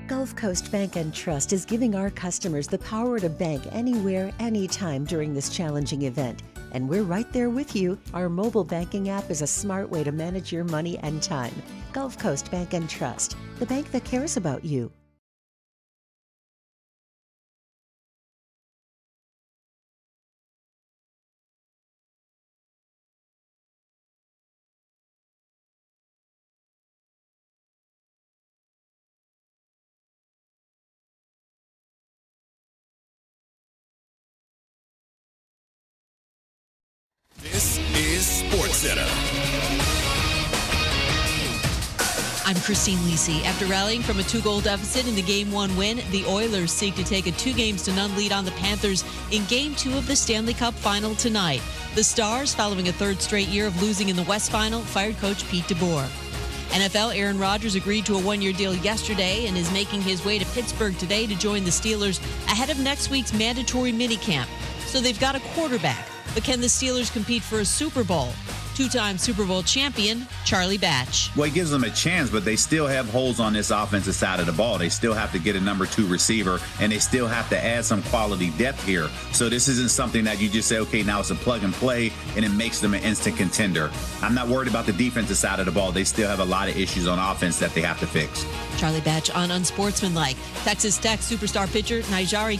Gulf Coast Bank and Trust is giving our customers the power to bank anywhere, anytime during this challenging event. And we're right there with you. Our mobile banking app is a smart way to manage your money and time. Gulf Coast Bank and Trust, the bank that cares about you. This is SportsCenter. I'm Christine Lisi. After rallying from a 2-goal deficit in the Game 1 win, the Oilers seek to take a 2-0 lead on the Panthers in Game 2 of the Stanley Cup Final tonight. The Stars, following a third straight year of losing in the West Final, fired coach Pete DeBoer. NFL, Aaron Rodgers agreed to a 1-year deal yesterday and is making his way to Pittsburgh today to join the Steelers ahead of next week's mandatory minicamp. So they've got a quarterback. But can the Steelers compete for a Super Bowl? Two-time Super Bowl champion, Charlie Batch. Well, it gives them a chance, but they still have holes on this offensive side of the ball. They still have to get a number 2 receiver, and they still have to add some quality depth here. So this isn't something that you just say, okay, now it's a plug and play, and it makes them an instant contender. I'm not worried about the defensive side of the ball. They still have a lot of issues on offense that they have to fix. Charlie Batch on Unsportsmanlike. Texas Tech superstar pitcher Najari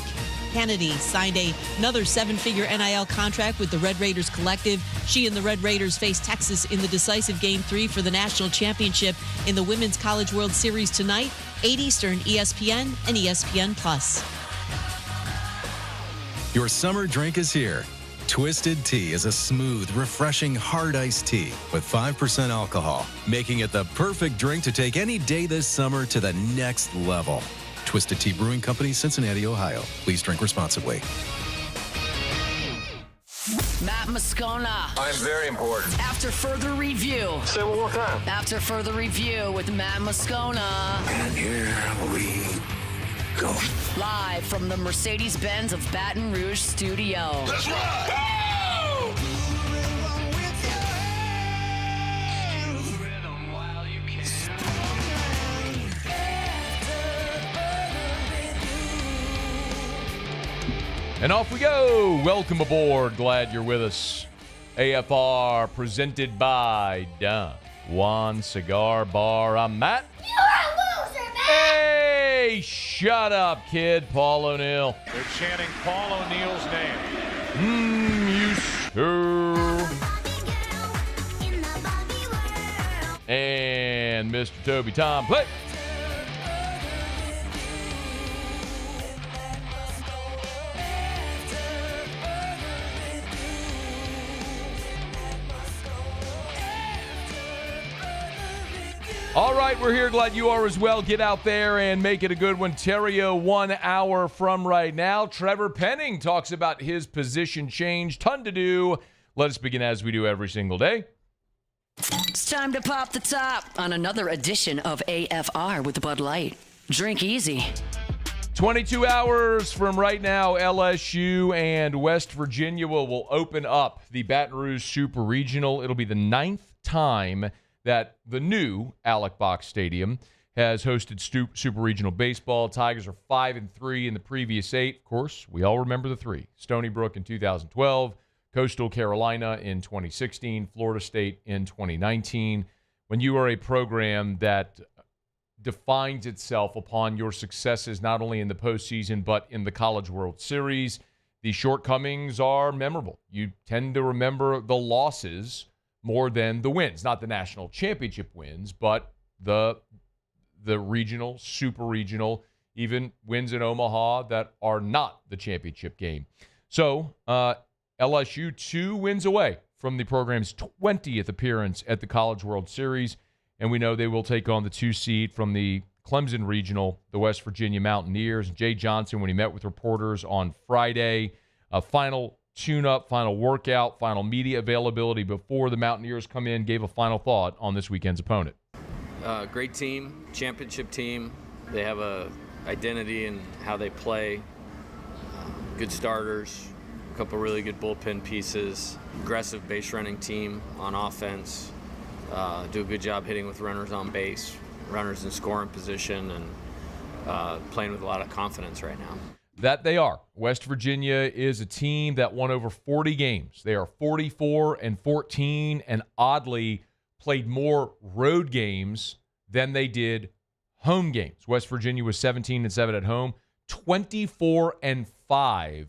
Kennedy signed another 7-figure NIL contract with the Red Raiders Collective. She and the Red Raiders face Texas in the decisive Game 3 for the national championship in the Women's College World Series tonight, 8 Eastern, ESPN and ESPN+. Your summer drink is here. Twisted Tea is a smooth, refreshing, hard iced tea with 5% alcohol, making it the perfect drink to take any day this summer to the next level. Twisted Tea Brewing Company, Cincinnati, Ohio. Please drink responsibly. Matt Moscona. I'm very important. After further review. Say it one more time. After further review with Matt Moscona. And here we go. Live from the Mercedes-Benz of Baton Rouge studio. Let's ride! Go! And off we go. Welcome aboard. Glad you're with us. AFR presented by Don Juan Cigar Bar. I'm Matt. You're a loser, Matt. Hey, shut up, kid. Paul O'Neill. They're chanting Paul O'Neill's name. You sure. And Mr. Toby Tom. Play. All right, we're here. Glad you are as well. Get out there and make it a good one. Theriot, 1 hour from right now. Trevor Penning talks about his position change. Ton to do. Let us begin as we do every single day. It's time to pop the top on another edition of AFR with Bud Light. Drink easy. 22 hours from right now, LSU and West Virginia will open up the Baton Rouge Super Regional. It'll be the 9th time that the new Alec Box Stadium has hosted Super Regional baseball. Tigers are 5-3 in the previous 8. Of course, we all remember the 3. Stony Brook in 2012, Coastal Carolina in 2016, Florida State in 2019. When you are a program that defines itself upon your successes not only in the postseason but in the College World Series, the shortcomings are memorable. You tend to remember the losses more than the wins, not the national championship wins, but the regional, super regional, even wins in Omaha that are not the championship game. So LSU 2 wins away from the program's 20th appearance at the College World Series, and we know they will take on the 2 seed from the Clemson Regional, the West Virginia Mountaineers. Jay Johnson, when he met with reporters on Friday, a final tune-up, final workout, final media availability before the Mountaineers come in, gave a final thought on this weekend's opponent. Great team, championship team. They have a identity in how they play. Good starters, a couple really good bullpen pieces. Aggressive base running team on offense. Do a good job hitting with runners on base, runners in scoring position, and playing with a lot of confidence right now. That they are. West Virginia is a team that won over 40 games. They are 44-14, and oddly played more road games than they did home games. West Virginia was 17-7 at home, 24-5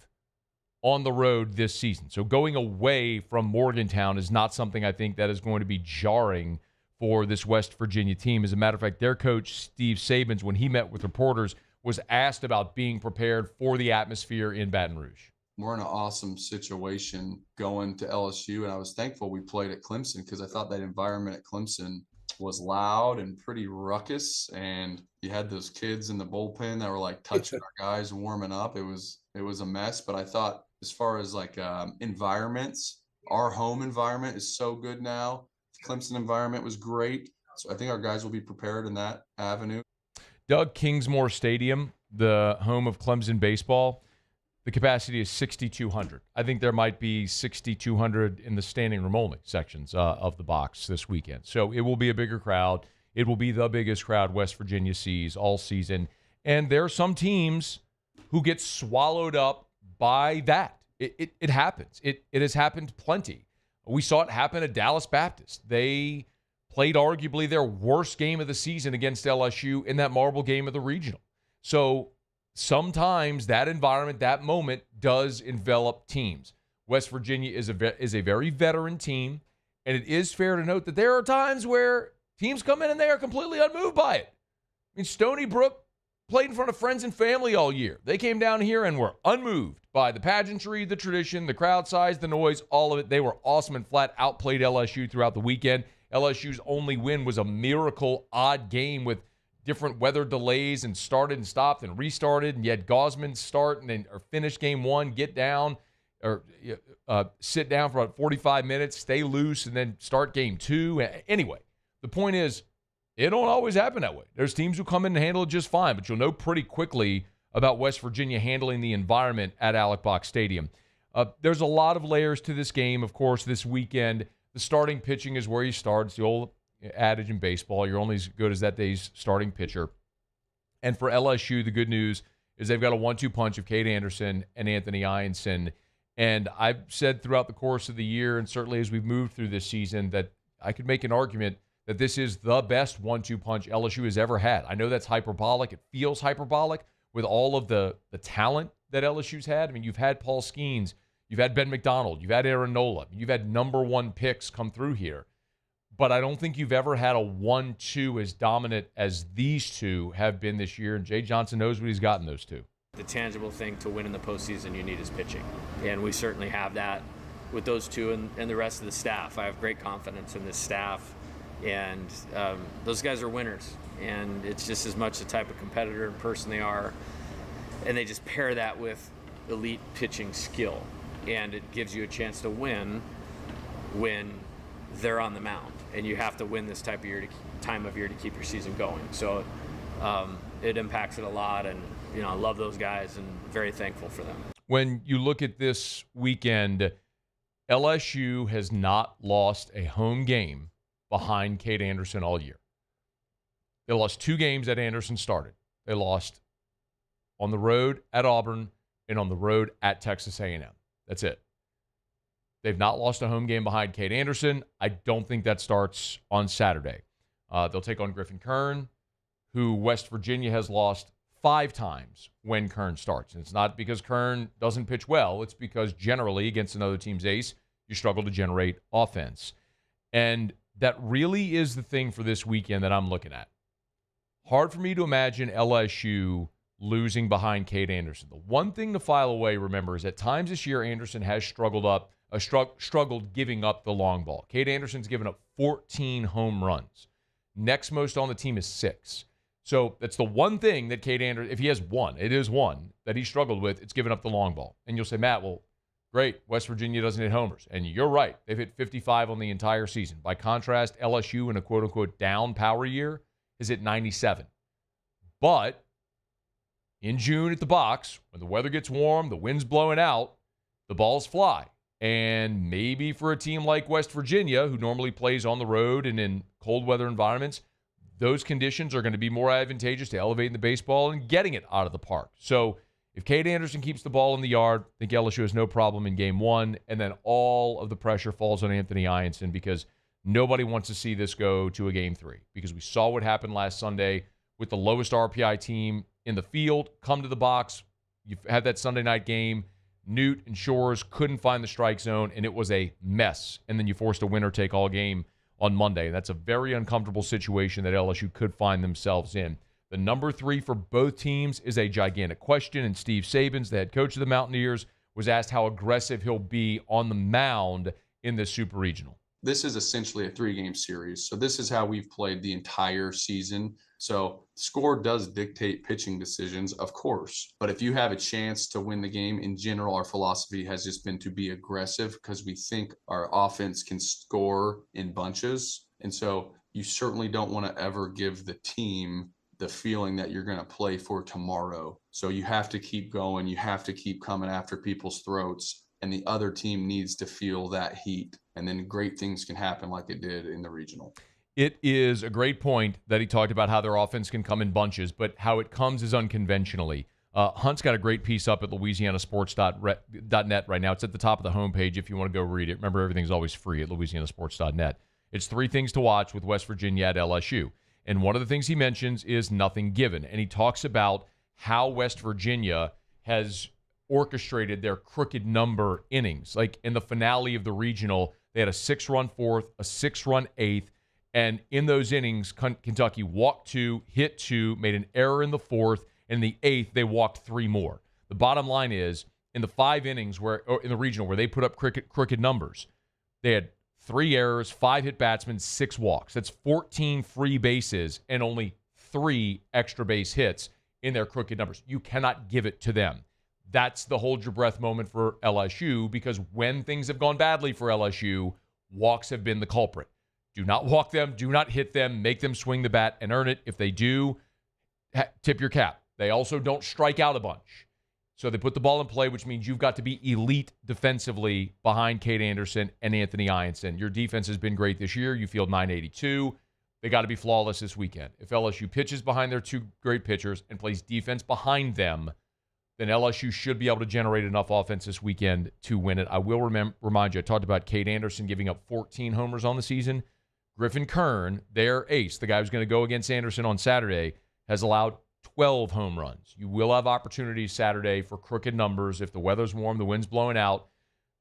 on the road this season. So going away from Morgantown is not something I think that is going to be jarring for this West Virginia team. As a matter of fact, their coach, Steve Sabins, when he met with reporters, was asked about being prepared for the atmosphere in Baton Rouge. We're in an awesome situation going to LSU, and I was thankful we played at Clemson because I thought that environment at Clemson was loud and pretty ruckus, and you had those kids in the bullpen that were like touching our guys warming up. It was a mess, but I thought as far as like environments, our home environment is so good now. The Clemson environment was great, so I think our guys will be prepared in that avenue. Doug Kingsmore Stadium, the home of Clemson baseball, the capacity is 6,200. I think there might be 6,200 in the standing room only sections of the box this weekend. So it will be a bigger crowd. It will be the biggest crowd West Virginia sees all season. And there are some teams who get swallowed up by that. It happens. It has happened plenty. We saw it happen at Dallas Baptist. They played arguably their worst game of the season against LSU in that marble game of the regional. So sometimes that environment, that moment does envelop teams. West Virginia is a very veteran team, and it is fair to note that there are times where teams come in and they are completely unmoved by it. I mean, Stony Brook played in front of friends and family all year. They came down here and were unmoved by the pageantry, the tradition, the crowd size, the noise, all of it. They were awesome and flat outplayed LSU throughout the weekend. LSU's only win was a miracle odd game with different weather delays and started and stopped and restarted, and you had Gosman start and then or finish game one, get down or sit down for about 45 minutes, stay loose, and then start game two. Anyway, the point is, it don't always happen that way. There's teams who come in and handle it just fine, but you'll know pretty quickly about West Virginia handling the environment at Alex Box Stadium. There's a lot of layers to this game, of course, this weekend. The starting pitching is where you start. It's the old adage in baseball. You're only as good as that day's starting pitcher. And for LSU, the good news is they've got a 1-2 punch of Cade Anderson and Anthony Ianson. And I've said throughout the course of the year, and certainly as we've moved through this season, that I could make an argument that this is the best 1-2 punch LSU has ever had. I know that's hyperbolic. It feels hyperbolic with all of the talent that LSU's had. I mean, you've had Paul Skeens. You've had Ben McDonald. You've had Aaron Nola. You've had number one picks come through here. But I don't think you've ever had a 1-2 as dominant as these two have been this year. And Jay Johnson knows what he's got in those two. The tangible thing to win in the postseason you need is pitching. And we certainly have that with those two and the rest of the staff. I have great confidence in this staff. And those guys are winners. And it's just as much the type of competitor and person they are. And they just pair that with elite pitching skill. And it gives you a chance to win when they're on the mound. And you have to win this time of year to keep your season going. So it impacts it a lot. And, I love those guys and very thankful for them. When you look at this weekend, LSU has not lost a home game behind Cade Anderson all year. They lost 2 games that Anderson started. They lost on the road at Auburn and on the road at Texas A&M. That's it. They've not lost a home game behind Cade Anderson. I don't think that starts on Saturday. They'll take on Griffin Kern, who West Virginia has lost 5 times when Kern starts. And it's not because Kern doesn't pitch well. It's because generally against another team's ace, you struggle to generate offense. And that really is the thing for this weekend that I'm looking at. Hard for me to imagine LSU losing behind Cade Anderson. The one thing to file away, remember, is at times this year Anderson has struggled giving up the long ball. Cade Anderson's given up 14 home runs. Next most on the team is 6. So that's the one thing that Cade Anderson, if he has one, it is one that he struggled with, it's giving up the long ball. And you'll say, Matt, well, great, West Virginia doesn't hit homers. And you're right. They've hit 55 on the entire season. By contrast, LSU in a quote-unquote down power year is at 97. But in June at the box, when the weather gets warm, the wind's blowing out, the balls fly. And maybe for a team like West Virginia, who normally plays on the road and in cold weather environments, those conditions are going to be more advantageous to elevating the baseball and getting it out of the park. So if Cade Anderson keeps the ball in the yard, I think LSU has no problem in game one, and then all of the pressure falls on Anthony Ianson because nobody wants to see this go to a game three, because we saw what happened last Sunday with the lowest RPI team in the field come to the box. You had that Sunday night game. Newt and Shores couldn't find the strike zone, and it was a mess. And then you forced a winner-take-all game on Monday. That's a very uncomfortable situation that LSU could find themselves in. The number 3 for both teams is a gigantic question, and Steve Sabins, the head coach of the Mountaineers, was asked how aggressive he'll be on the mound in this Super Regional. This is essentially a 3-game series. So this is how we've played the entire season. So score does dictate pitching decisions, of course. But if you have a chance to win the game, in general, our philosophy has just been to be aggressive because we think our offense can score in bunches. And so you certainly don't want to ever give the team the feeling that you're going to play for tomorrow. So you have to keep going. You have to keep coming after people's throats. And the other team needs to feel that heat. And then great things can happen like it did in the regional. It is a great point that he talked about how their offense can come in bunches, but how it comes is unconventionally. Hunt's got a great piece up at louisianasports.net right now. It's at the top of the homepage if you want to go read it. Remember, everything's always free at louisianasports.net. It's 3 things to watch with West Virginia at LSU. And one of the things he mentions is nothing given. And he talks about how West Virginia has orchestrated their crooked number innings. Like in the finale of the regional, they had a 6-run fourth, a 6-run eighth, and in those innings, Kentucky walked 2, hit 2, made an error in the fourth, and in the eighth, they walked 3 more. The bottom line is, in the 5 innings or in the regional where they put up crooked numbers, they had 3 errors, 5 hit batsmen, 6 walks. That's 14 free bases and only 3 extra base hits in their crooked numbers. You cannot give it to them. That's the hold your breath moment for LSU, because when things have gone badly for LSU, walks have been the culprit. Do not walk them. Do not hit them. Make them swing the bat and earn it. If they do, tip your cap. They also don't strike out a bunch. So they put the ball in play, which means you've got to be elite defensively behind Cade Anderson and Anthony Ianson. Your defense has been great this year. You field .982. They got to be flawless this weekend. If LSU pitches behind their 2 great pitchers and plays defense behind them, then LSU should be able to generate enough offense this weekend to win it. I will remind you, I talked about Cade Anderson giving up 14 homers on the season. Griffin Kern, their ace, the guy who's going to go against Anderson on Saturday, has allowed 12 home runs. You will have opportunities Saturday for crooked numbers. If the weather's warm, the wind's blowing out,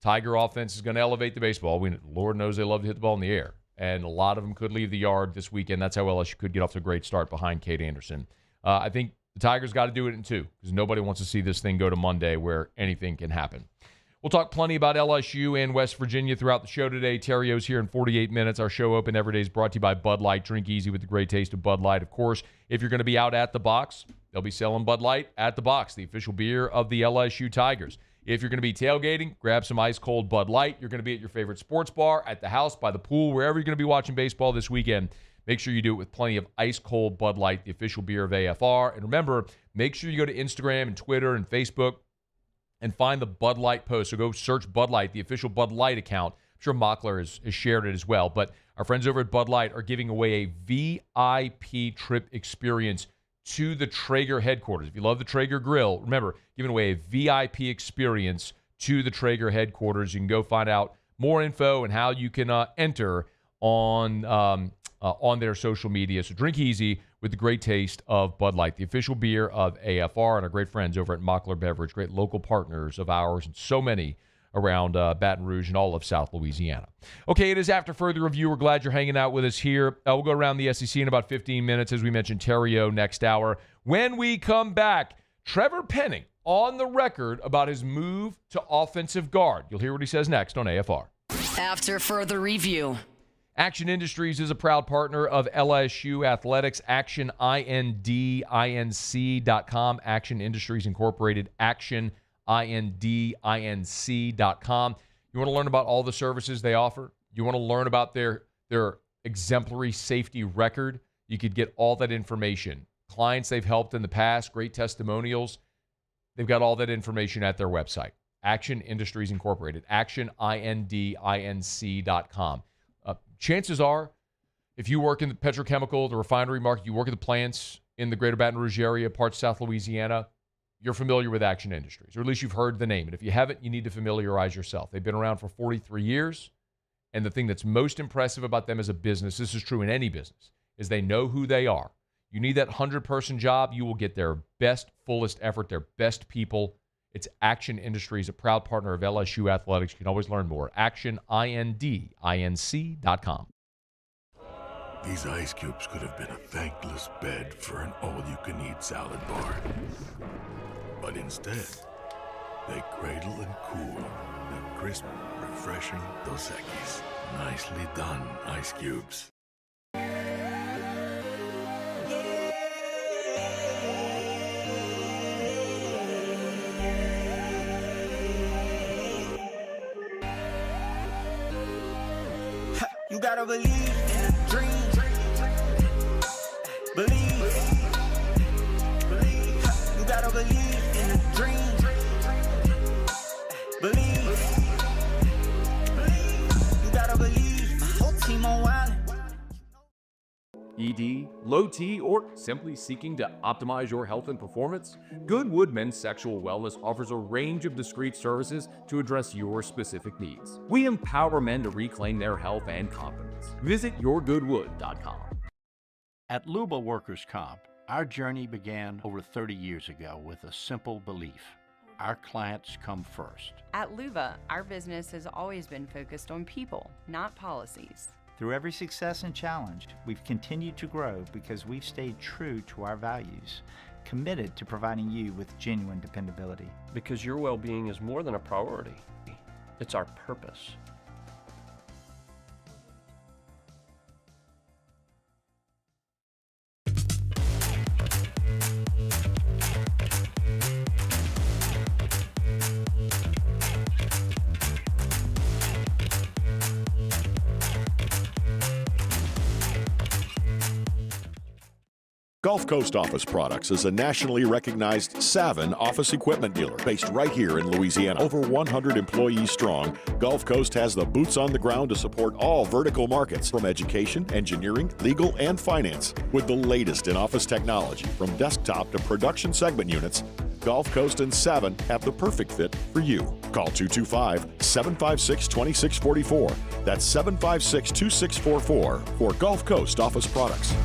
Tiger offense is going to elevate the baseball. Lord knows they love to hit the ball in the air. And a lot of them could leave the yard this weekend. That's how LSU could get off to a great start behind Cade Anderson. I think the Tigers got to do it in 2, because nobody wants to see this thing go to Monday where anything can happen. We'll talk plenty about LSU and West Virginia throughout the show today. Theriot's here in 48 minutes. Our show open every day is brought to you by Bud Light. Drink easy with the great taste of Bud Light. Of course, if you're going to be out at the box, they'll be selling Bud Light at the box, the official beer of the LSU Tigers. If you're going to be tailgating, grab some ice-cold Bud Light. You're going to be at your favorite sports bar, at the house, by the pool, wherever you're going to be watching baseball this weekend. Make sure you do it with plenty of ice-cold Bud Light, the official beer of AFR. And remember, make sure you go to Instagram and Twitter and Facebook and find the Bud Light post. So go search Bud Light, the official Bud Light account. I'm sure Mockler has shared it as well. But our friends over at Bud Light are giving away a VIP trip experience to the Traeger headquarters. If you love the Traeger grill, remember, giving away a VIP experience to the Traeger headquarters. You can go find out more info and how you can enter on their social media. So drink easy with the great taste of Bud Light, the official beer of AFR, and our great friends over at Mockler Beverage, great local partners of ours, and so many around Baton Rouge and all of South Louisiana. Okay, it is after further review. We're glad you're hanging out with us here. We'll go around the SEC in about 15 minutes. As we mentioned, Theriot next hour. When we come back, Trevor Penning on the record about his move to offensive guard. You'll hear what he says next on AFR. After further review. Action Industries is a proud partner of LSU Athletics. ActionIndinc.com. Action Industries Incorporated. ActionIndinc.com. You want to learn about all the services they offer? You want to learn about their exemplary safety record? You could get all that information. Clients they've helped in the past, great testimonials. They've got all that information at their website. Action Industries Incorporated. ActionIndinc.com. Chances are If you work in the petrochemical, the refinery market, you work at the plants in the greater Baton Rouge area, parts of South Louisiana, you're familiar with Action Industries, or at least you've heard the name. And if you haven't, you need to familiarize yourself. They've been around for 43 years. And the thing that's most impressive about them as a business, this is true in any business, is they know who they are. You need that 100-person job, you will get their best, fullest effort, their best people. It's Action Industries, a proud partner of LSU Athletics. You can always learn more. ActionINDINC.com. These ice cubes could have been a thankless bed for an all-you-can-eat salad bar. But instead, they cradle and cool the crisp, refreshing Dos Equis. Nicely done, ice cubes. You gotta believe in a dream. Believe. You gotta believe in a dream. Believe. You gotta believe. My whole team on wild. ED, low T, or simply seeking to optimize your health and performance? Goodwood Men's Sexual Wellness offers a range of discreet services to address your specific needs. We empower men to reclaim their health and confidence. Visit yourgoodwood.com. At Luba Workers' Comp, our journey began over 30 years ago with a simple belief: our clients come first. At Luba, our business has always been focused on people, not policies. Through every success and challenge, we've continued to grow because we've stayed true to our values, committed to providing you with genuine dependability. Because your well-being is more than a priority. It's our purpose. Gulf Coast Office Products is a nationally recognized Savin office equipment dealer based right here in Louisiana. Over 100 employees strong, Gulf Coast has the boots on the ground to support all vertical markets, from education, engineering, legal, and finance. With the latest in office technology, from desktop to production segment units, Gulf Coast and Savin have the perfect fit for you. Call 225-756-2644. That's 756-2644 for Gulf Coast Office Products.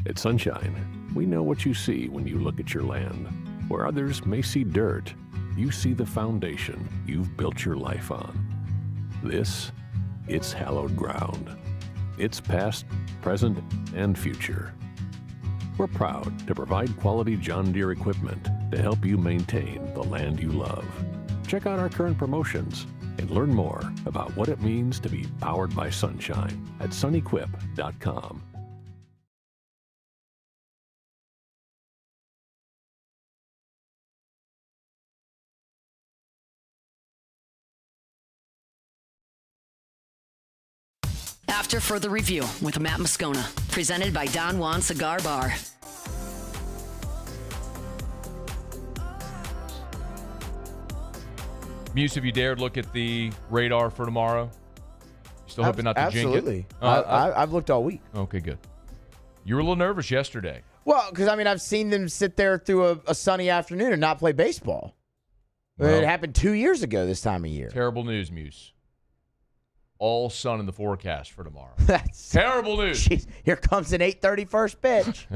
At Sunshine, we know what you see when you look at your land. Where others may see dirt, you see the foundation you've built your life on. This, it's hallowed ground. It's past, present, and future. We're proud to provide quality John Deere equipment to help you maintain the land you love. Check out our current promotions and learn more about what it means to be powered by Sunshine at sunequip.com. After further review with Matt Moscona, presented by Don Juan Cigar Bar. Muse, have you dared look at the radar for tomorrow? You still hoping not to jinx it? Absolutely. I've looked all week. Okay, good. You were a little nervous yesterday. Well, because, I've seen them sit there through a sunny afternoon and not play baseball. Well, it happened 2 years ago this time of year. Terrible news, Muse. All sun in the forecast for tomorrow. That's terrible news. Geez, here comes an 8:30 first pitch.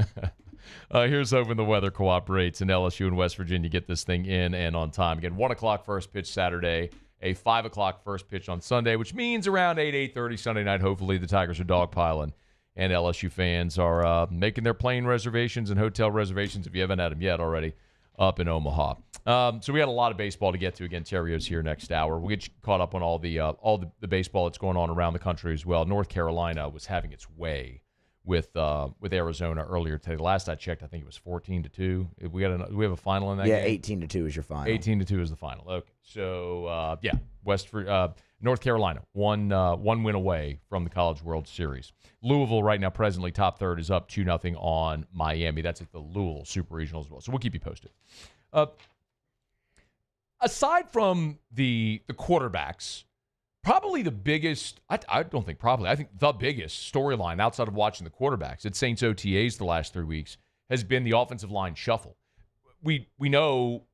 Here's hoping the weather cooperates and LSU and West Virginia get this thing in and on time. Again, 1 o'clock first pitch Saturday, a 5 o'clock first pitch on Sunday, which means around 8:30 Sunday night, hopefully the Tigers are dogpiling and LSU fans are making their plane reservations and hotel reservations, if you haven't had them yet already, up in Omaha. So we had a lot of baseball to get to. Again, Theriot's here next hour. We'll get you caught up on all the baseball that's going on around the country as well. North Carolina was having its way with Arizona earlier today. Last I checked, I think it was 14-2. We have a final in that game? 18-2 is your final. 18-2 is the final. Okay. So, North Carolina, one win away from the College World Series. Louisville right now, presently top third, is up 2-0 on Miami. That's at the Louisville Super Regional as well. So we'll keep you posted. Aside from the quarterbacks probably the biggest, I don't think probably, I think the biggest storyline outside of watching the quarterbacks at Saints OTAs the last 3 weeks has been the offensive line shuffle. We know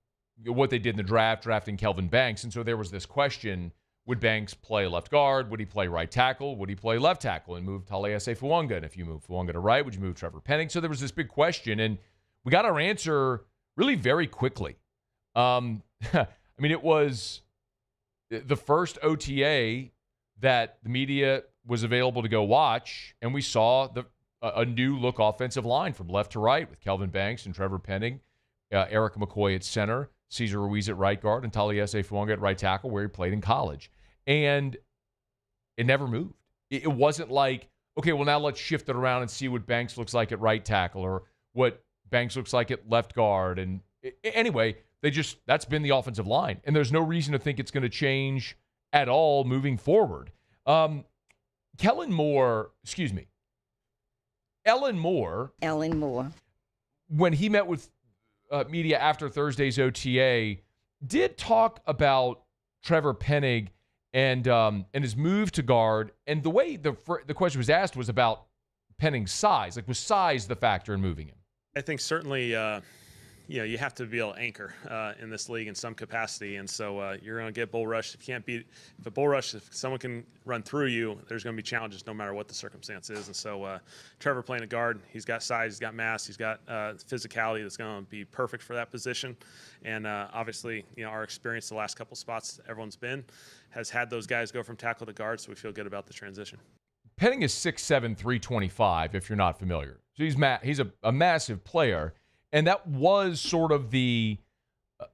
what they did in the draft, drafting Kelvin Banks, and so there was this question, would Banks play left guard? Would he play right tackle? Would he play left tackle and move Taliesin Fuanga? And if you move Fuanga to right, would you move Trevor Penning? So there was this big question, and we got our answer really very quickly. I mean, it was the first OTA that the media was available to go watch, and we saw a new look offensive line from left to right with Kelvin Banks and Trevor Penning, Eric McCoy at center, Cesar Ruiz at right guard, and Taliesin Fuanga at right tackle, where he played in college. And it never moved. It wasn't like, okay, well, now let's shift it around and see what Banks looks like at right tackle or what Banks looks like at left guard. And anyway, that's been the offensive line. And there's no reason to think it's going to change at all moving forward. Ellen Moore, when he met with media after Thursday's OTA, did talk about Trevor Penning and his move to guard. And the way the question was asked was about Penning's size. Like, was size the factor in moving him? I think certainly, you have to be able to anchor in this league in some capacity. And so you're going to get bull rush. If someone can run through you, there's going to be challenges no matter what the circumstance is. And so Trevor playing a guard, he's got size, he's got mass, he's got physicality that's going to be perfect for that position. And obviously, our experience the last couple spots everyone's been has had those guys go from tackle to guard, so we feel good about the transition. Penning is 6'7", 325, if you're not familiar. So he's a massive player. And that was sort of the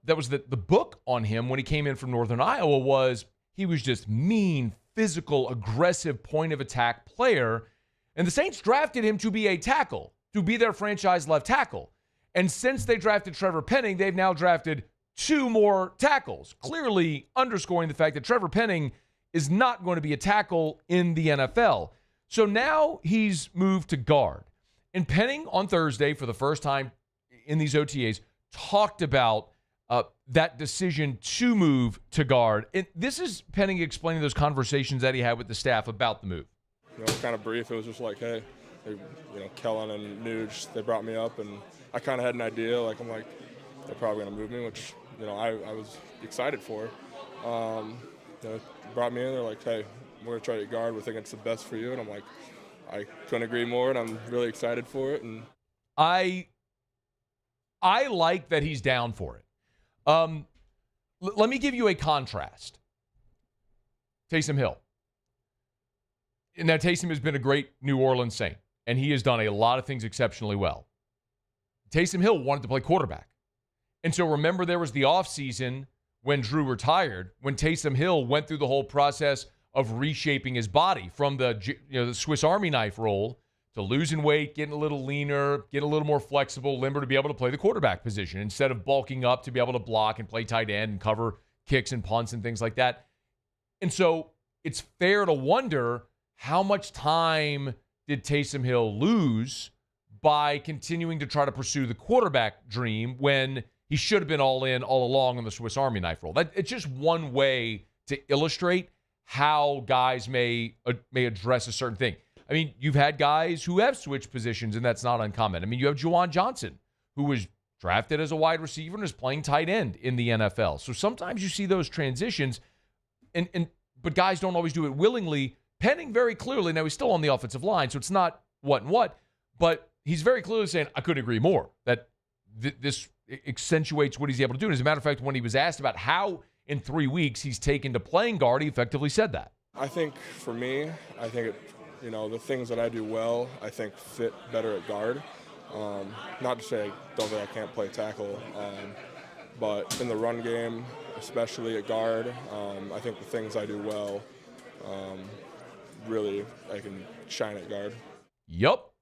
book on him when he came in from Northern Iowa was he was just mean, physical, aggressive, point of attack player. And the Saints drafted him to be a tackle, to be their franchise left tackle. And since they drafted Trevor Penning, they've now drafted 2 more tackles, clearly underscoring the fact that Trevor Penning is not going to be a tackle in the NFL. So now he's moved to guard. And Penning on Thursday, for the first time in these OTAs, talked about that decision to move to guard. And this is Penning explaining those conversations that he had with the staff about the move. It was kind of brief. It was just like, hey, Kellen and Nuge, they brought me up, and I kind of had an idea. Like, I'm like, they're probably going to move me, which, I was excited for. Brought me in. They're like, hey, we're going to try to guard. We think it's the best for you. And I'm like, I couldn't agree more, and I'm really excited for it. And I like that he's down for it. Let me give you a contrast. Taysom Hill. Now, Taysom has been a great New Orleans Saint, and he has done a lot of things exceptionally well. Taysom Hill wanted to play quarterback. And so remember, there was the offseason when Drew retired, when Taysom Hill went through the whole process of reshaping his body from the Swiss Army knife role to losing weight, getting a little leaner, getting a little more flexible, limber to be able to play the quarterback position instead of bulking up to be able to block and play tight end and cover kicks and punts and things like that. And so it's fair to wonder, how much time did Taysom Hill lose by continuing to try to pursue the quarterback dream when he should have been all in all along on the Swiss Army knife role? It's just one way to illustrate how guys may address a certain thing. I mean, you've had guys who have switched positions, and that's not uncommon. I mean, you have Juwan Johnson, who was drafted as a wide receiver and is playing tight end in the NFL. So sometimes you see those transitions, but guys don't always do it willingly. Penning very clearly, now he's still on the offensive line, so it's not what, but he's very clearly saying, I couldn't agree more, that this accentuates what he's able to do. And as a matter of fact, when he was asked about how in 3 weeks he's taken to playing guard, he effectively said that. I think for me, the things that I do well, I think fit better at guard. Not to say I don't think I can't play tackle, but in the run game, especially at guard, I think the things I do well, really I can shine at guard. Yup.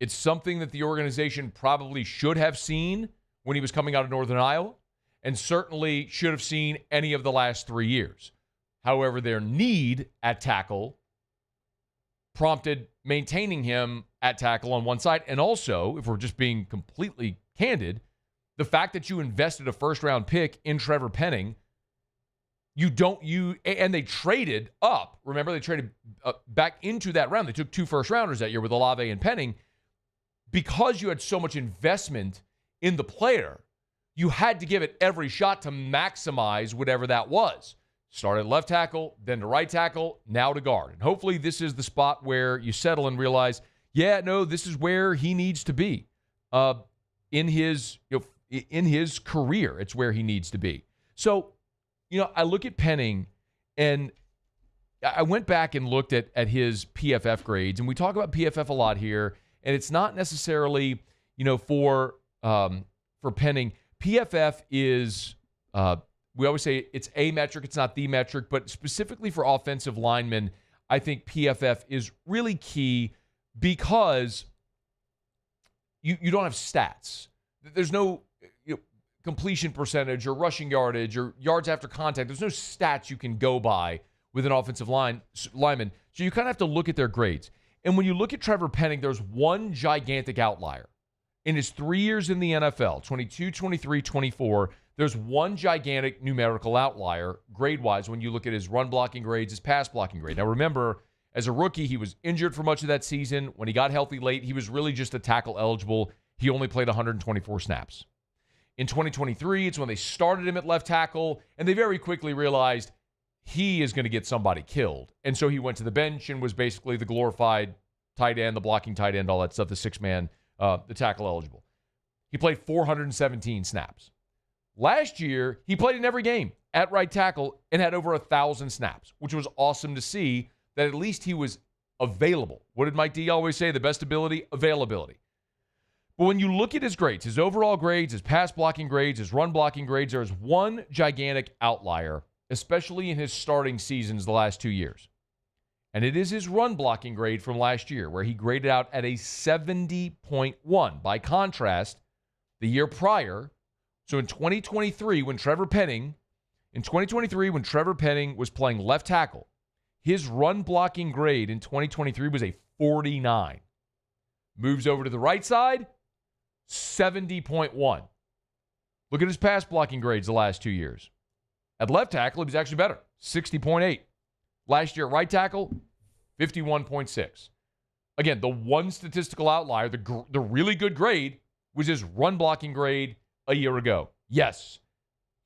It's something that the organization probably should have seen when he was coming out of Northern Iowa, and certainly should have seen any of the last 3 years. However, their need at tackle prompted maintaining him at tackle on one side. And also, if we're just being completely candid, the fact that you invested a first-round pick in Trevor Penning And they traded up. Remember, they traded back into that round. They took 2 first-rounders that year with Olave and Penning. Because you had so much investment in the player, you had to give it every shot to maximize whatever that was. Started left tackle, then to right tackle, now to guard. And hopefully this is the spot where you settle and realize, this is where he needs to be. In his career, it's where he needs to be. So, I look at Penning, and I went back and looked at his PFF grades, and we talk about PFF a lot here, and it's not necessarily, for Penning. PFF is, we always say it's a metric, it's not the metric, but specifically for offensive linemen, I think PFF is really key because you don't have stats. There's no completion percentage or rushing yardage or yards after contact. There's no stats you can go by with an offensive lineman. So you kind of have to look at their grades. And when you look at Trevor Penning, there's one gigantic outlier. In his 3 years in the NFL, 22, 23, 24, there's one gigantic numerical outlier grade-wise when you look at his run blocking grades, his pass blocking grade. Now remember, as a rookie, he was injured for much of that season. When he got healthy late, he was really just a tackle eligible. He only played 124 snaps. In 2023, it's when they started him at left tackle, and they very quickly realized he is going to get somebody killed. And so he went to the bench and was basically the glorified tight end, the blocking tight end, all that stuff, the six-man, the tackle eligible. He played 417 snaps. Last year, he played in every game at right tackle and had over 1,000 snaps, which was awesome to see that at least he was available. What did Mike D always say? The best ability, availability. But when you look at his grades, his overall grades, his pass blocking grades, his run blocking grades, there is one gigantic outlier, especially in his starting seasons the last 2 years. And it is his run blocking grade from last year, where he graded out at a 70.1. By contrast, the year prior, so in 2023, when Trevor Penning was playing left tackle, his run blocking grade in 2023 was a 49. Moves over to the right side, 70.1. Look at his pass blocking grades the last 2 years. At left tackle, he was actually better, 60.8. Last year at right tackle, 51.6. Again, the one statistical outlier, the really good grade, was his run blocking grade a year ago. Yes,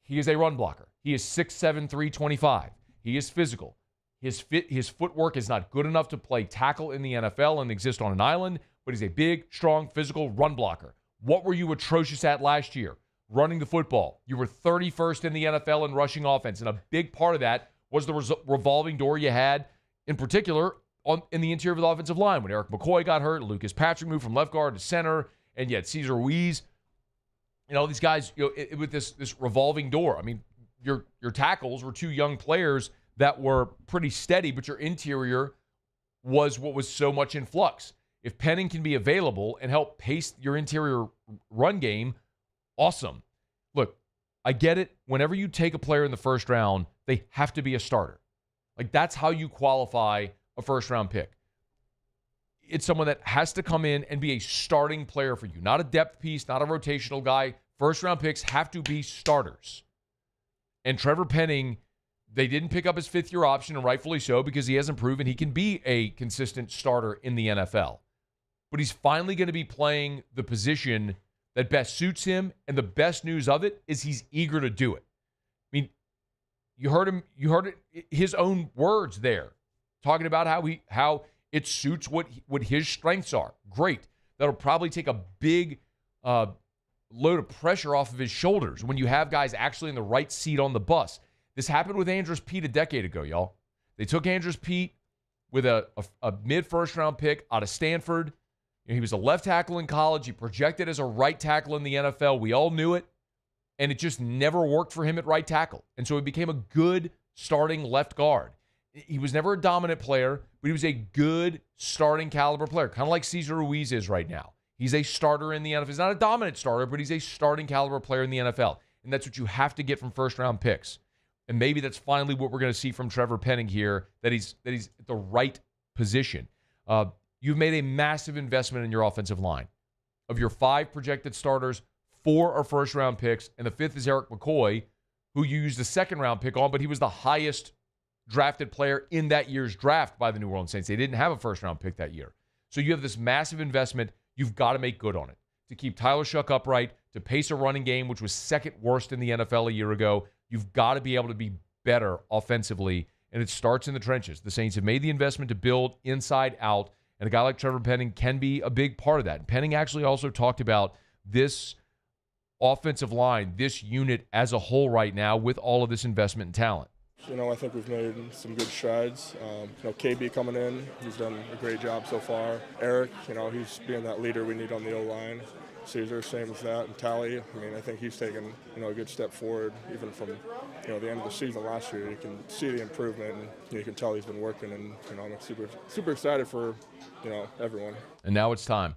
he is a run blocker. He is 6'7", 325. He is physical. His footwork is not good enough to play tackle in the NFL and exist on an island, but he's a big, strong, physical run blocker. What were you atrocious at last year? Running the football. You were 31st in the NFL in rushing offense, and a big part of that was the revolving door you had, in particular, in the interior of the offensive line. When Eric McCoy got hurt, Lucas Patrick moved from left guard to center, and yet Cesar Ruiz, these guys, with this revolving door. I mean, your tackles were two young players that were pretty steady, but your interior was what was so much in flux. If Penning can be available and help pace your interior run game, awesome. Look, I get it. Whenever you take a player in the first round, they have to be a starter. Like, that's how you qualify a first-round pick. It's someone that has to come in and be a starting player for you, not a depth piece, not a rotational guy. First-round picks have to be starters. And Trevor Penning, they didn't pick up his fifth-year option, and rightfully so, because he hasn't proven he can be a consistent starter in the NFL. But he's finally going to be playing the position that best suits him, and the best news of it is he's eager to do it. I mean, you heard his own words there, talking about how it suits what his strengths are. Great. That'll probably take a big load of pressure off of his shoulders when you have guys actually in the right seat on the bus. This happened with Andrus Peat a decade ago, y'all. They took Andrus Peat with a mid-first round pick out of Stanford. He was a left tackle in college. He projected as a right tackle in the NFL. We all knew it. And it just never worked for him at right tackle. And so he became a good starting left guard. He was never a dominant player, but he was a good starting caliber player, kind of like Cesar Ruiz is right now. He's a starter in the NFL. He's not a dominant starter, but he's a starting caliber player in the NFL. And that's what you have to get from first-round picks. And maybe that's finally what we're going to see from Trevor Penning here, that he's at the right position. You've made a massive investment in your offensive line. Of your 5 projected starters, 4 are first-round picks, and the 5th is Eric McCoy, who you used a second-round pick on, but he was the highest drafted player in that year's draft by the New Orleans Saints. They didn't have a first-round pick that year. So you have this massive investment. You've got to make good on it. To keep Tyler Shuck upright, to pace a running game, which was second worst in the NFL a year ago, you've got to be able to be better offensively, and it starts in the trenches. The Saints have made the investment to build inside out, and a guy like Trevor Penning can be a big part of that. And Penning actually also talked about this offensive line, this unit as a whole right now with all of this investment and talent. I think we've made some good strides. KB coming in, he's done a great job so far. Eric, he's being that leader we need on the O-line. Caesar, same as that. And Tally, I think he's taken, a good step forward, even from, the end of the season last year. You can see the improvement, and you can tell he's been working, and, I'm super excited for, everyone. And now it's time.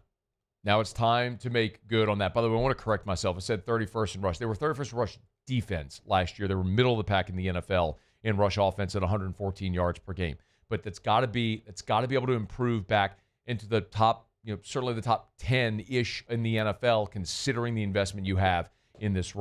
Now it's time to make good on that. By the way, I want to correct myself. I said 31st in rush. They were 31st in rush defense last year. They were middle of the pack in the NFL in rush offense at 114 yards per game. But it's got to be able to improve back into the top, certainly the top 10-ish in the NFL, considering the investment you have in this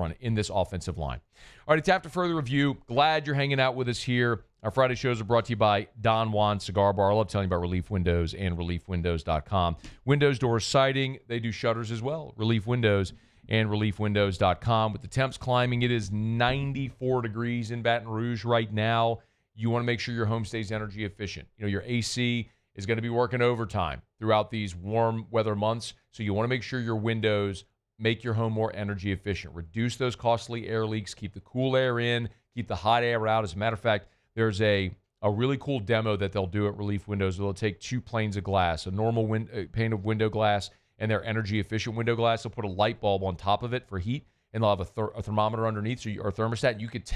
offensive line. All right, it's after further review. Glad you're hanging out with us here. Our Friday shows are brought to you by Don Juan Cigar Bar. I love telling you about Relief Windows and ReliefWindows.com. Windows, doors, siding, they do shutters as well. Relief Windows and ReliefWindows.com. With the temps climbing, it is 94 degrees in Baton Rouge right now. You want to make sure your home stays energy efficient. Your AC is going to be working overtime throughout these warm weather months, so you want to make sure your windows make your home more energy efficient. Reduce those costly air leaks. Keep the cool air in. Keep the hot air out. As a matter of fact, there's a really cool demo that they'll do at Relief Windows. They'll take two planes of glass, a normal pane of window glass, and their energy-efficient window glass. They'll put a light bulb on top of it for heat, and they'll have a thermometer underneath, or a thermostat. You could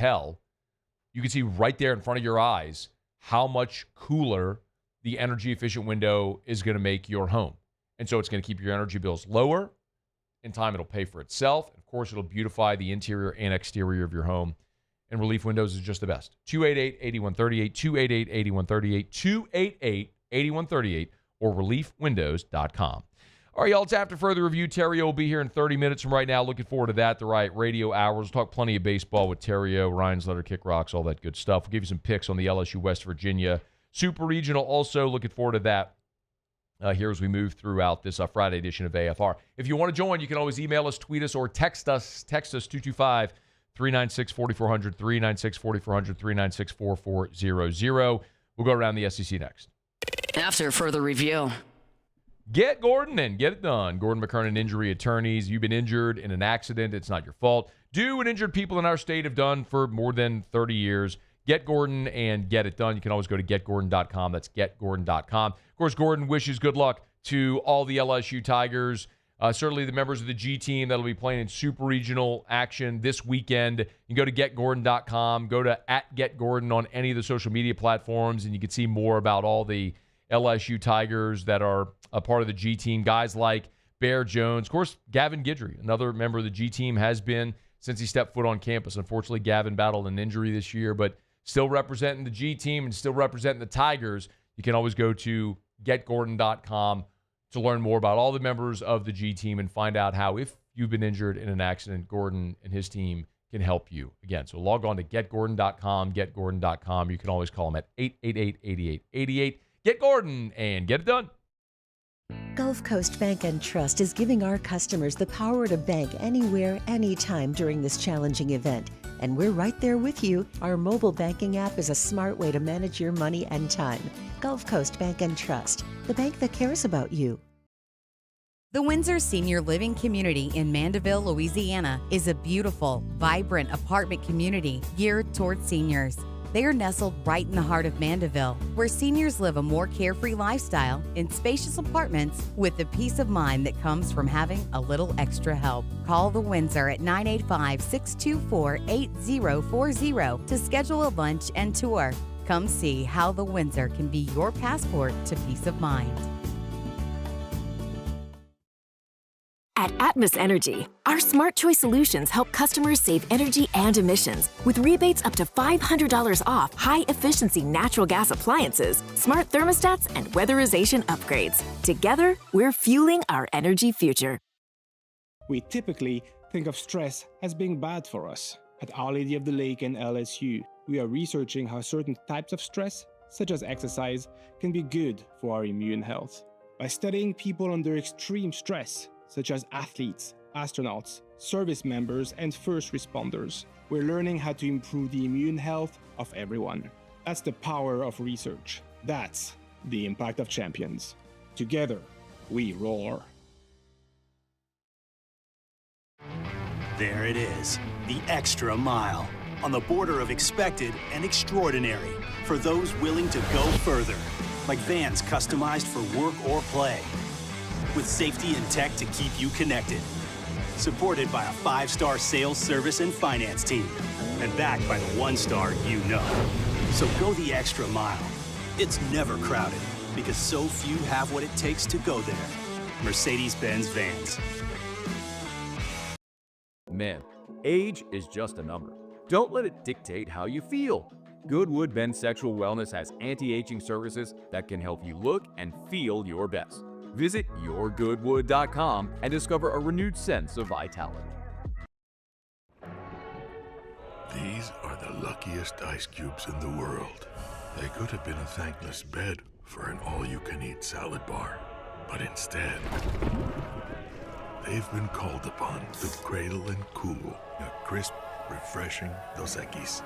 see right there in front of your eyes how much cooler the energy-efficient window is going to make your home. And so it's going to keep your energy bills lower. In time, it'll pay for itself. Of course, it'll beautify the interior and exterior of your home. And Relief Windows is just the best. 288-8138, 288-8138, 288-8138, or ReliefWindows.com. All right, y'all, it's after further review. Theriot will be here in 30 minutes from right now. Looking forward to that. The Riot Radio Hours. We'll talk plenty of baseball with Theriot, Ryan's Letter, Kick Rocks, all that good stuff. We'll give you some picks on the LSU West Virginia Super Regional. Also, looking forward to that here as we move throughout this Friday edition of AFR. If you want to join, you can always email us, tweet us, or text us. Text us 225-396-4400, 396-4400, 396-4400. We'll go around the SEC next. After further review. Get Gordon and get it done. Gordon McKernan Injury Attorneys. You've been injured in an accident. It's not your fault. Do what injured people in our state have done for more than 30 years. Get Gordon and get it done. You can always go to getgordon.com. That's getgordon.com. Of course, Gordon wishes good luck to all the LSU Tigers. Certainly the members of the G team that'll be playing in Super Regional action this weekend. You can go to getgordon.com. Go to @getgordon on any of the social media platforms, and you can see more about all the LSU Tigers that are a part of the G team. Guys like Bear Jones. Of course, Gavin Guidry, another member of the G team, has been since he stepped foot on campus. Unfortunately, Gavin battled an injury this year, but still representing the G team and still representing the Tigers. You can always go to getgordon.com to learn more about all the members of the G team and find out how, if you've been injured in an accident, Gordon and his team can help you. Again, so log on to getgordon.com, getgordon.com. You can always call them at 888-8888. Get Gordon and get it done. Gulf Coast Bank and Trust is giving our customers the power to bank anywhere, anytime during this challenging event. And we're right there with you. Our mobile banking app is a smart way to manage your money and time. Gulf Coast Bank and Trust, the bank that cares about you. The Windsor Senior Living Community in Mandeville, Louisiana is a beautiful, vibrant apartment community geared towards seniors. They are nestled right in the heart of Mandeville, where seniors live a more carefree lifestyle in spacious apartments with the peace of mind that comes from having a little extra help. Call the Windsor at 985-624-8040 to schedule a lunch and tour. Come see how the Windsor can be your passport to peace of mind. At Atmos Energy, our Smart Choice solutions help customers save energy and emissions with rebates up to $500 off high-efficiency natural gas appliances, smart thermostats, and weatherization upgrades. Together, we're fueling our energy future. We typically think of stress as being bad for us. At Our Lady of the Lake and LSU, we are researching how certain types of stress, such as exercise, can be good for our immune health. By studying people under extreme stress, such as athletes, astronauts, service members, and first responders, we're learning how to improve the immune health of everyone. That's the power of research. That's the impact of champions. Together, we roar. There it is, the extra mile, on the border of expected and extraordinary, for those willing to go further, like vans customized for work or play, with safety and tech to keep you connected, supported by a 5-star sales, service, and finance team, and backed by the 1-star you know. So go the extra mile. It's never crowded, because so few have what it takes to go there. Mercedes-Benz Vans. Men, age is just a number. Don't let it dictate how you feel. Goodwood Men's Sexual Wellness has anti-aging services that can help you look and feel your best. Visit yourgoodwood.com and discover a renewed sense of vitality. These are the luckiest ice cubes in the world. They could have been a thankless bed for an all-you-can-eat salad bar, but instead, they've been called upon to cradle and cool a crisp, refreshing Dos Equis.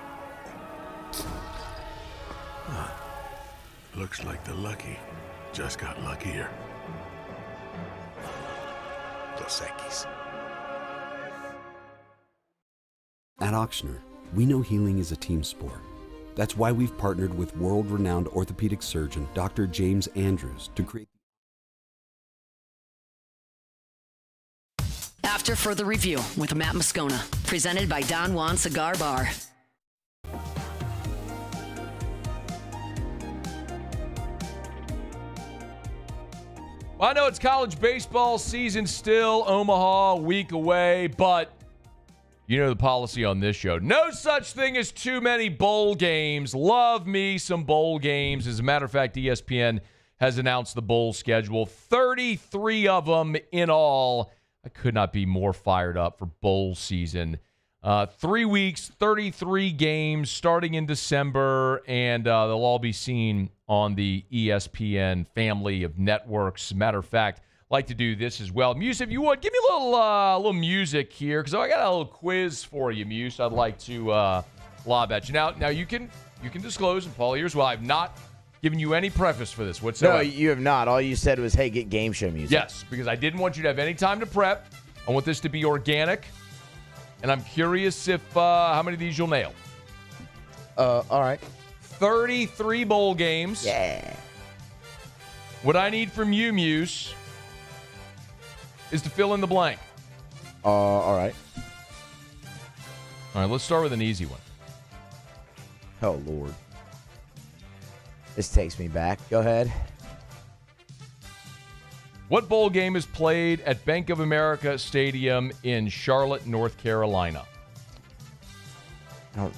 Looks like the lucky just got luckier. Dos Equis. At Auctioner, we know healing is a team sport. That's why we've partnered with world-renowned orthopedic surgeon Dr. James Andrews to create. After further review with Matt Moscona, presented by Don Juan Cigar Bar. Well, I know it's college baseball season still, Omaha, a week away, but you know the policy on this show. No such thing as too many bowl games. Love me some bowl games. As a matter of fact, ESPN has announced the bowl schedule. 33 of them in all. I could not be more fired up for bowl season. 3 weeks, 33 games starting in December, and they'll all be seen on the ESPN family of networks. Matter of fact, I'd like to do this as well. Muse, if you would, give me a little music here, because I got a little quiz for you, Muse. I'd like to lob at you. Now you can disclose, and Paul here as well, I've not given you any preface for this whatsoever. No, you have not. All you said was, hey, get game show music. Yes, because I didn't want you to have any time to prep. I want this to be organic, and I'm curious if how many of these you'll nail. All right. 33 bowl games. Yeah. What I need from you, Muse, is to fill in the blank. All right. All right, let's start with an easy one. Oh, Lord. This takes me back. Go ahead. What bowl game is played at Bank of America Stadium in Charlotte, North Carolina?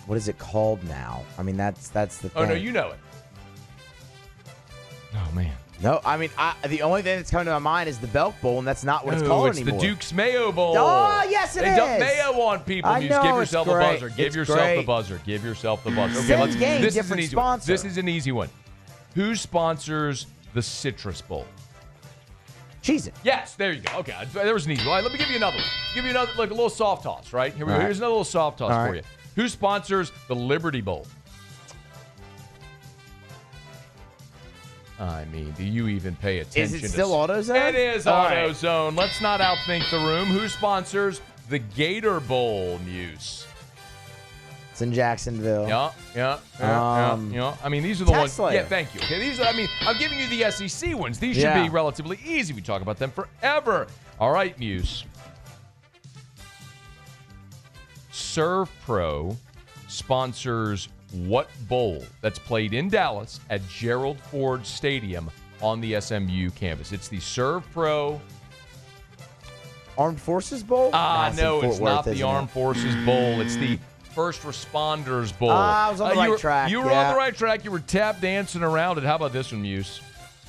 What is it called now? I mean, that's the thing. Oh, no, you know it. Oh, man. No, I mean, the only thing that's coming to my mind is the Belk Bowl, and that's not what it's called anymore. It's the Duke's Mayo Bowl. Oh, yes, it is. They dump mayo on people. I Muse. know, Give yourself a buzzer. Give It's yourself great. the buzzer. Give yourself the buzzer. Same game, this different is an easy sponsor. One. This is an easy one. Who sponsors the Citrus Bowl? Cheez-It. Yes, there you go. Okay, there was an easy one. All right, let me give you another one. Give you another, like a little soft toss, right? Here we go. All right. Here's another little soft toss All for right. you. Who sponsors the Liberty Bowl? I mean, do you even pay attention? Is it still AutoZone? It is All right. AutoZone. Let's not outthink the room. Who sponsors the Gator Bowl, Muse? It's in Jacksonville. Yeah. I mean, these are the ones. Tesla. Yeah, thank you. Okay, these are. I mean, I'm giving you the SEC ones. These should Yeah. be relatively easy. We talk about them forever. All right, Muse. Serve Pro sponsors what bowl that's played in Dallas at Gerald Ford Stadium on the SMU campus? It's the Serve Pro Armed Forces Bowl? No, it's not the Armed Forces Bowl. It's the First Responders Bowl. I was on the right track. You were on the right track. You were tap dancing around it. How about this one, Muse?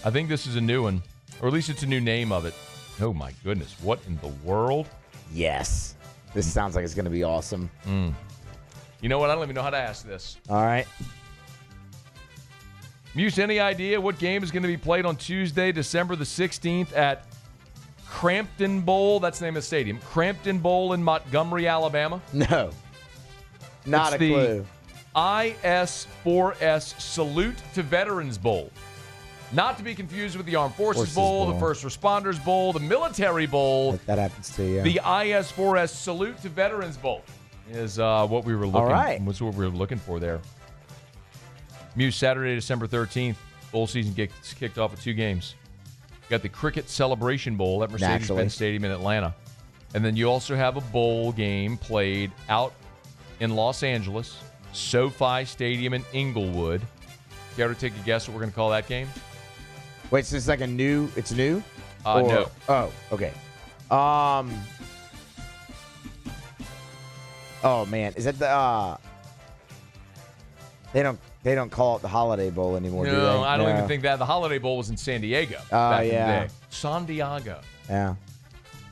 I think this is a new one, or at least it's a new name of it. Oh, my goodness. What in the world? Yes. This sounds like it's going to be awesome. You know what? I don't even know how to ask this. All right. Muse, any idea what game is going to be played on Tuesday, December the 16th at Crampton Bowl? That's the name of the stadium. Crampton Bowl in Montgomery, Alabama? No. Not It's a clue. The IS4S Salute to Veterans Bowl. Not to be confused with the Armed Forces Bowl, the First Responders Bowl, the Military Bowl. That happens to you. The IS4S Salute to Veterans Bowl is what we were looking. All right. Was what we were looking for there. Muse, Saturday, December 13th. Bowl season gets kicked off with 2 games. You got the Cricket Celebration Bowl at Mercedes-Benz Stadium in Atlanta. And then you also have a bowl game played out in Los Angeles, SoFi Stadium in Inglewood. Care to take a guess what we're going to call that game? Wait, so it's like it's new? No. Oh, okay. Oh, man. Is that the, they don't call it the Holiday Bowl anymore, do they? No, I don't even think that. The Holiday Bowl was in San Diego back in the day. San Diego. Yeah.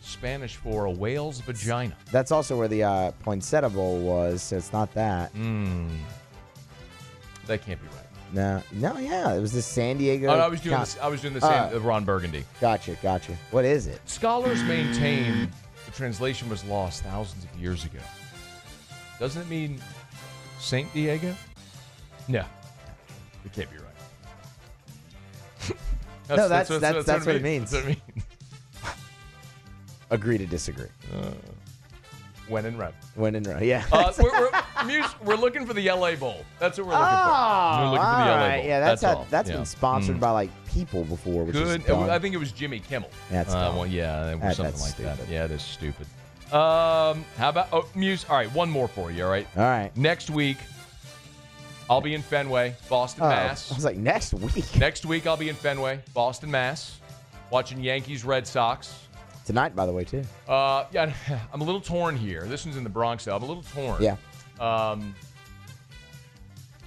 Spanish for a whale's vagina. That's also where the Poinsettia Bowl was, so it's not that. That can't be right. No, yeah, it was the San Diego. I was doing the Ron Burgundy. Gotcha. What is it? Scholars maintain the translation was lost thousands of years ago. Doesn't it mean Saint Diego? No, it can't be right. That's what it means. That's what it means. Agree to disagree. When in Rome. Yeah. We're looking for the LA Bowl. That's what we're looking for. We're looking for the LA Bowl. Yeah, that's been sponsored by like people before. Which is dumb. I think it was Jimmy Kimmel. That's dumb. Well, yeah, something like stupid. that. Yeah, it is stupid. How about Muse? All right, one more for you. All right. Next week, I'll be in Fenway, Boston, Mass. I was like, next week. Next week, I'll be in Fenway, Boston, Mass, watching Yankees, Red Sox. Tonight, by the way, too. Yeah, I'm a little torn here. This one's in the Bronx, though. I'm a little torn. Yeah. I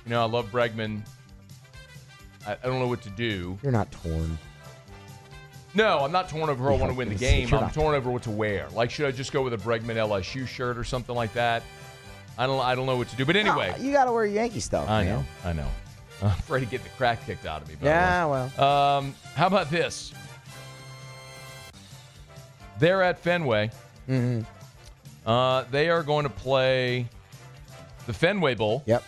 love Bregman. I don't know what to do. You're not torn. No, I'm not torn over who I want to win the game. I'm torn over what to wear. Like, should I just go with a Bregman LSU shirt or something like that? I don't know what to do. But anyway. You got to wear Yankee stuff. I know. I'm afraid of getting the crack kicked out of me. Well. How about this? They're at Fenway. Mm-hmm. They are going to play the Fenway Bowl. Yep.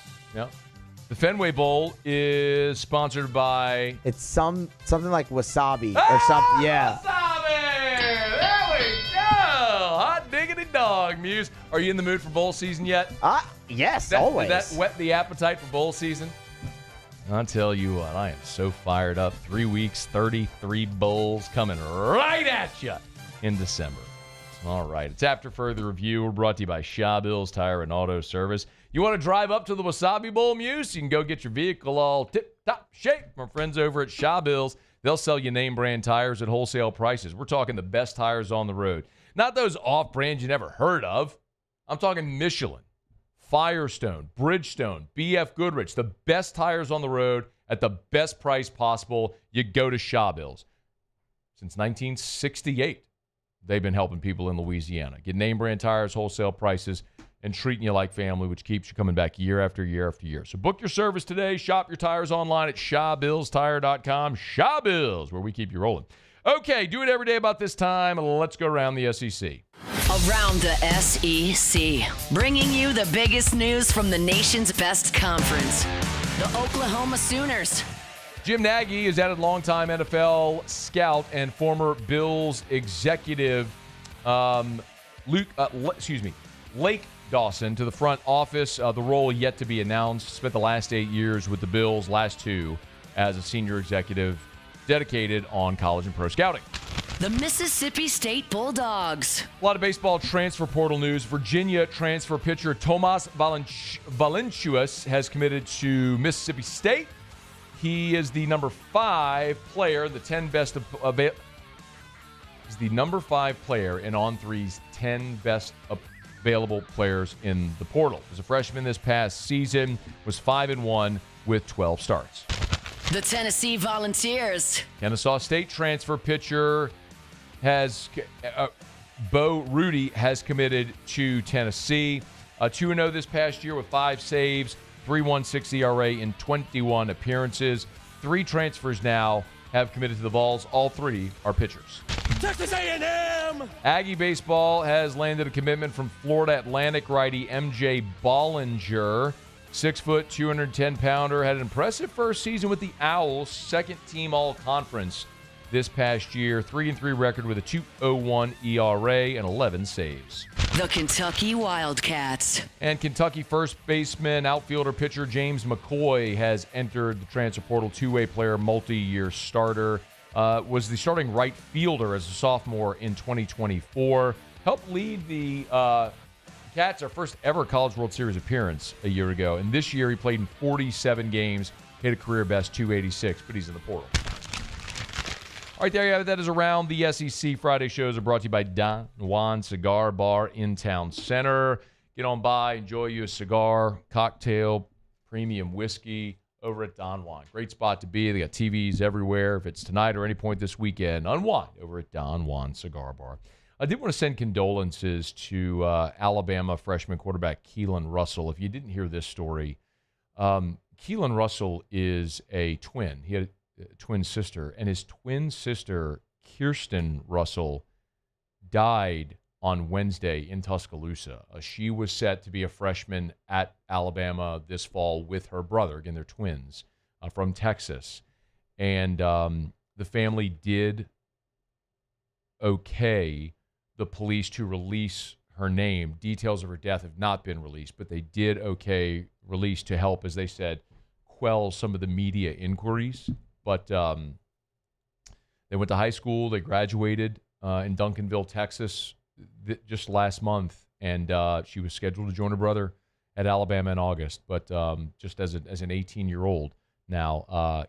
The Fenway Bowl is sponsored by... It's something like Wasabi or something. Yeah. Wasabi! There we go! Hot diggity dog, Muse. Are you in the mood for bowl season yet? Yes, always. Did that whet the appetite for bowl season? I'll tell you what, I am so fired up. 3 weeks, 33 bowls coming right at you in December. All right. It's After Further Review. We're brought to you by Shaw Bills Tire and Auto Service. You want to drive up to the Wasabi Bowl, Muse? You can go get your vehicle all tip-top shape from our friends over at Shaw Bills. They'll sell you name brand tires at wholesale prices. We're talking the best tires on the road. Not those off-brands you never heard of. I'm talking Michelin, Firestone, Bridgestone, BF Goodrich. The best tires on the road at the best price possible. You go to Shaw Bills. Since 1968. They've been helping people in Louisiana. Get name brand tires, wholesale prices, and treating you like family, which keeps you coming back year after year after year. So book your service today. Shop your tires online at ShawBillsTire.com. Shaw Bills, where we keep you rolling. Okay, do it every day about this time. Let's go around the SEC. Around the SEC, bringing you the biggest news from the nation's best conference, the Oklahoma Sooners. Jim Nagy has added longtime NFL scout and former Bills executive Lake Dawson to the front office. The role yet to be announced. Spent the last 8 years with the Bills, last 2 as a senior executive dedicated on college and pro scouting. The Mississippi State Bulldogs. A lot of baseball transfer portal news. Virginia transfer pitcher Tomas Valanciunas has committed to Mississippi State. He is the number 5 player, the 10 best He's the number 5 player in On3's 10 best available players in the portal. As a freshman this past season, was 5-1 with 12 starts. The Tennessee Volunteers. Kennesaw State transfer pitcher Bo Rudy has committed to Tennessee. 2-0 this past year with 5 saves, 3.16 ERA in 21 appearances. 3 transfers now have committed to the Vols. All 3 are pitchers. Texas A&M! Aggie baseball has landed a commitment from Florida Atlantic righty MJ Bollinger. 6-foot, 210-pounder, had an impressive first season with the Owls, second-team all-conference this past year. 3-3 record with a 2.01 ERA and 11 saves. The Kentucky Wildcats. And Kentucky first baseman, outfielder, pitcher James McCoy has entered the transfer portal. Two-way player, multi-year starter. Was the starting right fielder as a sophomore in 2024. Helped lead the Cats, our first ever College World Series appearance a year ago. And this year he played in 47 games, hit a career best 286, but he's in the portal. All right, there you have it. That is Around the SEC. Friday shows are brought to you by Don Juan Cigar Bar in Town Center. Get on by, enjoy you a cigar, cocktail, premium whiskey over at Don Juan. Great spot to be. They got TVs everywhere. If it's tonight or any point this weekend, unwind over at Don Juan Cigar Bar. I did want to send condolences to Alabama freshman quarterback Keelan Russell. If you didn't hear this story, Keelan Russell is a twin. He had a twin sister, and his twin sister, Kirsten Russell, died on Wednesday in Tuscaloosa. She was set to be a freshman at Alabama this fall with her brother. Again, they're twins from Texas. And the family did okay the police to release her name. Details of her death have not been released, but they did okay release to help, as they said, quell some of the media inquiries. But they went to high school. They graduated in Duncanville, Texas, just last month, and she was scheduled to join her brother at Alabama in August. But just as an 18-year-old now,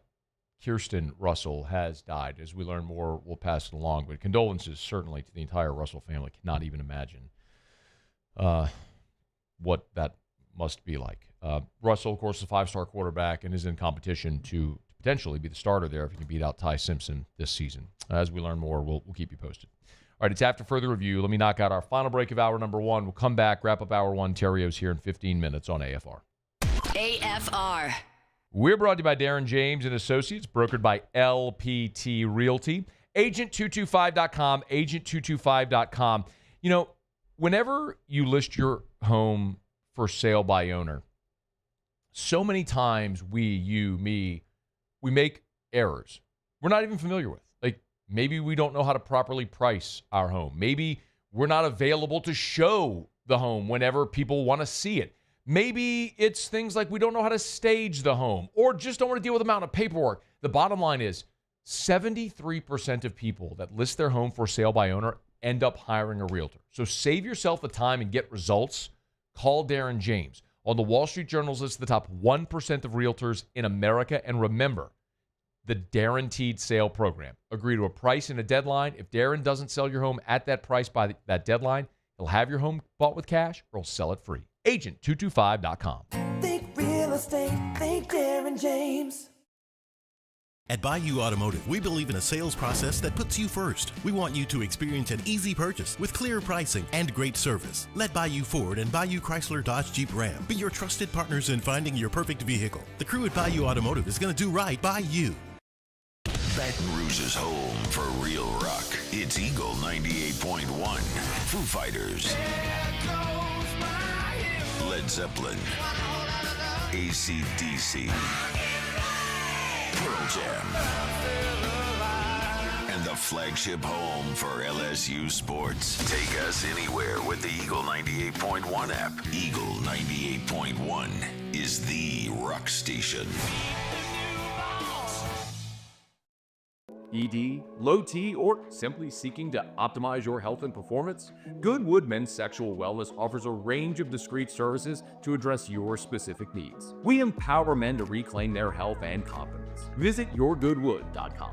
Kirsten Russell has died. As we learn more, we'll pass it along. But condolences certainly to the entire Russell family. Cannot even imagine what that must be like. Russell, of course, is a 5-star quarterback and is in competition to potentially be the starter there if he can beat out Ty Simpson this season. As we learn more, we'll keep you posted. All right, it's after further review. Let me knock out our final break of hour number 1. We'll come back, wrap up hour 1. Theriot's here in 15 minutes on AFR. AFR. We're brought to you by Darren James and Associates, brokered by LPT Realty. Agent225.com, agent225.com. You know, whenever you list your home for sale by owner, so many times we make errors we're not even familiar with. Like, maybe we don't know how to properly price our home. Maybe we're not available to show the home whenever people want to see it. Maybe it's things like we don't know how to stage the home or just don't want to deal with the amount of paperwork. The bottom line is 73% of people that list their home for sale by owner end up hiring a realtor. So save yourself the time and get results. Call Darren James. On the Wall Street Journal's list of the top 1% of realtors in America. And remember, the Guaranteed Sale Program. Agree to a price and a deadline. If Darren doesn't sell your home at that price by that deadline, he'll have your home bought with cash or he'll sell it free. Agent225.com. Think real estate, think Darren James. At Bayou Automotive, we believe in a sales process that puts you first. We want you to experience an easy purchase with clear pricing and great service. Let Bayou Ford and Bayou Chrysler Dodge Jeep Ram be your trusted partners in finding your perfect vehicle. The crew at Bayou Automotive is going to do right by you. Baton Rouge's home for real rock. It's Eagle 98.1. Foo Fighters. Led Zeppelin. AC/DC. Pearl Jam. And the flagship home for LSU sports. Take us anywhere with the Eagle 98.1 app. Eagle 98.1 is the rock station. ED, low T, or simply seeking to optimize your health and performance? Goodwood Men's Sexual Wellness offers a range of discreet services to address your specific needs. We empower men to reclaim their health and confidence. Visit yourgoodwood.com.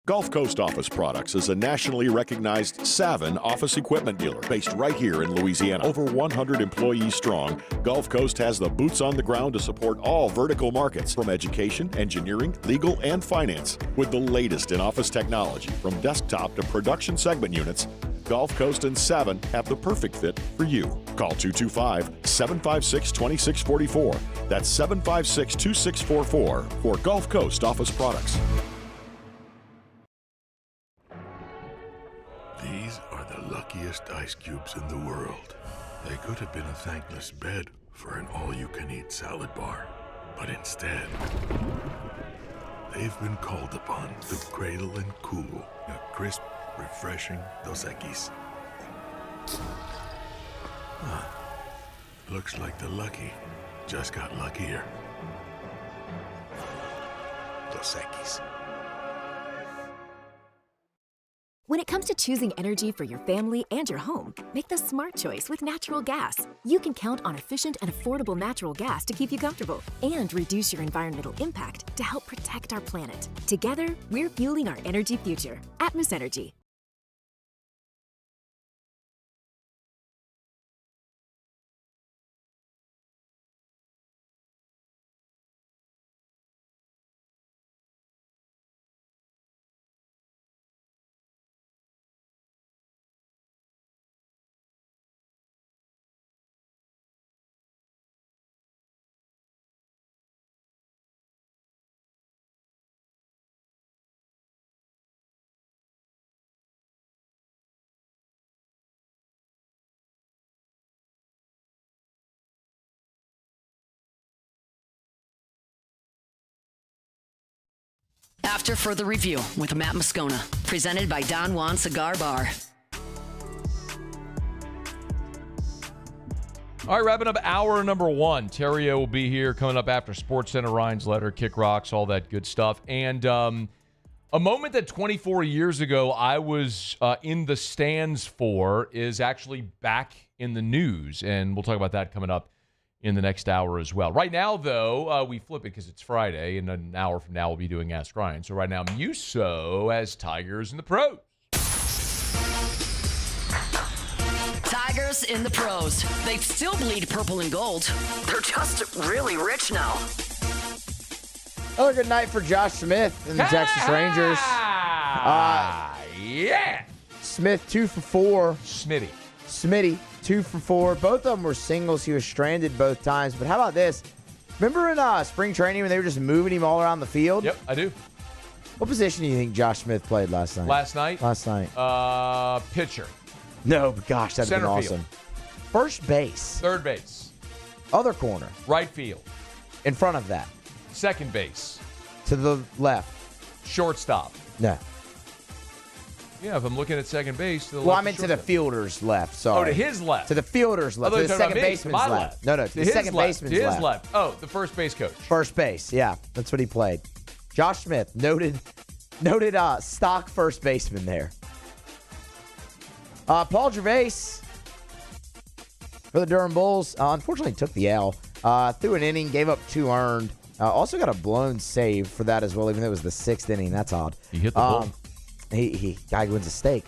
Gulf Coast Office Products is a nationally recognized Savin office equipment dealer based right here in Louisiana. Over 100 employees strong, Gulf Coast has the boots on the ground to support all vertical markets from education, engineering, legal, and finance. With the latest in office technology, from desktop to production segment units, Gulf Coast and Savin have the perfect fit for you. Call 225-756-2644. That's 756-2644 for Gulf Coast office products. These are the luckiest ice cubes in the world. They could have been a thankless bed for an all-you-can-eat salad bar. But instead, they've been called upon to cradle and cool a crisp, refreshing Dos Equis. Huh. Looks like the lucky just got luckier. Dos Equis. When it comes to choosing energy for your family and your home, make the smart choice with natural gas. You can count on efficient and affordable natural gas to keep you comfortable and reduce your environmental impact to help protect our planet. Together, we're fueling our energy future. Atmos Energy. After further review with Matt Moscona, presented by Don Juan Cigar Bar. All right, wrapping up hour number one. Theriot will be here coming up after SportsCenter, Ryan's Letter, Kick Rocks, all that good stuff. And a moment that 24 years ago I was in the stands for is actually back in the news. And we'll talk about that coming up in the next hour as well. Right now, though, we flip it because it's Friday, and an hour from now we'll be doing Ask Ryan. So right now, Muso has Tigers in the pros. Tigers in the pros. They still bleed purple and gold. They're just really rich now. Another good night for Josh Smith and the Texas Rangers. Yeah. Smith 2 for 4. Smitty 2 for 4. Both of them were singles. He was stranded both times. But how about this? Remember in spring training when they were just moving him all around the field? Yep, I do. What position do you think Josh Smith played last night? Last night? Pitcher. No, but gosh, that'd have been Center awesome. field. First base. Third base. Other corner. Right field. In front of that. Second base. To the left. Shortstop. No. Yeah, if I'm looking at second base. To the Well, left I meant to the fielder's left. Oh, Sorry. to his left. To the fielder's left. To the second baseman's left. Left. No, to the second baseman's left. To his left. Oh, the first base coach. First base, yeah. That's what he played. Josh Smith, noted stock first baseman there. Paul Gervais for the Durham Bulls, unfortunately took the L. Threw an inning, gave up 2 earned. Also got a blown save for that as well, even though it was the 6th inning. That's odd. He hit the ball. Guy wins a steak.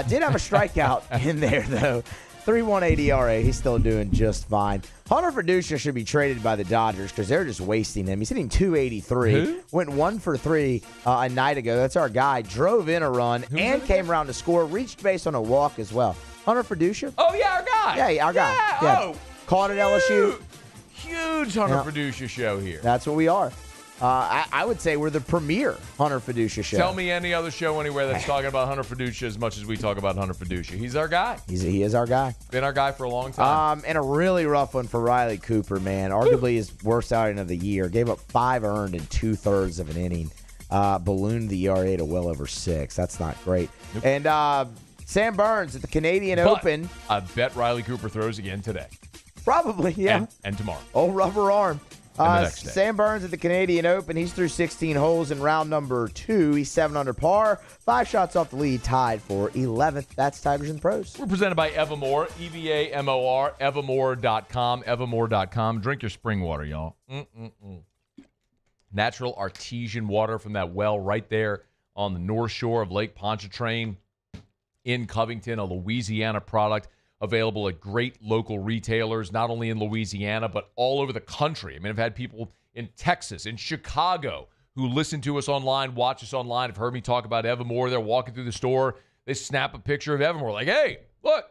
Did have a strikeout in there, though. 3.18 ERA. He's still doing just fine. Hunter Fiducia should be traded by the Dodgers because they're just wasting him. He's hitting 283. Who? Went 1 for 3 a night ago. That's our guy. Drove in a run and came around to score. Reached base on a walk as well. Hunter Fiducia? Oh, yeah, our guy. Yeah, our guy. Yeah. Oh, caught at LSU. Huge Hunter Fiducia show here. That's what we are. I would say we're the premier Hunter Fiducia show. Tell me any other show anywhere that's talking about Hunter Fiducia as much as we talk about Hunter Fiducia. He's our guy. He is our guy. Been our guy for a long time. And a really rough one for Riley Cooper, man. Arguably his worst outing of the year. Gave up 5 earned in 2/3 of an inning. Ballooned the ERA to well over 6. That's not great. Nope. And Sam Burns at the Canadian Open. I bet Riley Cooper throws again today. Probably, yeah. And tomorrow. Old rubber arm. And the next day. Sam Burns at the Canadian Open. He's through 16 holes in round number 2. He's 7 under par. 5 shots off the lead, tied for 11th. That's Tigers and Pros. We're presented by Evamore, EVAMOR, Evamore.com, Evamore.com. Drink your spring water, y'all. Natural artesian water from that well right there on the north shore of Lake Pontchartrain in Covington, a Louisiana product. Available at great local retailers, not only in Louisiana, but all over the country. I mean, I've had people in Texas, in Chicago, who listen to us online, watch us online, have heard me talk about Evamore. They're walking through the store. They snap a picture of Evermore like, hey, look,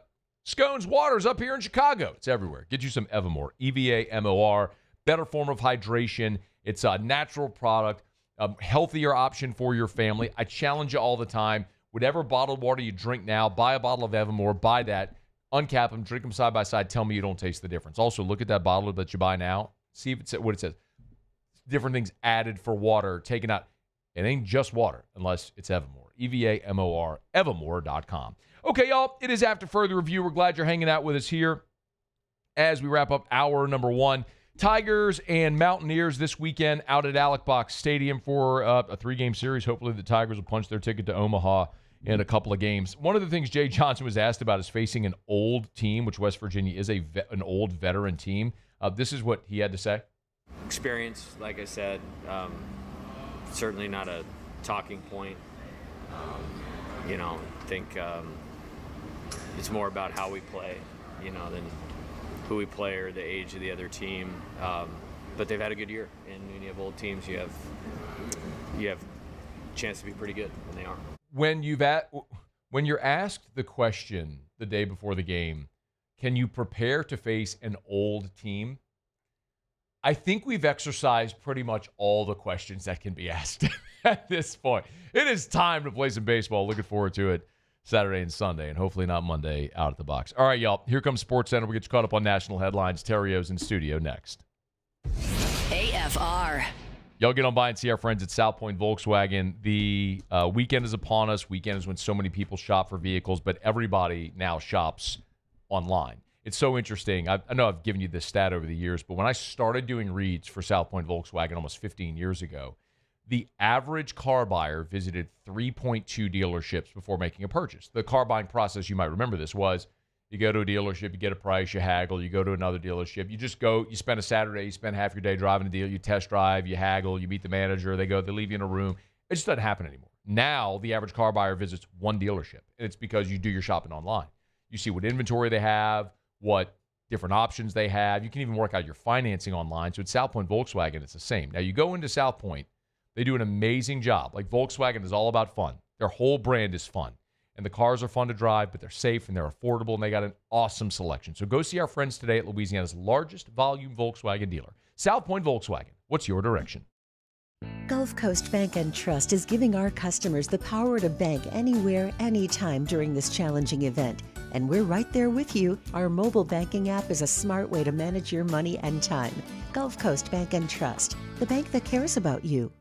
Scone's Water's up here in Chicago. It's everywhere. Get you some Evermore, EVA-MOR, better form of hydration. It's a natural product, a healthier option for your family. I challenge you all the time. Whatever bottled water you drink now, buy a bottle of Evermore, buy that, uncap them, drink them side by side, tell me you don't taste the difference. Also, look at that bottle that you buy now. See if it's what it says. Different things added for water, taken out. It ain't just water unless it's Evermore. EVA-MOR, evermore.com. Okay, y'all, it is After Further Review. We're glad you're hanging out with us here as we wrap up hour number 1. Tigers and Mountaineers this weekend out at Alec Box Stadium for a 3-game series. Hopefully the Tigers will punch their ticket to Omaha in a couple of games. One of the things Jay Johnson was asked about is facing an old team, which West Virginia is an old veteran team. This is what he had to say. Experience, like I said, certainly not a talking point. I think it's more about how we play, than who we play or the age of the other team. But they've had a good year, and when you have old teams, you have a chance to be pretty good, and they are. When you're asked the question the day before the game, can you prepare to face an old team? I think we've exercised pretty much all the questions that can be asked at this point. It is time to play some baseball. Looking forward to it Saturday and Sunday, and hopefully not Monday out at the box. All right, y'all. Here comes SportsCenter. We'll get you caught up on national headlines. Theriot's in studio next. AFR. Y'all get on by and see our friends at South Point Volkswagen. The weekend is upon us. Weekend is when so many people shop for vehicles, but everybody now shops online. It's so interesting. I know I've given you this stat over the years, but when I started doing reads for South Point Volkswagen almost 15 years ago, the average car buyer visited 3.2 dealerships before making a purchase. The car buying process, you might remember this, was you go to a dealership, you get a price, you haggle, you go to another dealership. You just go, you spend a Saturday, you spend half your day driving a deal, you test drive, you haggle, you meet the manager, they leave you in a room. It just doesn't happen anymore. Now, the average car buyer visits one dealership, and it's because you do your shopping online. You see what inventory they have, what different options they have. You can even work out your financing online. So at South Point Volkswagen, it's the same. Now, you go into South Point, they do an amazing job. Like, Volkswagen is all about fun. Their whole brand is fun. And the cars are fun to drive, but they're safe and they're affordable, and they got an awesome selection. So go see our friends today at Louisiana's largest volume Volkswagen dealer. South Point Volkswagen. What's your direction? Gulf Coast Bank and Trust is giving our customers the power to bank anywhere, anytime during this challenging event. And we're right there with you. Our mobile banking app is a smart way to manage your money and time. Gulf Coast Bank and Trust, the bank that cares about you.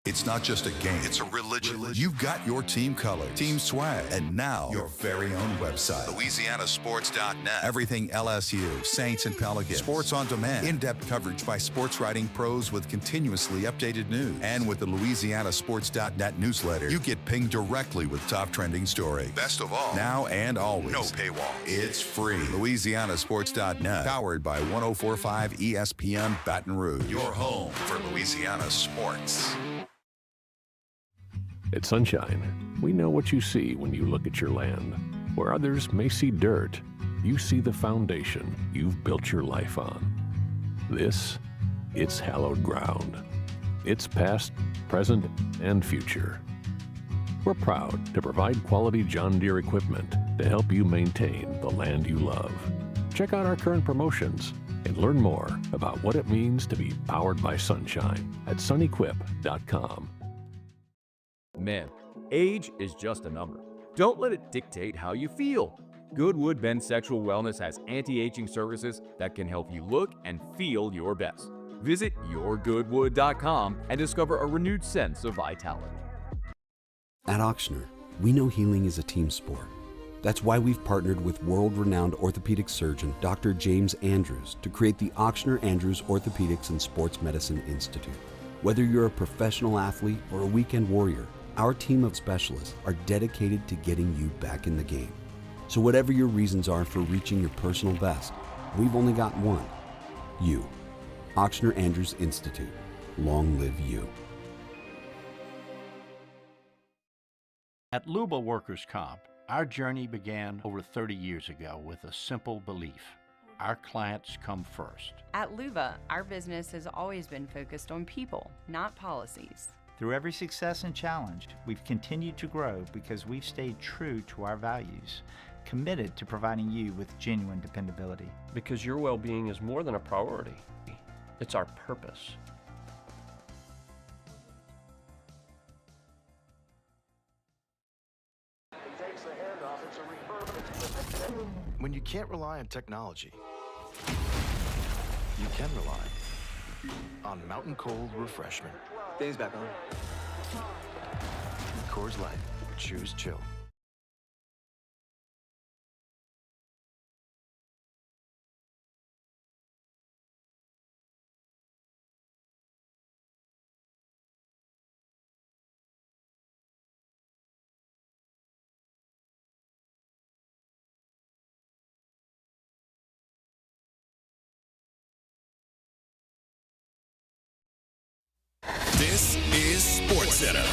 It's not just a game, it's a religion. You've got your team color, team swag, and now your very own website, LouisianaSports.net. Everything LSU, Saints, and Pelicans. Sports on demand. In-depth coverage by sports writing pros with continuously updated news. And with the LouisianaSports.net newsletter, you get pinged directly with top trending stories. Best of all, now and always, no paywall. It's free. LouisianaSports.net, powered by 104.5 ESPN Baton Rouge. Your home for Louisiana sports. At Sunshine, we know what you see when you look at your land. Where others may see dirt, you see the foundation you've built your life on. It's hallowed ground. It's past, present, and future. We're proud to provide quality John Deere equipment to help you maintain the land you love. Check out our current promotions and learn more about what it means to be powered by sunshine at sunequip.com. Men, age is just a number. Don't let it dictate how you feel. Goodwood Men's Sexual Wellness has anti-aging services that can help you look and feel your best. Visit yourgoodwood.com and discover a renewed sense of vitality. At Ochsner, we know healing is a team sport. That's why we've partnered with world-renowned orthopedic surgeon Dr. James Andrews to create the Ochsner Andrews Orthopedics and Sports Medicine Institute. Whether you're a professional athlete or a weekend warrior, our team of specialists are dedicated to getting you back in the game. So whatever your reasons are for reaching your personal best, we've only got one: you. Ochsner Andrews Institute. Long live you. At Luba Workers' Comp, our journey began over 30 years ago with a simple belief: our clients come first. At Luba, our business has always been focused on people, not policies. Through every success and challenge, we've continued to grow because we've stayed true to our values, committed to providing you with genuine dependability. Because your well-being is more than a priority. It's our purpose. When you can't rely on technology, you can rely on Mountain Cold Refreshment. Dave's back on. Coors Light. Choose chill. This is SportsCenter.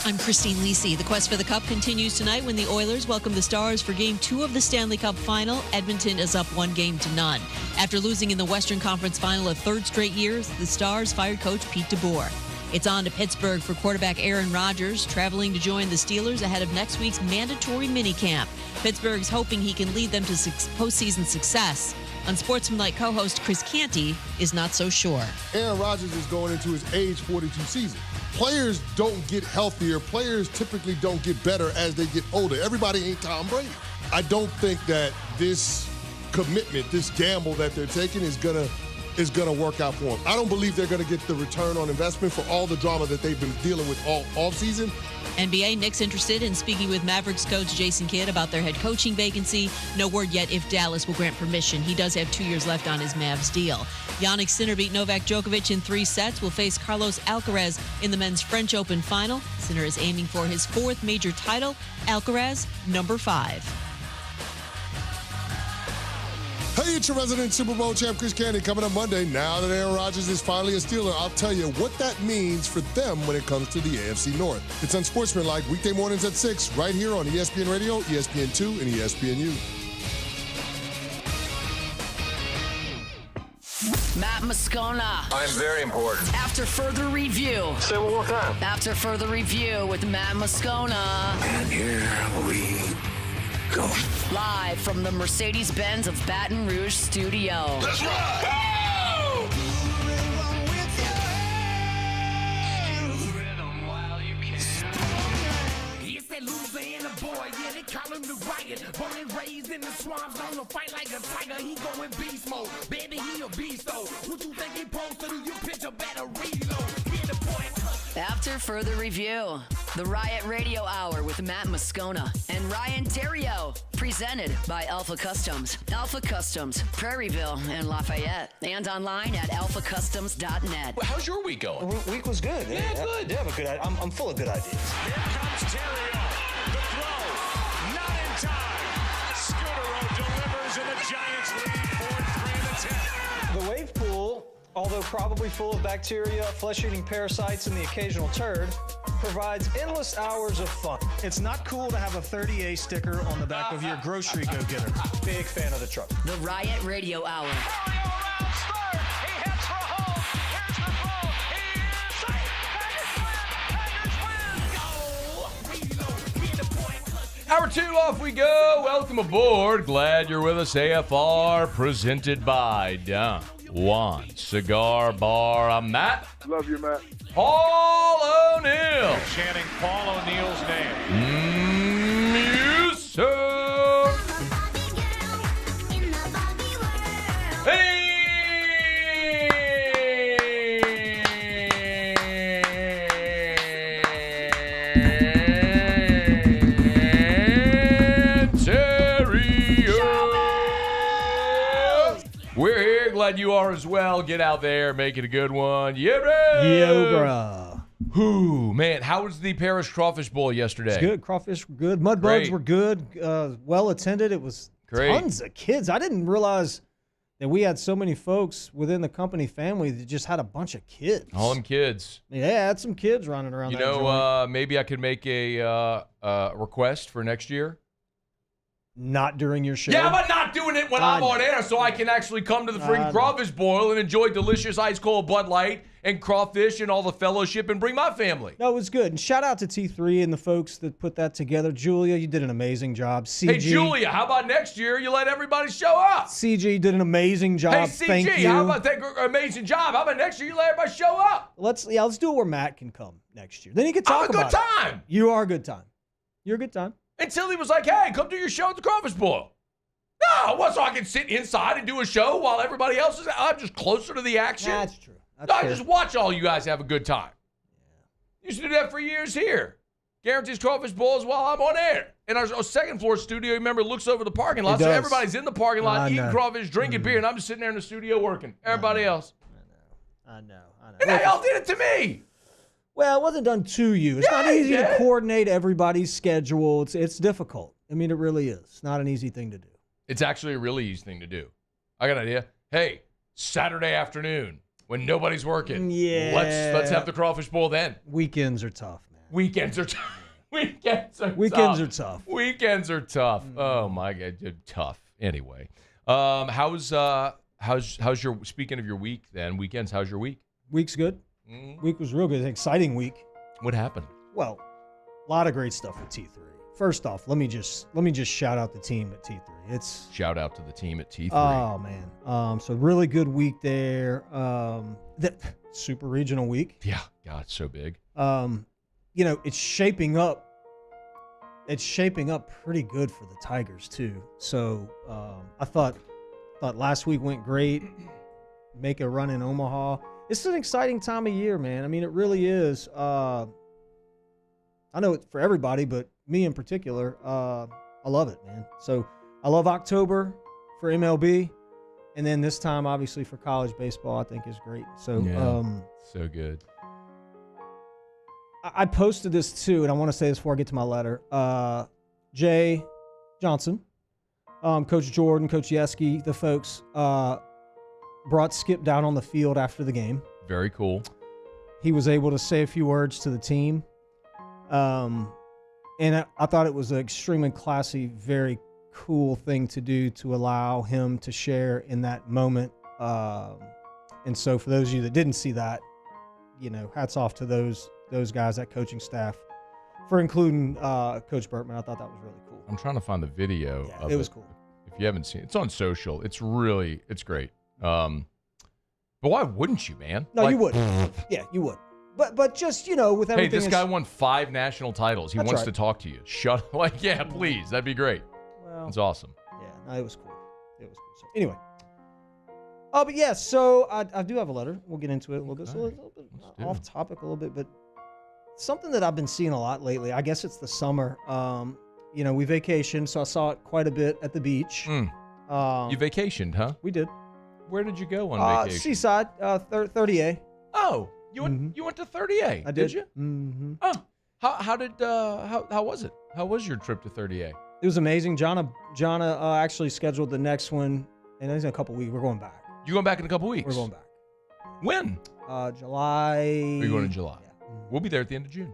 I'm Christine Lisi. The quest for the Cup continues tonight when the Oilers welcome the Stars for Game 2 of the Stanley Cup Final. Edmonton is up 1-0. After losing in the Western Conference Final a third straight year, the Stars fired coach Pete DeBoer. It's on to Pittsburgh for quarterback Aaron Rodgers, traveling to join the Steelers ahead of next week's mandatory minicamp. Pittsburgh's hoping he can lead them to postseason success. Unsportsmanlike co-host Chris Canty is not so sure. Aaron Rodgers is going into his age 42 season. Players don't get healthier. Players typically don't get better as they get older. Everybody ain't Tom Brady. I don't think that this commitment, this gamble that they're taking is gonna work out for them. I don't believe they're gonna get the return on investment for all the drama that they've been dealing with all offseason. NBA, Knicks interested in speaking with Mavericks coach Jason Kidd about their head coaching vacancy. No word yet if Dallas will grant permission. He does have 2 years left on his Mavs deal. Jannik Sinner beat Novak Djokovic in 3 sets. Will face Carlos Alcaraz in the men's French Open final. Sinner is aiming for his 4th major title. Alcaraz, number 5. Hey, it's your resident Super Bowl champ, Chris Canty, coming up Monday. Now that Aaron Rodgers is finally a Steeler, I'll tell you what that means for them when it comes to the AFC North. It's Unsportsmanlike, weekday mornings at 6, right here on ESPN Radio, ESPN2, and ESPNU. Matt Moscona. I'm very important. After further review. Say it one more time. After further review with Matt Moscona. And here we go. Live from the Mercedes-Benz of Baton Rouge studio. Let's ride! It's that Louisiana boy, yeah, they call him the Riot. Born and raised in the swamps, gonna fight like a tiger. He going beast mode, baby, he a beast though. What you think he supposed to do? You picture better reload. Get the boy. After further review, the Riot Radio Hour with Matt Moscona and Ryan Theriot, presented by Alpha Customs. Alpha Customs, Prairieville and Lafayette, and online at alphacustoms.net. Well, how's your week going? The week was good. Yeah, good. Yeah, I'm full of good ideas. Here comes Theriot. The throw, not in time. Scudero delivers and the Giants lead 4-3 The wave pool, although probably full of bacteria, flesh-eating parasites, and the occasional turd, provides endless hours of fun. It's not cool to have a 30A sticker on the back of your grocery go-getter. Big fan of the truck. The Riot Radio Hour. Hour 2, off we go. Welcome aboard. Glad you're with us. AFR presented by Don Juan Cigar Bar. I'm Matt. Love you, Matt. Paul O'Neill. Chanting Paul O'Neill's name. Music. Hey! We're here. Glad you are as well. Get out there. Make it a good one. Yeah, bro. Yo, bro. Whoo, man. How was the Parish Crawfish Bowl yesterday? It's good. Crawfish were good. Mud bugs were good. Well attended. It was tons of kids. I didn't realize that we had so many folks within the company family that just had a bunch of kids. All them kids. Yeah, I had some kids running around. You know, maybe I could make a request for next year. Not during your show. Yeah, but not doing it when I'm on air so I can actually come to the freaking crawfish boil and enjoy delicious ice cold Bud Light and crawfish and all the fellowship and bring my family. No, it was good. And shout out to T3 and the folks that put that together. Julia, you did an amazing job. CG. Hey, Julia, how about next year you let everybody show up? CG did an amazing job. Hey, CG, Thank you. how about that amazing job? How about next year you let everybody show up? Let's do it where Matt can come next year. Then he can talk about it. I'm a good time. You are a good time. You're a good time. Until he was like, hey, come do your show at the crawfish boil. No, what, so I can sit inside and do a show while everybody else is out? I'm just closer to the action. That's true. I just watch all you guys have a good time. Used to do that for years here. Guarantees crawfish boils while I'm on air. And our second floor studio, remember, looks over the parking lot. So everybody's in the parking lot eating crawfish, drinking beer, and I'm just sitting there in the studio working. Everybody else. I know. And y'all did it to me. Well, it wasn't done to you. It's not easy to coordinate everybody's schedule. It's difficult. I mean, it really is. It's not an easy thing to do. It's actually a really easy thing to do. I got an idea. Hey, Saturday afternoon when nobody's working. Yeah. Let's have the crawfish boil then. Weekends are tough, man. Weekends are tough. Weekends are tough. Oh my God, tough. Anyway, how's your, speaking of your week then, weekends, how's your week? Week's good. Week was real good. Exciting week. What happened? Well, a lot of great stuff with T3. First off, let me just shout out the team at T3. Shout out to the team at T3. Oh man. So really good week there. The Super Regional week. Yeah, God, it's so big. It's shaping up pretty good for the Tigers too. So I thought last week went great. Make a run in Omaha. It's an exciting time of year, man. I mean, it really is. I know it's for everybody, but me in particular, I love it, man. So I love October for MLB, and then this time, obviously, for college baseball, I think is great. So, so good. I posted this too, and I want to say this before I get to my letter. Jay Johnson, Coach Jordan, Coach Yeski, the folks brought Skip down on the field after the game. Very cool. He was able to say a few words to the team. And I thought it was an extremely classy, very cool thing to do to allow him to share in that moment. And so for those of you that didn't see that, hats off to those guys, that coaching staff, for including Coach Bertman. I thought that was really cool. I'm trying to find the video of it. It was cool. If you haven't seen it, it's on social. It's great. But why wouldn't you, man? No, you would. Yeah, you would. But just, with everything. Hey, this guy won 5 national titles. He wants to talk to you. Please. That'd be great. Well, it's awesome. Yeah, no, it was cool. So anyway. But yeah, so I do have a letter. We'll get into it a little bit. So a little bit off topic a little bit, but something that I've been seeing a lot lately, I guess it's the summer. We vacationed, so I saw it quite a bit at the beach. You vacationed, huh? We did. Where did you go on vacation? Seaside, 30A. Oh, you went to 30A. I did. You? Mm-hmm. Oh, how was it? How was your trip to 30A? It was amazing. Jonna actually scheduled the next one, and it's in a couple weeks. We're going back. You going back in a couple weeks? We're going back. When? July. Are you going in July? Yeah. We'll be there at the end of June.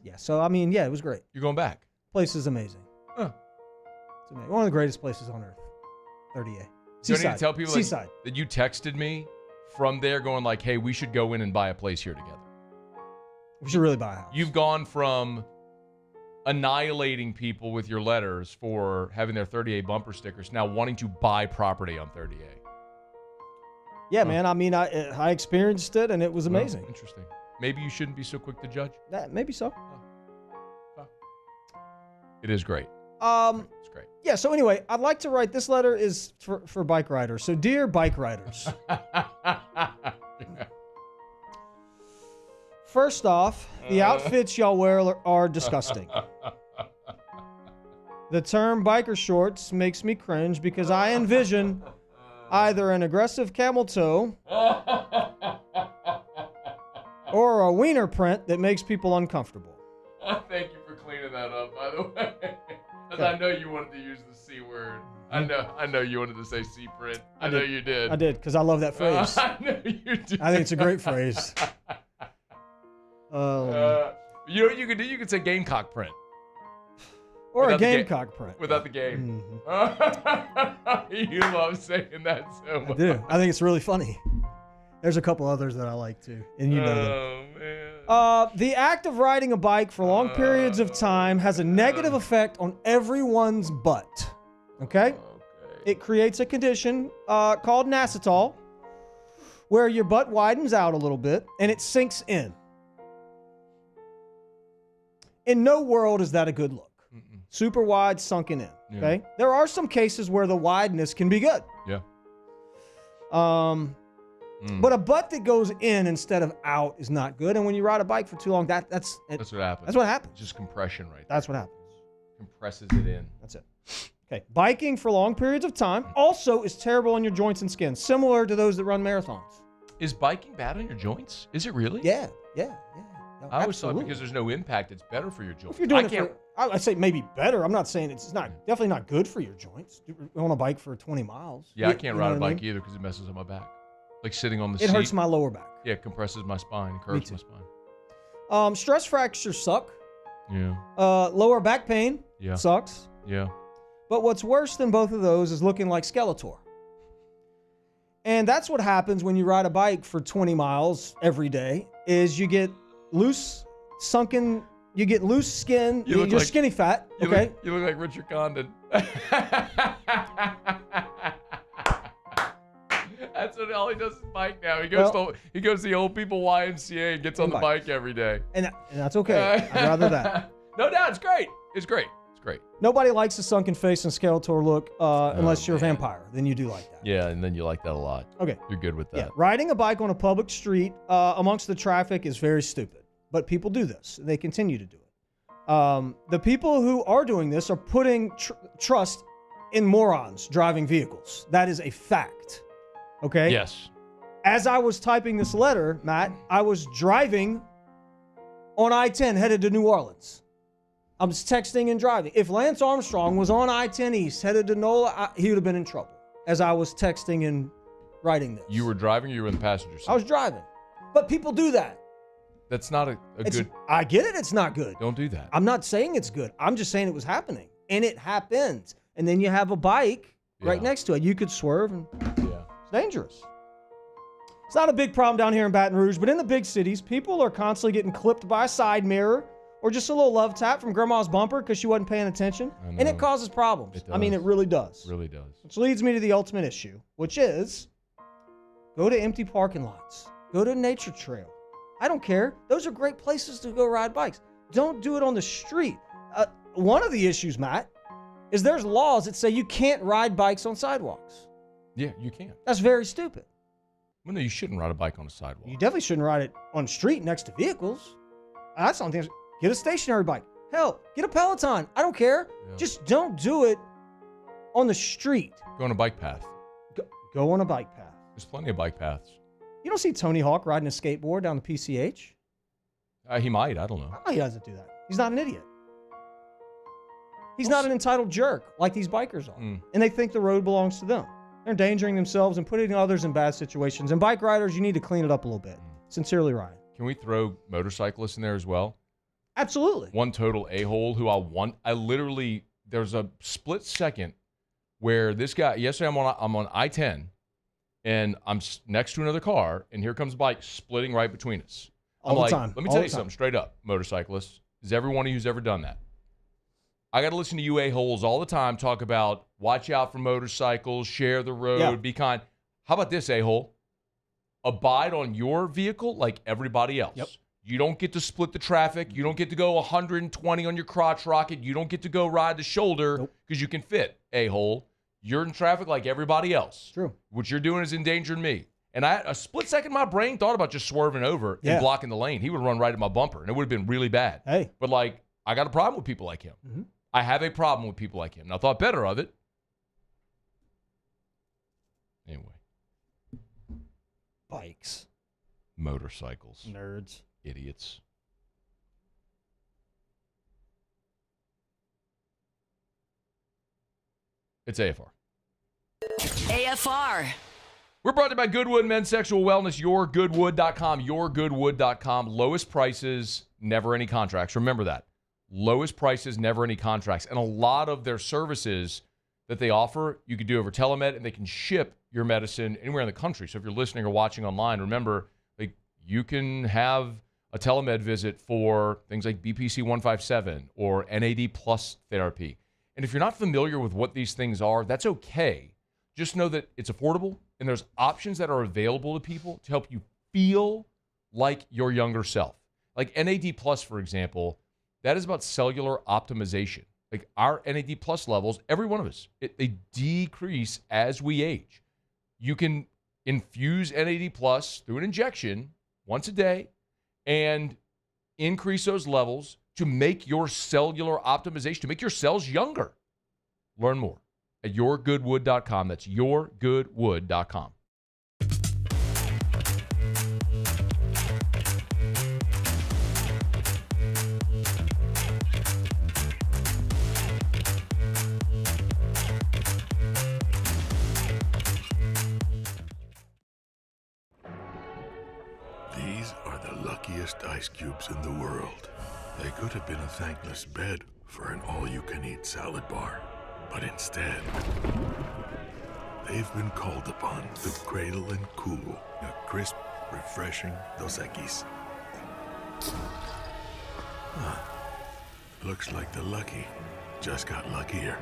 Yeah. So it was great. You're going back. Place is amazing. Huh. It's amazing. One of the greatest places on earth. 30A. So you need to tell people Seaside. that you texted me from there going like, hey, we should go in and buy a place here together. We should really buy a house. You've gone from annihilating people with your letters for having their 30A bumper stickers, now wanting to buy property on 30A. Yeah, man. I mean, I experienced it, and it was amazing. Interesting. Maybe you shouldn't be so quick to judge. Maybe so. It is great. It's great. Yeah, so anyway, I'd like to write, this letter is for bike riders. So dear bike riders. First off, the outfits y'all wear are disgusting. The term biker shorts makes me cringe because I envision either an aggressive camel toe or a wiener print that makes people uncomfortable. Thank you for cleaning that up, by the way. Because I know you wanted to use the C word. I know you wanted to say C print. I know you did. I did, because I love that phrase. I know you did. I think it's a great phrase. You know what you could do? You could say Gamecock print. Or Without a Gamecock print. Without the game. You love saying that so much. I do. I think it's really funny. There's a couple others that I like too, and you know them. Oh, man. The act of riding a bike for long periods of time has a negative effect on everyone's butt. Okay? It creates a condition called nasitol, where your butt widens out a little bit and it sinks in. In no world is that a good look. Super wide, sunken in. Yeah. Okay? There are some cases where the wideness can be good. Yeah. But a butt that goes in instead of out is not good. And when you ride a bike for too long, that's what happens. That's what happens. Just compression right there. That's what happens. Compresses it in. That's it. Okay. Biking for long periods of time also is terrible on your joints and skin, similar to those that run marathons. Is biking bad on your joints? Is it really? Yeah. No, I always thought absolutely. because there's no impact, it's better for your joints. If you're doing I'd say maybe better. I'm not saying it's not definitely not good for your joints. On a bike for 20 miles. Yeah, I can't ride a what I bike mean? either because it messes up my back. Like sitting on the It seat. hurts my lower back. Yeah, it compresses my spine, curves my spine. Stress fractures suck. Yeah. Lower back pain sucks. Yeah. But what's worse than both of those is looking like Skeletor. And that's what happens when you ride a bike for 20 miles every day is you get loose, sunken, you get loose skin, you're like- skinny fat, You okay? you look like Richard Condon. That's what all he does is bike now. He goes to the old people YMCA and gets on the bike every day. And that's okay. I'd rather that. No doubt, it's great. It's great. It's great. Nobody likes a sunken face and Skeletor look unless you're a vampire. Then you do like that. Yeah, and then you like that a lot. Okay. You're good with that. Yeah, riding a bike on a public street amongst the traffic is very stupid. But people do this. They continue to do it. The people who are doing this are putting trust in morons driving vehicles. That is a fact. Okay? Yes. As I was typing this letter, Matt, I was driving on I-10 headed to New Orleans. I was texting and driving. If Lance Armstrong was on I-10 East headed to NOLA, he would have been in trouble as I was texting and writing this. You were driving or you were in the passenger seat? I was driving. But people do that. That's not a good... I get it. It's not good. Don't do that. I'm not saying it's good. I'm just saying it was happening. And it happened. And then you have a bike right next to it. You could swerve. And it's dangerous. It's not a big problem down here in Baton Rouge, but in the big cities, people are constantly getting clipped by a side mirror or just a little love tap from grandma's bumper because she wasn't paying attention. And it causes problems. It I mean, it really does. Really does. Which leads me to the ultimate issue, which is go to empty parking lots. Go to a nature trail. I don't care. Those are great places to go ride bikes. Don't do it on the street. One of the issues, Matt, is there's laws that say you can't ride bikes on sidewalks. Yeah, you can. That's very stupid. Well, no, you shouldn't ride a bike on a sidewalk. You definitely shouldn't ride it on the street next to vehicles. That's something. Get a stationary bike. Hell, get a Peloton. I don't care. Yeah. Just don't do it on the street. Go on a bike path. Go on a bike path. There's plenty of bike paths. You don't see Tony Hawk riding a skateboard down the PCH. He might. I don't know. Oh, he doesn't do that. He's not an idiot. He's not an entitled jerk like these bikers are. And they think the road belongs to them. They're endangering themselves and putting others in bad situations. And bike riders, you need to clean it up a little bit. Sincerely, Ryan. Can we throw motorcyclists in there as well? Absolutely. One total a-hole who I literally, there's a split second where this guy, yesterday I'm on I-10 and I'm next to another car and here comes a bike splitting right between us. All the time. Let me tell you something straight up, motorcyclists. Is every one of you who's ever done that? I got to listen to you a-holes all the time talk about watch out for motorcycles, share the road, be kind. How about this, a-hole? Abide on your vehicle like everybody else. Yep. You don't get to split the traffic. You don't get to go 120 on your crotch rocket. You don't get to go ride the shoulder because you can fit, a-hole. You're in traffic like everybody else. True. What you're doing is endangering me. And a split second, my brain thought about just swerving over and blocking the lane. He would run right at my bumper, and it would have been really bad. Hey. But, I got a problem with people like him. Mm-hmm. I have a problem with people like him. And I thought better of it. Anyway. Bikes. Motorcycles. Nerds. Idiots. It's AFR. AFR. We're brought to you by Goodwood Men's Sexual Wellness, yourgoodwood.com, yourgoodwood.com. Lowest prices, never any contracts. Remember that. lowest prices, never any contracts. And a lot of their services that they offer, you could do over telemed, and they can ship your medicine anywhere in the country. So if you're listening or watching online, remember, like, you can have a telemed visit for things like BPC 157 or NAD plus therapy. And if you're not familiar with what these things are, that's okay. Just know that it's affordable, and there's options that are available to people to help you feel like your younger self. Like NAD plus, for example, that is about cellular optimization. Like our NAD plus levels, every one of us, they decrease as we age. You can infuse NAD plus through an injection once a day and increase those levels to make your cellular optimization, to make your cells younger. Learn more at yourgoodwood.com. That's yourgoodwood.com. These are the luckiest ice cubes in the world. They could have been a thankless bed for an all-you-can-eat salad bar. But instead, they've been called upon to cradle and cool a crisp, refreshing Dos Equis. Looks like the lucky just got luckier.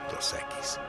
Dos Equis.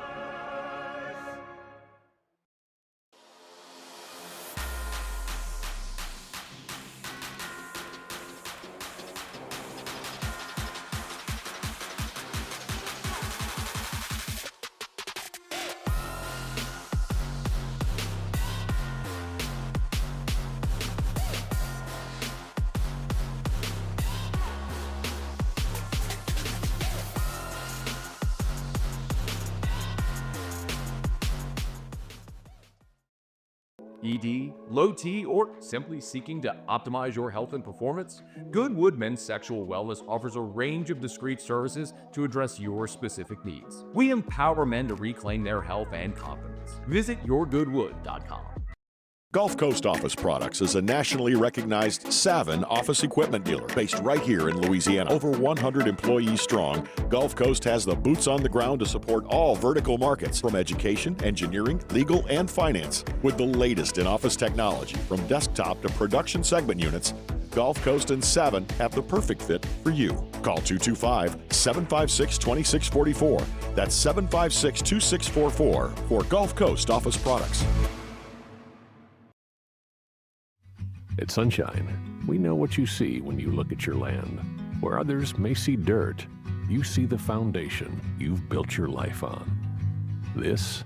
ED, low T, or simply seeking to optimize your health and performance? Goodwood Men's Sexual Wellness offers a range of discreet services to address your specific needs. We empower men to reclaim their health and confidence. Visit yourgoodwood.com. Gulf Coast Office Products is a nationally recognized Savin office equipment dealer based right here in Louisiana. Over 100 employees strong, Gulf Coast has the boots on the ground to support all vertical markets, from education, engineering, legal, and finance. With the latest in office technology, from desktop to production segment units, Gulf Coast and Savin have the perfect fit for you. Call 225-756-2644. That's 756-2644 for Gulf Coast Office Products. At Sunshine, we know what you see when you look at your land. Where others may see dirt, you see the foundation you've built your life on. It's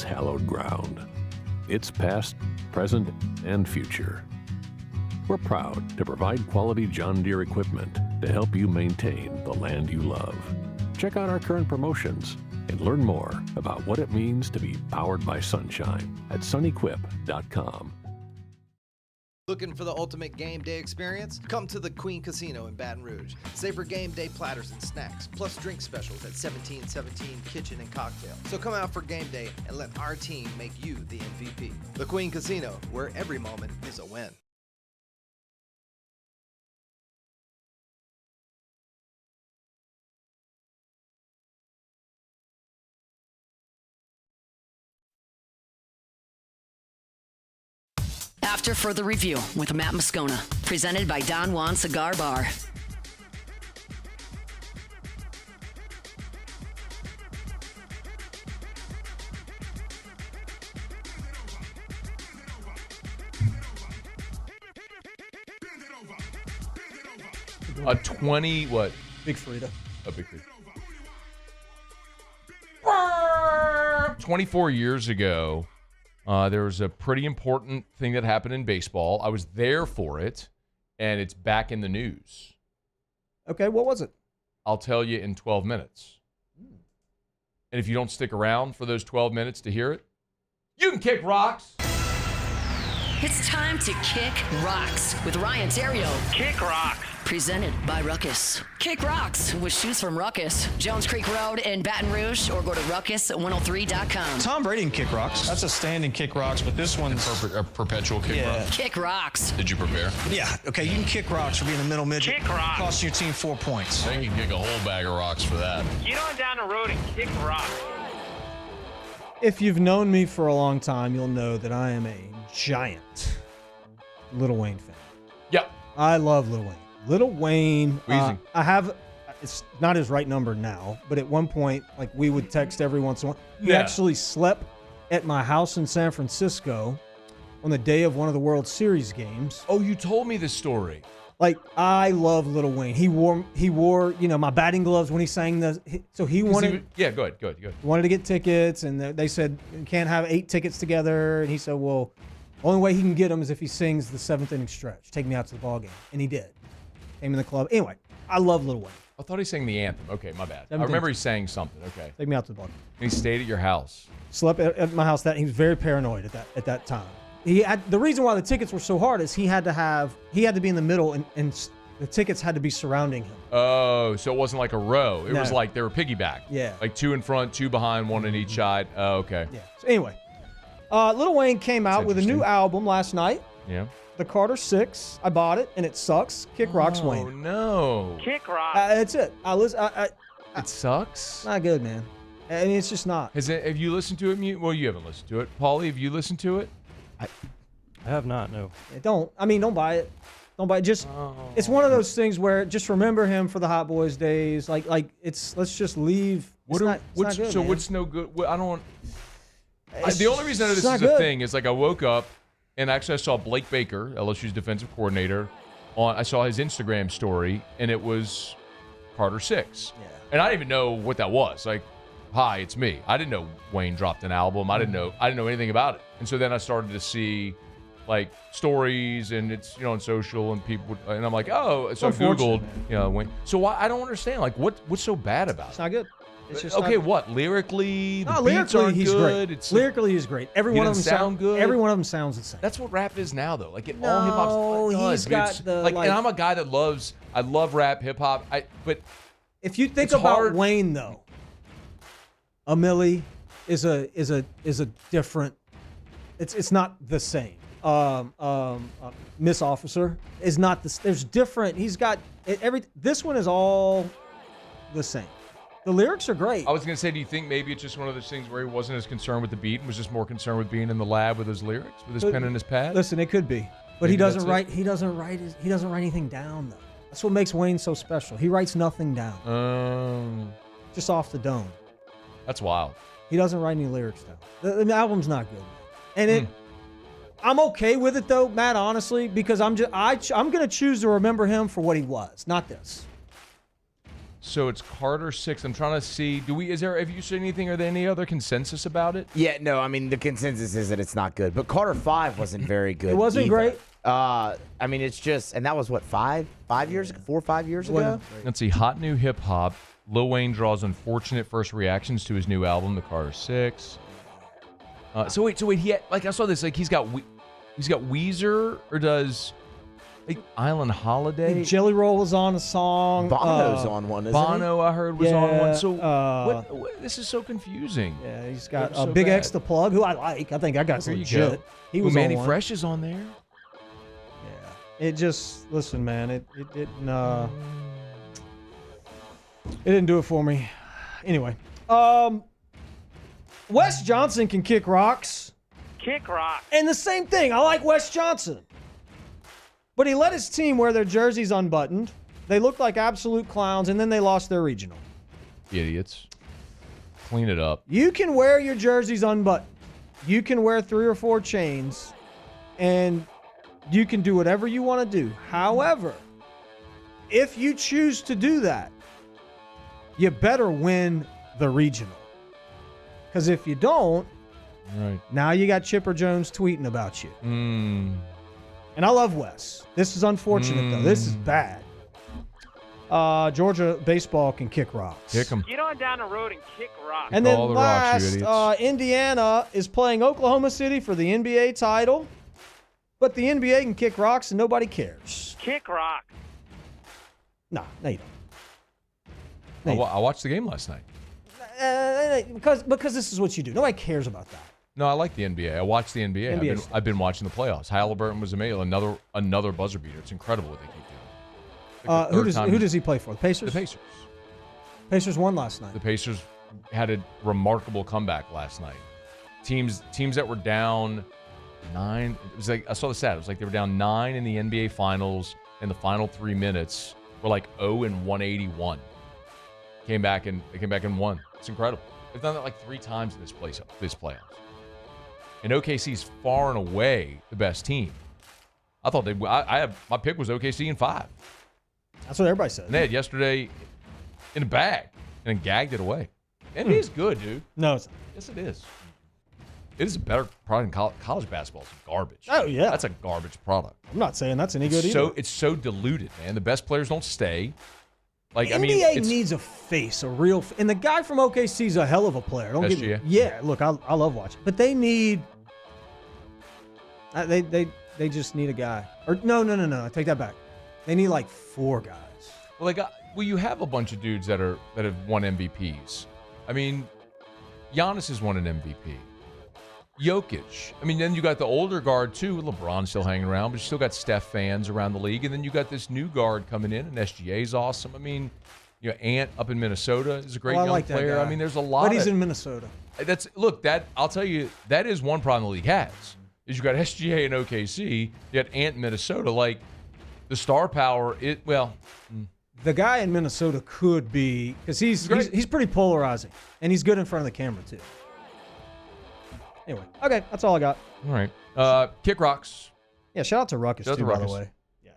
hallowed ground. It's past, present, and future. We're proud to provide quality John Deere equipment to help you maintain the land you love. Check out our current promotions and learn more about what it means to be powered by sunshine at sunequip.com. Looking for the ultimate game day experience? Come to the Queen Casino in Baton Rouge. Savor game day platters and snacks, plus drink specials at 1717 Kitchen and Cocktail. So come out for game day and let our team make you the MVP. The Queen Casino, where every moment is a win. After further review with Matt Moscona, presented by Don Juan Cigar Bar. A 20 what? Big Frida. A big Frida. 24 years ago, there was a pretty important thing that happened in baseball. I was there for it, and it's back in the news. Okay, what was it? I'll tell you in 12 minutes. And if you don't stick around for those 12 minutes to hear it, you can kick rocks. It's time to kick rocks with Ryan Theriot. Kick rocks. presented by Ruckus. Kick rocks with shoes from Ruckus. Jones Creek Road in Baton Rouge, or go to ruckus103.com. Tom Brady can kick rocks. That's a standing kick rocks, but this one's a perpetual kick rock. Kick rocks. Did you prepare? Yeah. Okay, you can kick rocks for being a middle midget. Kick rocks. Costing your team 4 points. I think you can kick a whole bag of rocks for that. Get on down the road and kick rocks. If you've known me for a long time, you'll know that I am a giant Lil Wayne fan. Yep. I love Lil Wayne. Lil Wayne, I have, it's not his right number now, but at one point, like, we would text every once in a while. He actually slept at my house in San Francisco on the day of one of the World Series games. Oh, you told me this story. Like, I love Lil Wayne. He wore, my batting gloves when he sang so he wanted. Go ahead. He wanted to get tickets, and they said, you can't have 8 tickets together. And he said, well, the only way he can get them is if he sings the 7th inning stretch. Take me out to the ball game. And he did. Came in the club. Anyway, I love Lil Wayne. I thought he sang the anthem. Okay, my bad. I remember he sang something. Okay. Take me out to the ball game. And he stayed at your house. Slept at my house. He was very paranoid at that time. The reason why the tickets were so hard is he had to be in the middle, and the tickets had to be surrounding him. Oh, so it wasn't like a row. It was like they were piggybacked. Yeah. Like 2 in front, 2 behind, 1 on each side. Oh, okay. Yeah. So anyway, Lil Wayne came out with a new album last night. Yeah. The Carter 6. I bought it, and it sucks. Kick rocks, Wayne. Oh, no. Kick rocks. That's it. It sucks? Not good, man. I mean, it's just not. Have you listened to it? Well, you haven't listened to it. Paulie, have you listened to it? I have not, no. Don't buy it. Don't buy it. Just, it's one of those things where just remember him for the Hot Boys days. Let's just leave. What's no good? I don't want. The only reason I know this is good. a thing is, like, I woke up and actually I saw Blake Baker, LSU's defensive coordinator, I saw his Instagram story, and it was Carter 6. Yeah. And I didn't even know what that was. Like, hi, it's me. I didn't know Wayne dropped an album. I didn't know anything about it. And so then I started to see, like, stories, and it's, on social, and people would, and I'm like, oh, so I Googled, Wayne. So I don't understand, like, what's so bad about it? It's not good. It's just okay. not, what lyrically? No, the beats aren't he's good. Great. Lyrically, he's great. Every one of them sound good. Every one of them sounds the same. That's what rap is now, though. Like, all hip hop's he's got the and I'm a guy that I love rap, hip hop. But if you think about Wayne, though, a Millie is a different. It's not the same. Miss Officer is not the. There's different. He's got This one is all the same. The lyrics are great. I was going to say, do you think maybe it's just one of those things where he wasn't as concerned with the beat and was just more concerned with being in the lab with his lyrics, with his pen and his pad? Listen, it could be, but maybe he doesn't write anything down, though. That's what makes Wayne so special. He writes nothing down. Just off the dome. That's wild. He doesn't write any lyrics down. The album's not good, and I'm okay with it, though, Matt. Honestly, because I'm going to choose to remember him for what he was, not this. So it's Carter 6. I'm trying to see. Have you seen anything? Are there any other consensus about it? Yeah, no. I mean, the consensus is that it's not good. But Carter 5 wasn't very good. It wasn't great. I mean, it's just, and that was what, 5 years ago, 4 or 5 years ago. Let's see. Hot new hip hop. Lil Wayne draws unfortunate first reactions to his new album, The Carter 6. So wait. He I saw this. Like, he's got Weezer, or does? Like Island Holiday. Jelly Roll was on a song. Bono's on one, isn't Bono, I heard, was on one. So what, this is so confusing. Yeah, he's got Big X the Plug, who I like. I think that guy's legit. He was Manny on one. Fresh is on there. Yeah. It just, listen, man, it didn't do it for me. Anyway, Wes Johnson can kick rocks. Kick rocks. And the same thing. I like Wes Johnson. But he let his team wear their jerseys unbuttoned. They looked like absolute clowns, and then they lost their regional. Idiots. Clean it up. You can wear your jerseys unbuttoned. You can wear 3 or 4 chains, and you can do whatever you want to do. However, if you choose to do that, you better win the regional. Because if you don't, now you got Chipper Jones tweeting about you. And I love Wes. This is unfortunate, though. This is bad. Georgia baseball can kick rocks. Kick them. Get on down the road and kick rocks. And then last, Indiana is playing Oklahoma City for the NBA title. But the NBA can kick rocks and nobody cares. Kick rocks. No, you don't. I watched the game last night. Because this is what you do. Nobody cares about that. No, I like the NBA. I watched the NBA. I've been watching the playoffs. Halliburton was amazing. Another buzzer beater. It's incredible what they keep doing. Who does he play for? The Pacers? The Pacers. Pacers won last night. The Pacers had a remarkable comeback last night. Teams that were down 9. It was like I saw the stat. It was like they were down 9 in the NBA Finals in the final 3 minutes. Were like 0-181. Came back and won. It's incredible. They've done that like 3 times in this playoffs. And OKC's far and away the best team. I thought my pick was OKC in 5. That's what everybody says. And they had yesterday in a bag and then gagged it away. NBA's good, dude. No, it's not. Yes, it is. It is a better product than college basketball. It's garbage. Oh, yeah. That's a garbage product. I'm not saying that's any good either. It's so diluted, man. The best players don't stay. Like, the I mean, NBA needs a face, a real and the guy from OKC is a hell of a player. Don't get me. Yeah, look, I love watching. But they need they just need a guy. Or no, I take that back. They need like 4 guys. Well, you have a bunch of dudes that have won MVPs. I mean, Giannis has won an MVP. Jokic. I mean, then you got the older guard too. LeBron's still hanging around, but you still got Steph fans around the league. And then you got this new guard coming in, and SGA's awesome. I mean, Ant up in Minnesota is a great young player. I mean, there's a lot. But he's in Minnesota. I'll tell you, that is one problem the league has. Is you got SGA and OKC, you got Ant in Minnesota. Like the star power, the guy in Minnesota could be because he's pretty polarizing and he's good in front of the camera too. Anyway, okay, that's all I got. All right. Kick Rocks. Yeah, shout out to Ruckus too, by the way. Yeah.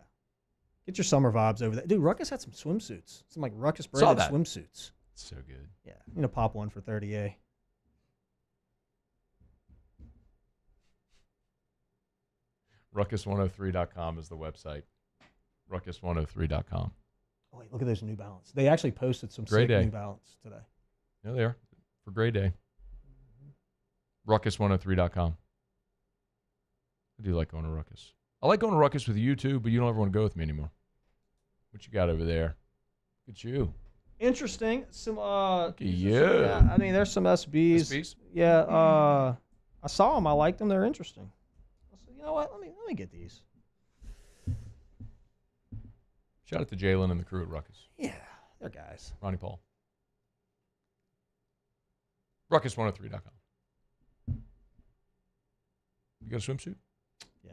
Get your summer vibes over there. Dude, Ruckus had some swimsuits. Some like Ruckus branded swimsuits. So good. Yeah. I'm gonna pop one for 30A. Ruckus103.com is the website. Ruckus103.com. Oh wait, look at those New Balance. They actually posted some sick New Balance today. Yeah, they are. For Gray Day. Ruckus103.com. I do like going to Ruckus. I like going to Ruckus with you too, but you don't ever want to go with me anymore. What you got over there? Look at you. Interesting. Some Look at you. Yeah, I mean, there's some SBs. SBs? Yeah. I saw them. I liked them. They're interesting. You know what? Let me get these. Shout out to Jalen and the crew at Ruckus. Yeah, they're guys. Ronnie Paul. Ruckus103.com. You got a swimsuit? Yeah.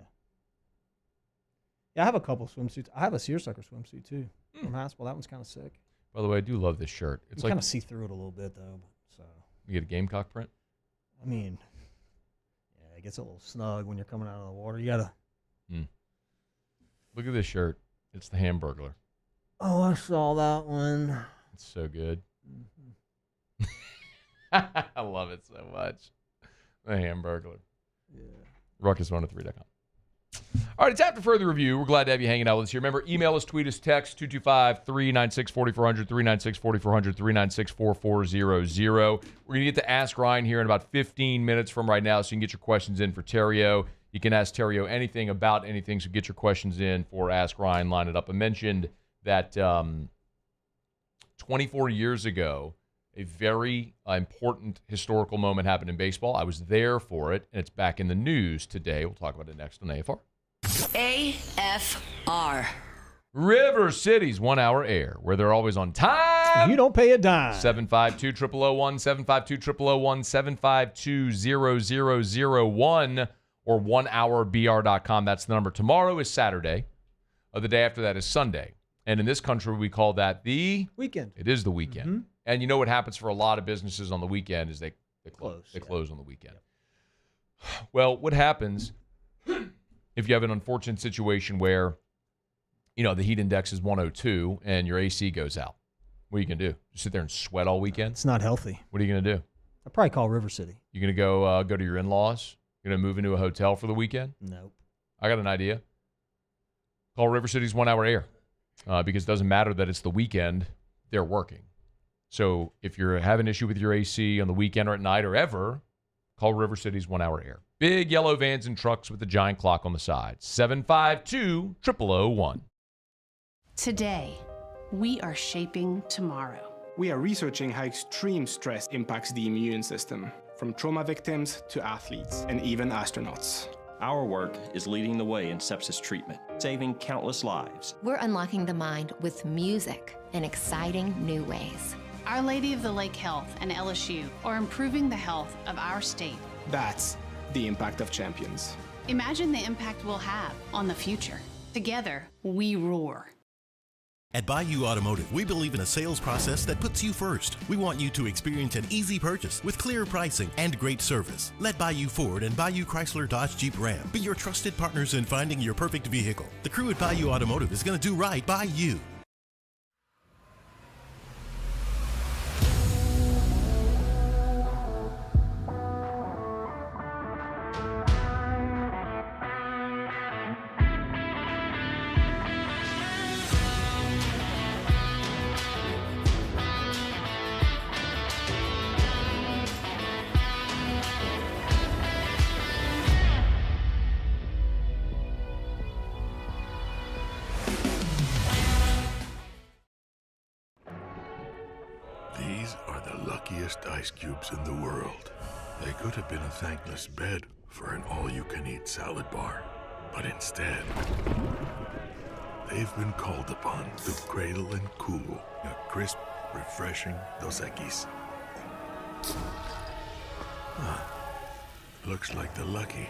Yeah, I have a couple swimsuits. I have a seersucker swimsuit too from Haspel. That one's kind of sick. By the way, I do love this shirt. It's kind of see through it a little bit though. So you get a Gamecock print? I mean, yeah, it gets a little snug when you're coming out of the water. You gotta. Look at this shirt. It's the Hamburglar. Oh, I saw that one. It's so good. I love it so much. The Hamburglar. Yeah. Ruckus103.com. All right, it's after further review. We're glad to have you hanging out with us here. Remember, email us, tweet us, text 225-396-4400, 396-4400, 396-4400. We're going to get to Ask Ryan here in about 15 minutes from right now, so you can get your questions in for Theriot. You can ask Theriot anything about anything, so get your questions in for Ask Ryan. Line it up. I mentioned that 24 years ago, a very important historical moment happened in baseball. I was there for it, and it's back in the news today. We'll talk about it next on AFR. AFR. River City's 1 hour air, where they're always on time. You don't pay a dime. 752-0001, 752-0001, 752-0001, or 1hourbr.com. That's the number. Tomorrow is Saturday. The day after that is Sunday. And in this country, we call that the weekend. It is the weekend. Mm-hmm. And you know what happens for a lot of businesses on the weekend is they close. They Yeah. close on the weekend. Well, what happens if you have an unfortunate situation where, the heat index is 102 and your AC goes out? What are you going to do? Just sit there and sweat all weekend? It's not healthy. What are you going to do? I'd probably call River City. You going to go to your in-laws? You're going to move into a hotel for the weekend? Nope. I got an idea. Call River City's 1 hour air because it doesn't matter that it's the weekend. They're working. So if you're having an issue with your AC on the weekend or at night or ever, call River City's 1 hour air. Big yellow vans and trucks with the giant clock on the side. 752-0001. Today, we are shaping tomorrow. We are researching how extreme stress impacts the immune system, from trauma victims to athletes and even astronauts. Our work is leading the way in sepsis treatment, saving countless lives. We're unlocking the mind with music in exciting new ways. Our Lady of the Lake Health and LSU are improving the health of our state. That's the impact of champions. Imagine the impact we'll have on the future. Together, we roar. At Bayou Automotive, we believe in a sales process that puts you first. We want you to experience an easy purchase with clear pricing and great service. Let Bayou Ford and Bayou Chrysler Dodge Jeep Ram be your trusted partners in finding your perfect vehicle. The crew at Bayou Automotive is going to do right by you. These are the luckiest ice cubes in the world. They could have been a thankless bed for an all-you-can-eat salad bar. But instead, they've been called upon to cradle and cool a crisp, refreshing Dos Equis. Looks like the lucky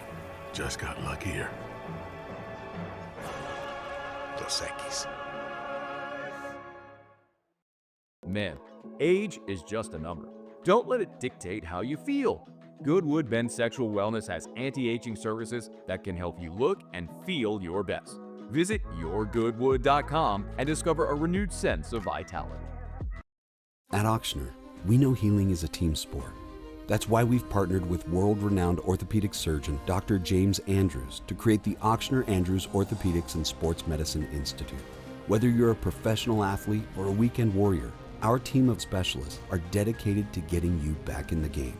just got luckier. Dos Equis. Men, age is just a number. Don't let it dictate how you feel. Goodwood Men's Sexual Wellness has anti-aging services that can help you look and feel your best. Visit yourgoodwood.com and discover a renewed sense of vitality. At Ochsner, we know healing is a team sport. That's why we've partnered with world-renowned orthopedic surgeon Dr. James Andrews to create the Ochsner Andrews Orthopedics and Sports Medicine Institute. Whether you're a professional athlete or a weekend warrior, our team of specialists are dedicated to getting you back in the game.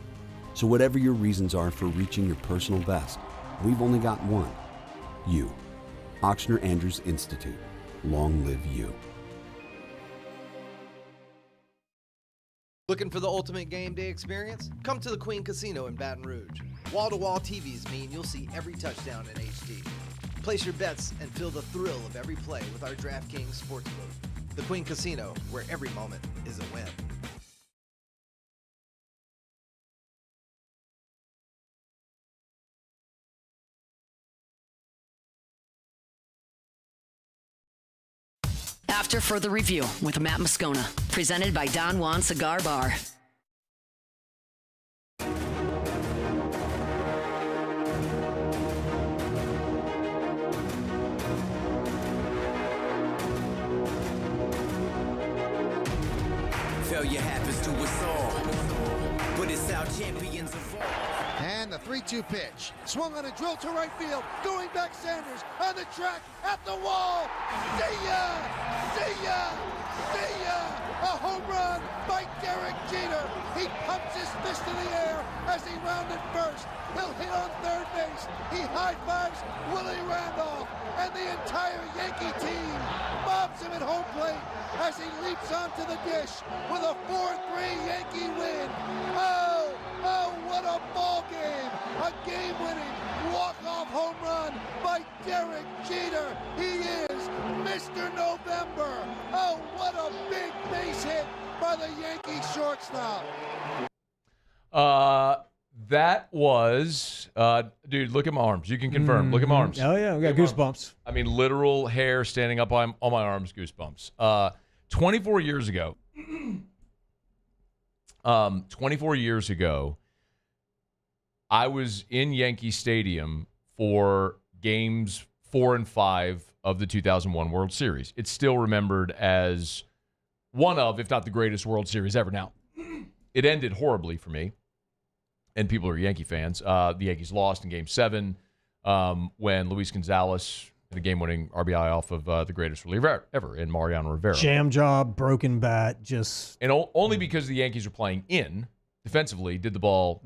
So whatever your reasons are for reaching your personal best, we've only got one: you. Ochsner Andrews Institute. Long live you. Looking for the ultimate game day experience? Come to the Queen Casino in Baton Rouge. Wall-to-wall TVs mean you'll see every touchdown in HD. Place your bets and feel the thrill of every play with our DraftKings Sportsbook. The Queen Casino, where every moment is a win. After further review with Matt Moscona, presented by Don Juan Cigar Bar. Failure happens to us all, but it's our champions of all. And the 3-2 pitch. Swung on a drill to right field. Going back Sanders on the track at the wall. See ya! See ya! See ya! A home run by Derek Jeter. He pumps his fist in the air as he rounded first. He'll hit on third base. He high-fives Willie Randolph and the entire Yankee team. Bobs him at home plate as he leaps onto the dish with a 4-3 Yankee win. Oh, what a ball game! A game-winning walk-off home run by Derek Jeter. He is Mr. November. Oh, what a big base hit by the Yankee shortstop. That was, dude, look at my arms. You can confirm. Look at my arms. Oh, yeah, we got goosebumps. I mean, literal hair standing up on my arms, goosebumps. 24 years ago, 24 years ago, I was in Yankee Stadium for games 4 and 5 of the 2001 World Series. It's still remembered as one of, if not the greatest World Series ever. Now, it ended horribly for me, and people are Yankee fans. The Yankees lost in Game 7 when Luis Gonzalez hit a game-winning RBI off of the greatest reliever ever in Mariano Rivera. Jam job, broken bat, just... And only because the Yankees are playing in, defensively, did the ball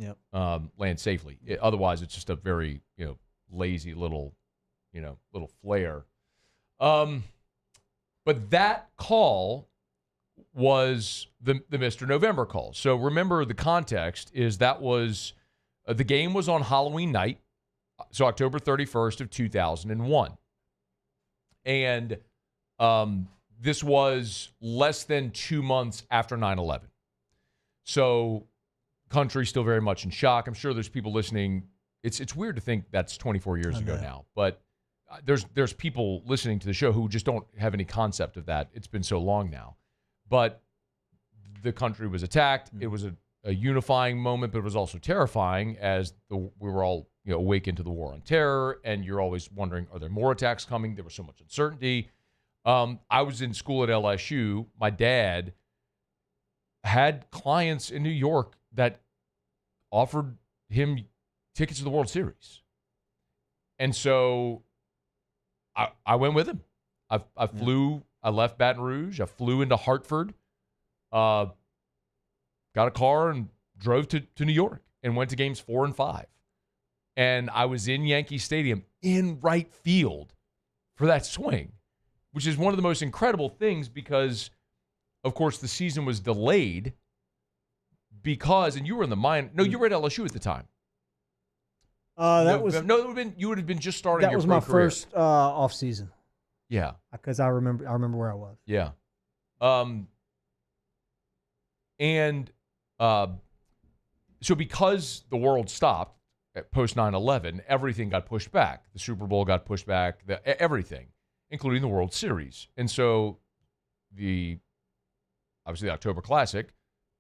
land safely. Otherwise, it's just a very, lazy little flare. But But that call was the Mr. November call. So remember, the context is that was the game was on Halloween night, so October 31st of 2001. And this was less than 2 months after 9/11. So country's still very much in shock. I'm sure there's people listening. It's weird to think that's 24 years ago now, but there's people listening to the show who just don't have any concept of that. It's been so long now. But the country was attacked. It was a unifying moment, but it was also terrifying as we were all awakened to the war on terror, and you're always wondering, are there more attacks coming? There was so much uncertainty. I was in school at LSU. My dad had clients in New York that offered him tickets to the World Series. And so I went with him. I flew. I left Baton Rouge. I flew into Hartford, got a car and drove to New York and went to games 4 and 5. And I was in Yankee Stadium in right field for that swing, which is one of the most incredible things because, of course, the season was delayed because, and you were in the minor. No, you were at LSU at the time. You would have been just starting. That your was pro my career. first off season. Yeah, because I remember where I was. Yeah, so because the world stopped at post 9/11, everything got pushed back. The Super Bowl got pushed back. Everything, including the World Series, and so obviously the October Classic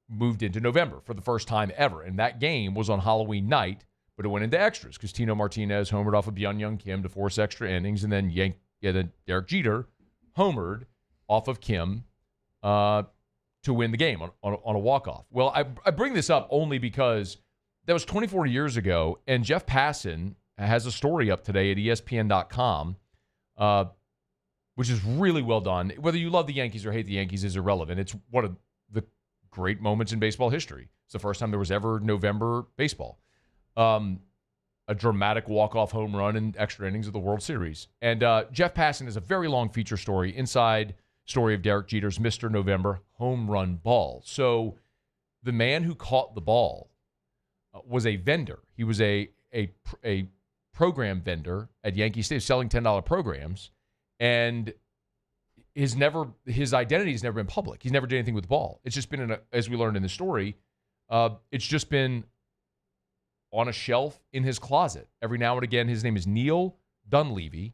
moved into November for the first time ever, and that game was on Halloween night, but it went into extras because Tino Martinez homered off of Byung-Young Kim to force extra innings, and then then Derek Jeter homered off of Kim to win the game on a walk-off. Well, I bring this up only because that was 24 years ago, and Jeff Passan has a story up today at ESPN.com, which is really well done. Whether you love the Yankees or hate the Yankees is irrelevant. It's one of the great moments in baseball history. It's the first time there was ever November baseball. A dramatic walk-off home run and extra innings of the World Series. And Jeff Passan has a very long feature story, inside story of Derek Jeter's Mr. November home run ball. So the man who caught the ball was a vendor. He was a program vendor at Yankee Stadium selling $10 programs, and his identity has never been public. He's never did anything with the ball. It's just been, as we learned in the story, it's just been on a shelf in his closet. Every now and again, his name is Neil Dunleavy.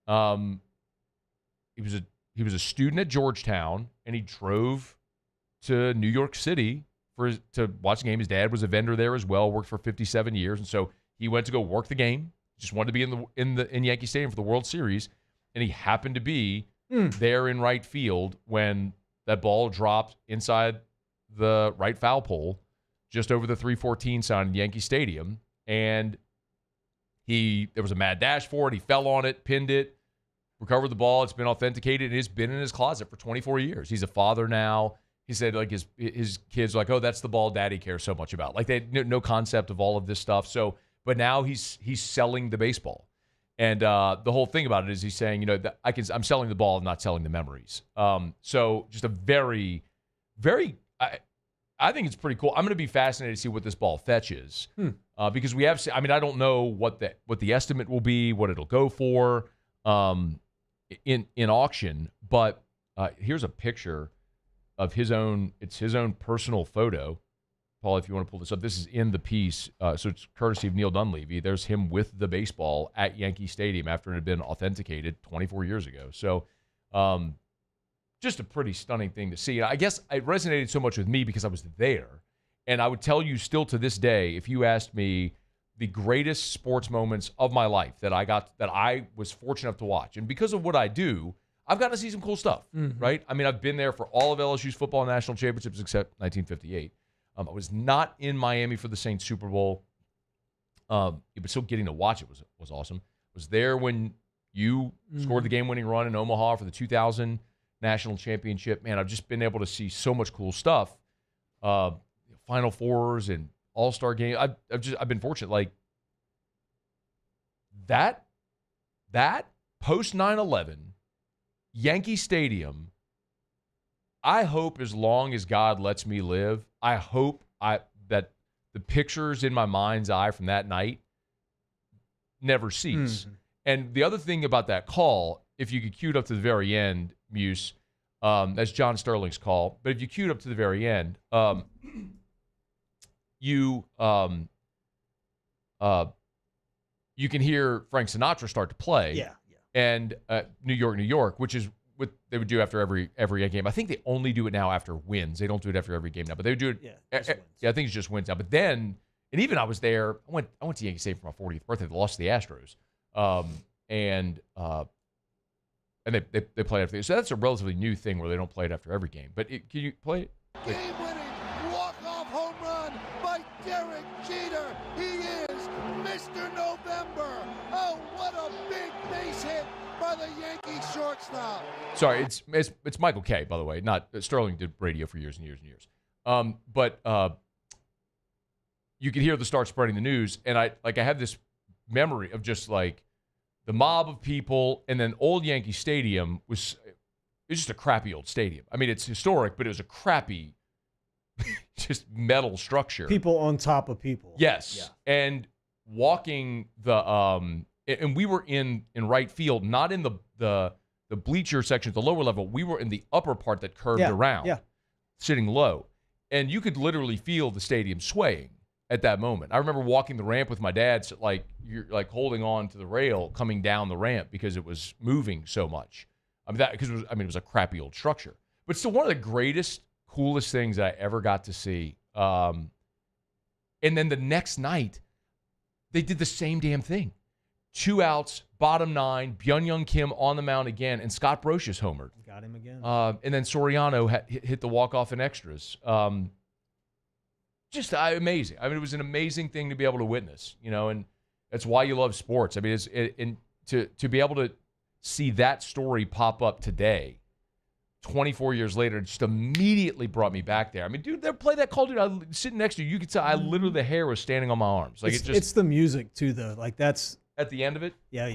He was a student at Georgetown, and he drove to New York City to watch the game. His dad was a vendor there as well, worked for 57 years, and so he went to go work the game. Just wanted to be in Yankee Stadium for the World Series, and he happened to be there in right field when that ball dropped inside the right foul pole, just over the 314 sign in Yankee Stadium, and there was a mad dash for it. He fell on it, pinned it, recovered the ball. It's been authenticated, and it's been in his closet for 24 years. He's a father now. He said, like, his kids are like, oh, that's the ball Daddy cares so much about. Like, they had no concept of all of this stuff. So, but now he's selling the baseball, and the whole thing about it is he's saying, I'm selling the ball, I'm not selling the memories. So just a very, very. I think it's pretty cool. I'm going to be fascinated to see what this ball fetches because we have. I mean, I don't know what the estimate will be, what it'll go for in auction. But here's a picture of his own. It's his own personal photo. Paul, if you want to pull this up, this is in the piece. So it's courtesy of Neil Dunleavy. There's him with the baseball at Yankee Stadium after it had been authenticated 24 years ago. So. Just a pretty stunning thing to see. I guess it resonated so much with me because I was there. And I would tell you still to this day, if you asked me the greatest sports moments of my life that I was fortunate enough to watch. And because of what I do, I've gotten to see some cool stuff, right? I mean, I've been there for all of LSU's football national championships except 1958. I was not in Miami for the Saints Super Bowl, but still getting to watch it was awesome. I was there when you scored the game-winning run in Omaha for the 2000 national championship. Man, I've just been able to see so much cool stuff. Final Fours and All-Star game. I've been fortunate. Like that post 9/11 Yankee Stadium, I hope as long as God lets me live, I hope that the pictures in my mind's eye from that night never cease. And the other thing about that call, if you could cue it up to the very end, Muse, that's John Sterling's call, but if you cue it up to the very end, you can hear Frank Sinatra start to play. Yeah. And New York, New York, which is what they would do after every game. I think they only do it now after wins. They don't do it after every game now, but they would do it. Yeah, I think it's just wins now. But then, and even I was there. I went to Yankee Stadium for my 40th birthday. They lost to the Astros, and they play after. So that's a relatively new thing where they don't play it after every game. But can you play it? Game-winning walk-off home run by Derek Jeter. He is Mr. November. Oh, what a big base hit by the Yankee shortstop. Sorry, it's Michael Kay, by the way. Not Sterling did radio for years and years and years. But you could hear the start spreading the news, and I have this memory of just like the mob of people, and then old Yankee Stadium was just a crappy old stadium. I mean, it's historic, but it was a crappy, just metal structure. People on top of people. Yes, Yeah. and walking and we were in right field, not in the bleacher section at the lower level. We were in the upper part that curved around, sitting low. And you could literally feel the stadium swaying at that moment. I remember walking the ramp with my dad, so you're like holding on to the rail coming down the ramp because it was moving so much. I mean, it was a crappy old structure. But still one of the greatest, coolest things I ever got to see. And then the next night, they did the same damn thing. 2 outs, bottom 9, Byung-Hyun Kim on the mound again, and Scott Brocious homered. Got him again. And then Soriano hit the walk-off in extras. Just amazing. I mean, it was an amazing thing to be able to witness, and that's why you love sports. I mean, to be able to see that story pop up today, 24 years later, it just immediately brought me back there. I mean, dude, they play that call, dude. Sitting next to you could tell the hair was standing on my arms. Like it's the music too, though. Like that's at the end of it. Yeah.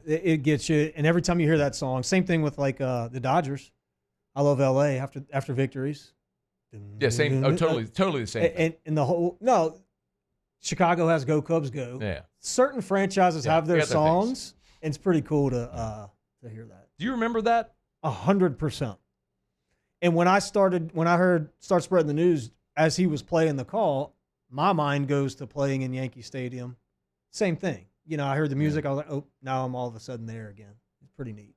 It gets you, and every time you hear that song, same thing with the Dodgers. I love L.A. after victories. Yeah, same. Oh, totally the same. And Chicago has Go Cubs Go. Yeah. Certain franchises have their songs, and it's pretty cool to hear that. Do you remember that? 100%. And when I heard Start Spreading the News as he was playing the call, my mind goes to playing in Yankee Stadium. Same thing. I heard the music. I was like, oh, now I'm all of a sudden there again. It's pretty neat.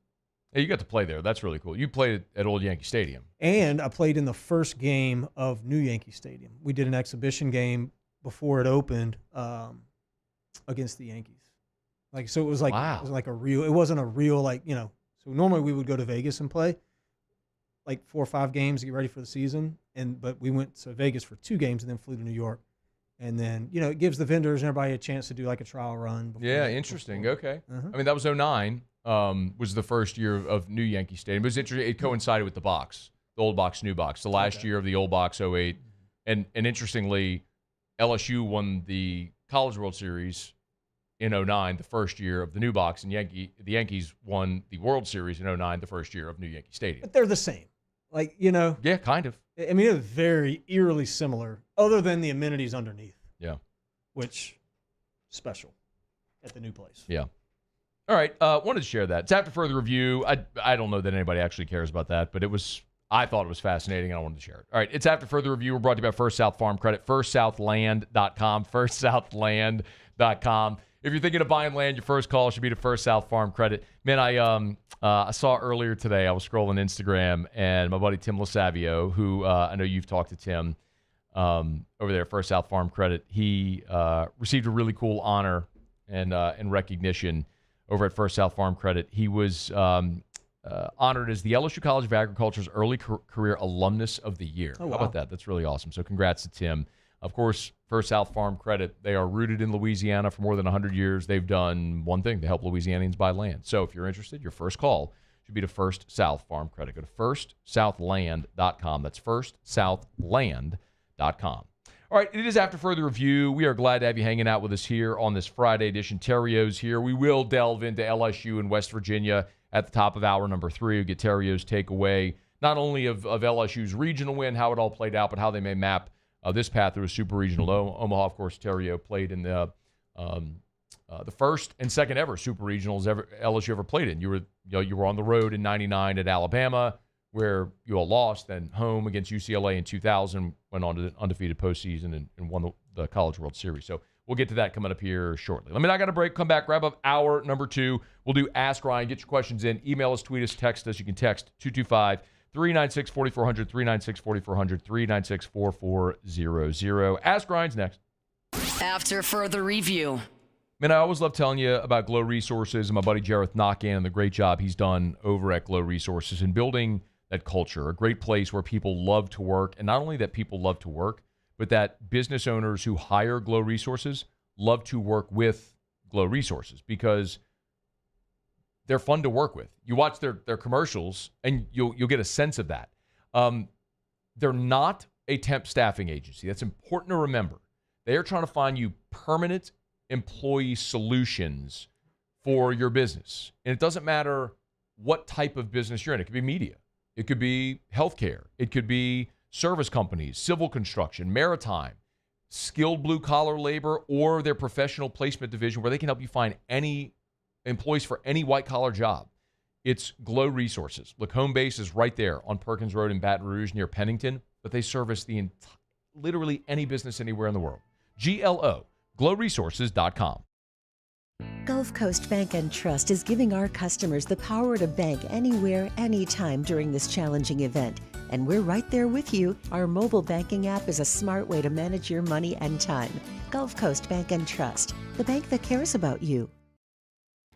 Yeah, you got to play there. That's really cool. You played at Old Yankee Stadium. And I played in the first game of New Yankee Stadium. We did an exhibition game before it opened against the Yankees. So it was like wow. It was like it wasn't a real so normally we would go to Vegas and play like 4 or 5 games to get ready for the season. But we went to Vegas for 2 games and then flew to New York. And then, it gives the vendors and everybody a chance to do like a trial run. Yeah, interesting. Okay. I mean, that was 2009. Was the first year of New Yankee Stadium. It was interesting. It coincided with the box, the old box, new box, the last year of the old box, 2008. And interestingly, LSU won the College World Series in 2009, the first year of the new box, and the Yankees won the World Series in 2009, the first year of New Yankee Stadium. But they're the same. Yeah, kind of. I mean, it's very eerily similar, other than the amenities underneath. Yeah. Which, special at the new place. Yeah. All right, wanted to share that. It's after further review. I don't know that anybody actually cares about that, but I thought it was fascinating, and I wanted to share it. All right, it's after further review. We're brought to you by First South Farm Credit, firstsouthland.com, firstsouthland.com. If you're thinking of buying land, your first call should be to First South Farm Credit. Man, I saw earlier today, I was scrolling Instagram, and my buddy Tim LaSavio, who I know you've talked to Tim over there at First South Farm Credit, he received a really cool honor and recognition over at First South Farm Credit. He was honored as the LSU College of Agriculture's Early Career Alumnus of the Year. Oh, wow. How about that? That's really awesome. So congrats to Tim. Of course, First South Farm Credit, they are rooted in Louisiana for more than 100 years. They've done one thing, to help Louisianians buy land. So if you're interested, your first call should be to First South Farm Credit. Go to firstsouthland.com. That's firstsouthland.com. All right, it is after further review. We are glad to have you hanging out with us here on this Friday edition. Theriot's here. We will delve into LSU and West Virginia at the top of hour number 3. We'll get Theriot's takeaway, not only of LSU's regional win, how it all played out, but how they may map this path through a super regional. Omaha, of course, Theriot played in the first and second ever super regionals LSU ever played in. You were on the road in '99 at Alabama, where you all lost, then home against UCLA in 2000, went on to the undefeated postseason and won the College World Series. So we'll get to that coming up here shortly. I got a break, come back, wrap up hour number 2. We'll do Ask Ryan. Get your questions in. Email us, tweet us, text us. You can text 225-396-4400, 396-4400, 396-4400. Ask Ryan's next. After further review. Man, I always love telling you about Glow Resources and my buddy Jareth Knockan and the great job he's done over at Glow Resources in building that culture, a great place where people love to work. And not only that people love to work, but that business owners who hire Glow Resources love to work with Glow Resources because they're fun to work with. You watch their commercials and you'll get a sense of that. They're not a temp staffing agency. That's important to remember. They are trying to find you permanent employee solutions for your business. And it doesn't matter what type of business you're in. It could be media. It could be healthcare. It could be service companies, civil construction, maritime, skilled blue-collar labor, or their professional placement division where they can help you find any employees for any white-collar job. It's Glow Resources. Look, home base is right there on Perkins Road in Baton Rouge near Pennington, but they service literally any business anywhere in the world. GLO, glowresources.com. Gulf Coast Bank and Trust is giving our customers the power to bank anywhere, anytime during this challenging event. And we're right there with you. Our mobile banking app is a smart way to manage your money and time. Gulf Coast Bank and Trust, the bank that cares about you.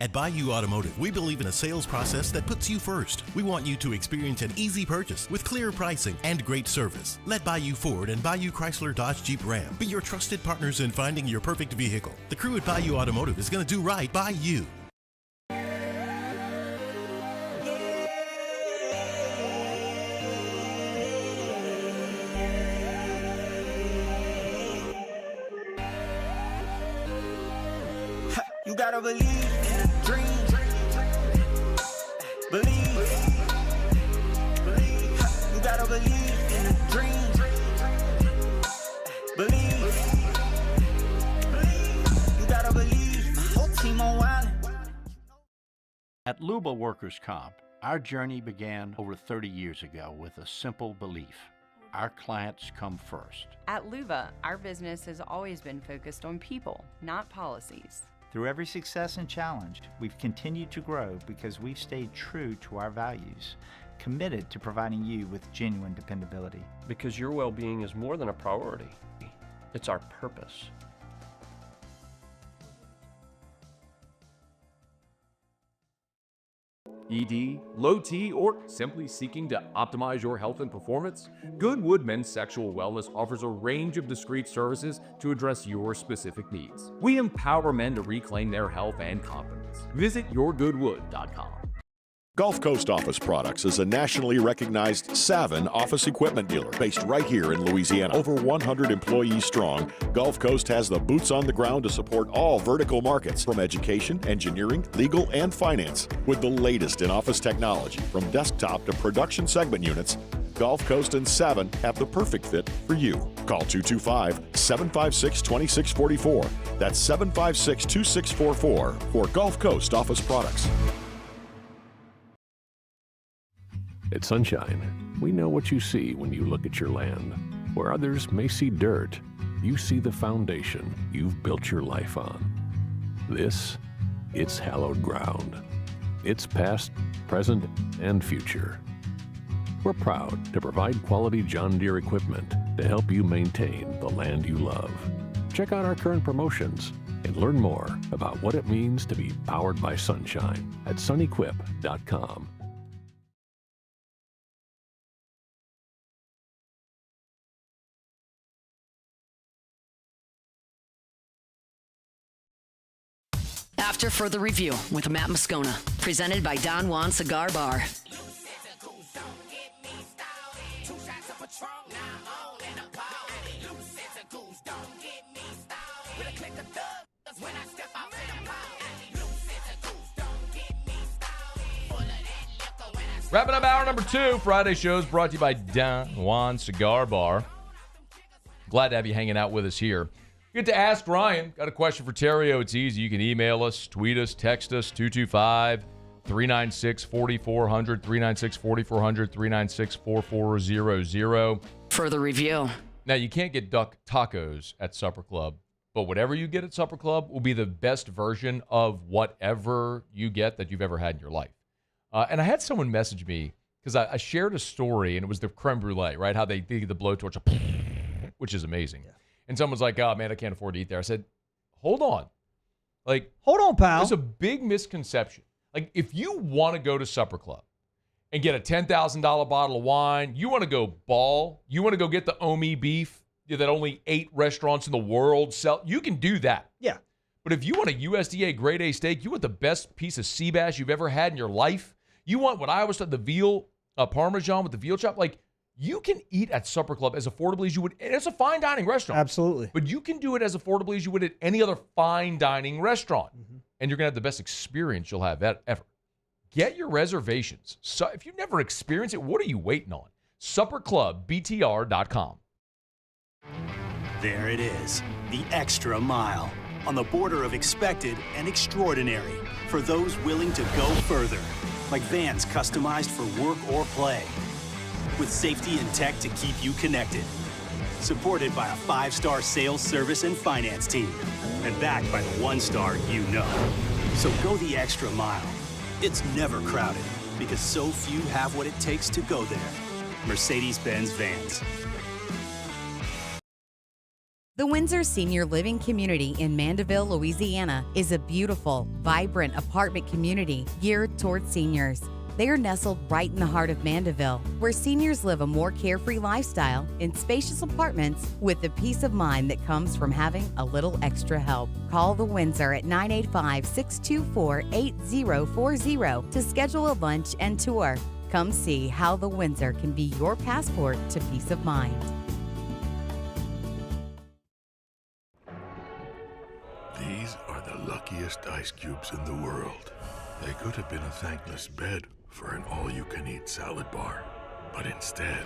At Bayou Automotive, we believe in a sales process that puts you first. We want you to experience an easy purchase with clear pricing and great service. Let Bayou Ford and Bayou Chrysler Dodge Jeep Ram be your trusted partners in finding your perfect vehicle. The crew at Bayou Automotive is going to do right by you. You gotta believe in a dream. Believe. You gotta believe in a dream. Believe. You gotta believe. My whole team on wildin'. At Luba Workers' Comp, our journey began over 30 years ago with a simple belief. Our clients come first. At Luba, our business has always been focused on people, not policies. Through every success and challenge, we've continued to grow because we've stayed true to our values, committed to providing you with genuine dependability. Because your well-being is more than a priority. It's our purpose. ED, low T, or simply seeking to optimize your health and performance? Goodwood Men's Sexual Wellness offers a range of discreet services to address your specific needs. We empower men to reclaim their health and confidence. Visit yourgoodwood.com. Gulf Coast Office Products is a nationally recognized Savin office equipment dealer based right here in Louisiana. Over 100 employees strong, Gulf Coast has the boots on the ground to support all vertical markets from education, engineering, legal, and finance. With the latest in office technology from desktop to production segment units, Gulf Coast and Savin have the perfect fit for you. Call 225-756-2644. That's 756-2644 for Gulf Coast Office Products. At Sunshine, we know what you see when you look at your land. Where others may see dirt, you see the foundation you've built your life on. This, it's hallowed ground. It's past, present, and future. We're proud to provide quality John Deere equipment to help you maintain the land you love. Check out our current promotions and learn more about what it means to be powered by Sunshine at sunequip.com. After further review with Matt Moscona, presented by Don Juan Cigar Bar. Wrapping up hour number 2. Friday shows brought to you by Don Juan Cigar Bar. Glad to have you hanging out with us here. Get to Ask Ryan. Got a question for Theriot? It's easy. You can email us, tweet us, text us, 225-396-4400, 396-4400, 396-4400. Further review. Now, you can't get duck tacos at Supper Club, but whatever you get at Supper Club will be the best version of whatever you get that you've ever had in your life. And I had someone message me because I shared a story, and it was the creme brulee, right? How they did the blowtorch, which is amazing. Yeah. And someone's like, oh, man, I can't afford to eat there. I said, hold on. Like, hold on, pal. There's a big misconception. Like, if you want to go to Supper Club and get a $10,000 bottle of wine, you want to go ball, you want to go get the Omi beef that only 8 restaurants in the world sell, you can do that. Yeah. But if you want a USDA grade A steak, you want the best piece of sea bass you've ever had in your life, you want what I always said, the veal Parmesan with the veal chop, like, you can eat at Supper Club as affordably as you would. And it's a fine dining restaurant. Absolutely. But you can do it as affordably as you would at any other fine dining restaurant. Mm-hmm. And you're going to have the best experience you'll have ever. Get your reservations. So if you've never experienced it, what are you waiting on? SupperClubBTR.com. There it is, the extra mile. On the border of expected and extraordinary. For those willing to go further. Like vans customized for work or play. With safety and tech to keep you connected. Supported by a 5-star sales, service, and finance team. And backed by the 1-star you know. So go the extra mile. It's never crowded because so few have what it takes to go there. Mercedes-Benz Vans. The Windsor Senior Living Community in Mandeville, Louisiana is a beautiful, vibrant apartment community geared towards seniors. They are nestled right in the heart of Mandeville, where seniors live a more carefree lifestyle in spacious apartments with the peace of mind that comes from having a little extra help. Call the Windsor at 985-624-8040 to schedule a lunch and tour. Come see how the Windsor can be your passport to peace of mind. These are the luckiest ice cubes in the world. They could have been a thankless bed for an all-you-can-eat salad bar. But instead,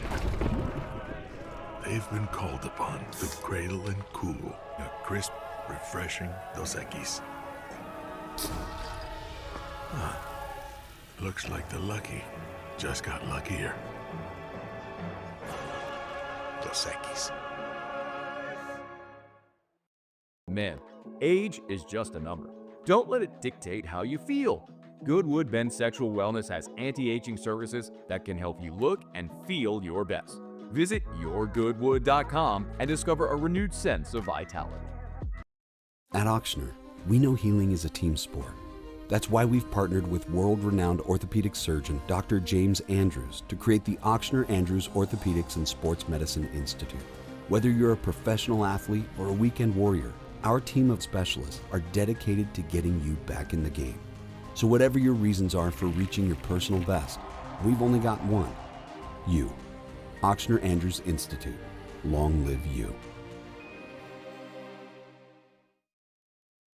they've been called upon to cradle and cool a crisp, refreshing Dos Equis. Huh. Looks like the lucky just got luckier. Dos Equis. Man, age is just a number. Don't let it dictate how you feel. Goodwood Men's Sexual Wellness has anti-aging services that can help you look and feel your best. Visit yourgoodwood.com and discover a renewed sense of vitality. At Ochsner, we know healing is a team sport. That's why we've partnered with world-renowned orthopedic surgeon Dr. James Andrews to create the Ochsner Andrews Orthopedics and Sports Medicine Institute. Whether you're a professional athlete or a weekend warrior, our team of specialists are dedicated to getting you back in the game. So whatever your reasons are for reaching your personal best, we've only got one. You. Ochsner Andrews Institute. Long live you.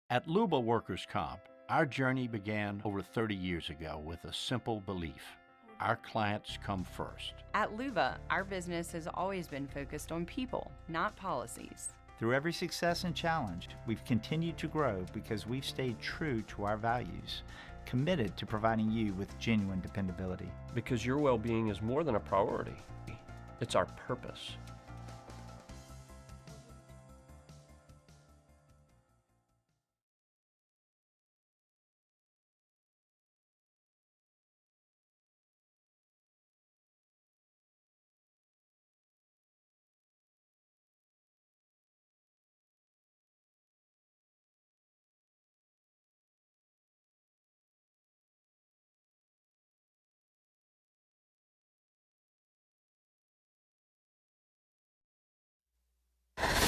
At Luba Workers' Comp, our journey began over 30 years ago with a simple belief. Our clients come first. At Luba, our business has always been focused on people, not policies. Through every success and challenge, we've continued to grow because we've stayed true to our values, committed to providing you with genuine dependability. Because your well-being is more than a priority. It's our purpose.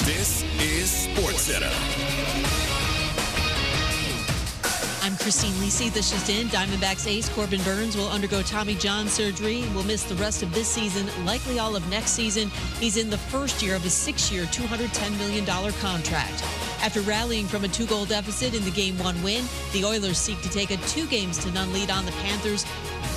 This is SportsCenter. I'm Christine Lisi. This just in. Diamondbacks ace Corbin Burns will undergo Tommy John surgery and will miss the rest of this season, likely all of next season. He's in the first year of a 6-year, $210 million contract. After rallying from a 2-goal deficit in the Game 1 win, the Oilers seek to take a 2-0 lead on the Panthers.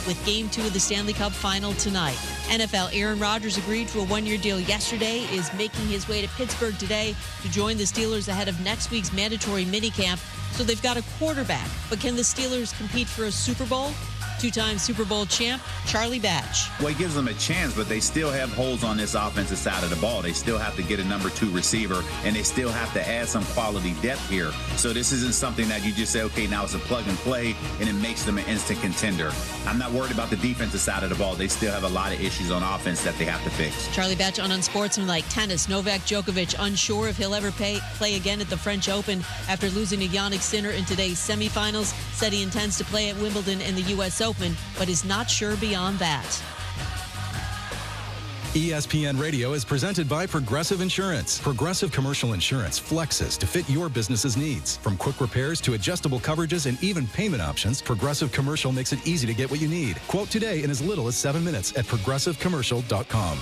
with Game 2 of the Stanley Cup Final tonight. NFL Aaron Rodgers agreed to a one-year deal yesterday, is making his way to Pittsburgh today to join the Steelers ahead of next week's mandatory minicamp. So they've got a quarterback, but can the Steelers compete for a Super Bowl? Two-time Super Bowl champ, Charlie Batch. Well, it gives them a chance, but they still have holes on this offensive side of the ball. They still have to get a number 2 receiver, and they still have to add some quality depth here. So this isn't something that you just say, okay, now it's a plug and play, and it makes them an instant contender. I'm not worried about the defensive side of the ball. They still have a lot of issues on offense that they have to fix. Charlie Batch on unsportsmanlike tennis. Novak Djokovic unsure if he'll ever play again at the French Open after losing to Yannick Sinner in today's semifinals. Said he intends to play at Wimbledon and the U.S. Open, but is not sure beyond that. ESPN Radio is presented by Progressive Insurance. Progressive Commercial Insurance flexes to fit your business's needs. From quick repairs to adjustable coverages and even payment options, Progressive Commercial makes it easy to get what you need. Quote today in as little as 7 minutes at progressivecommercial.com.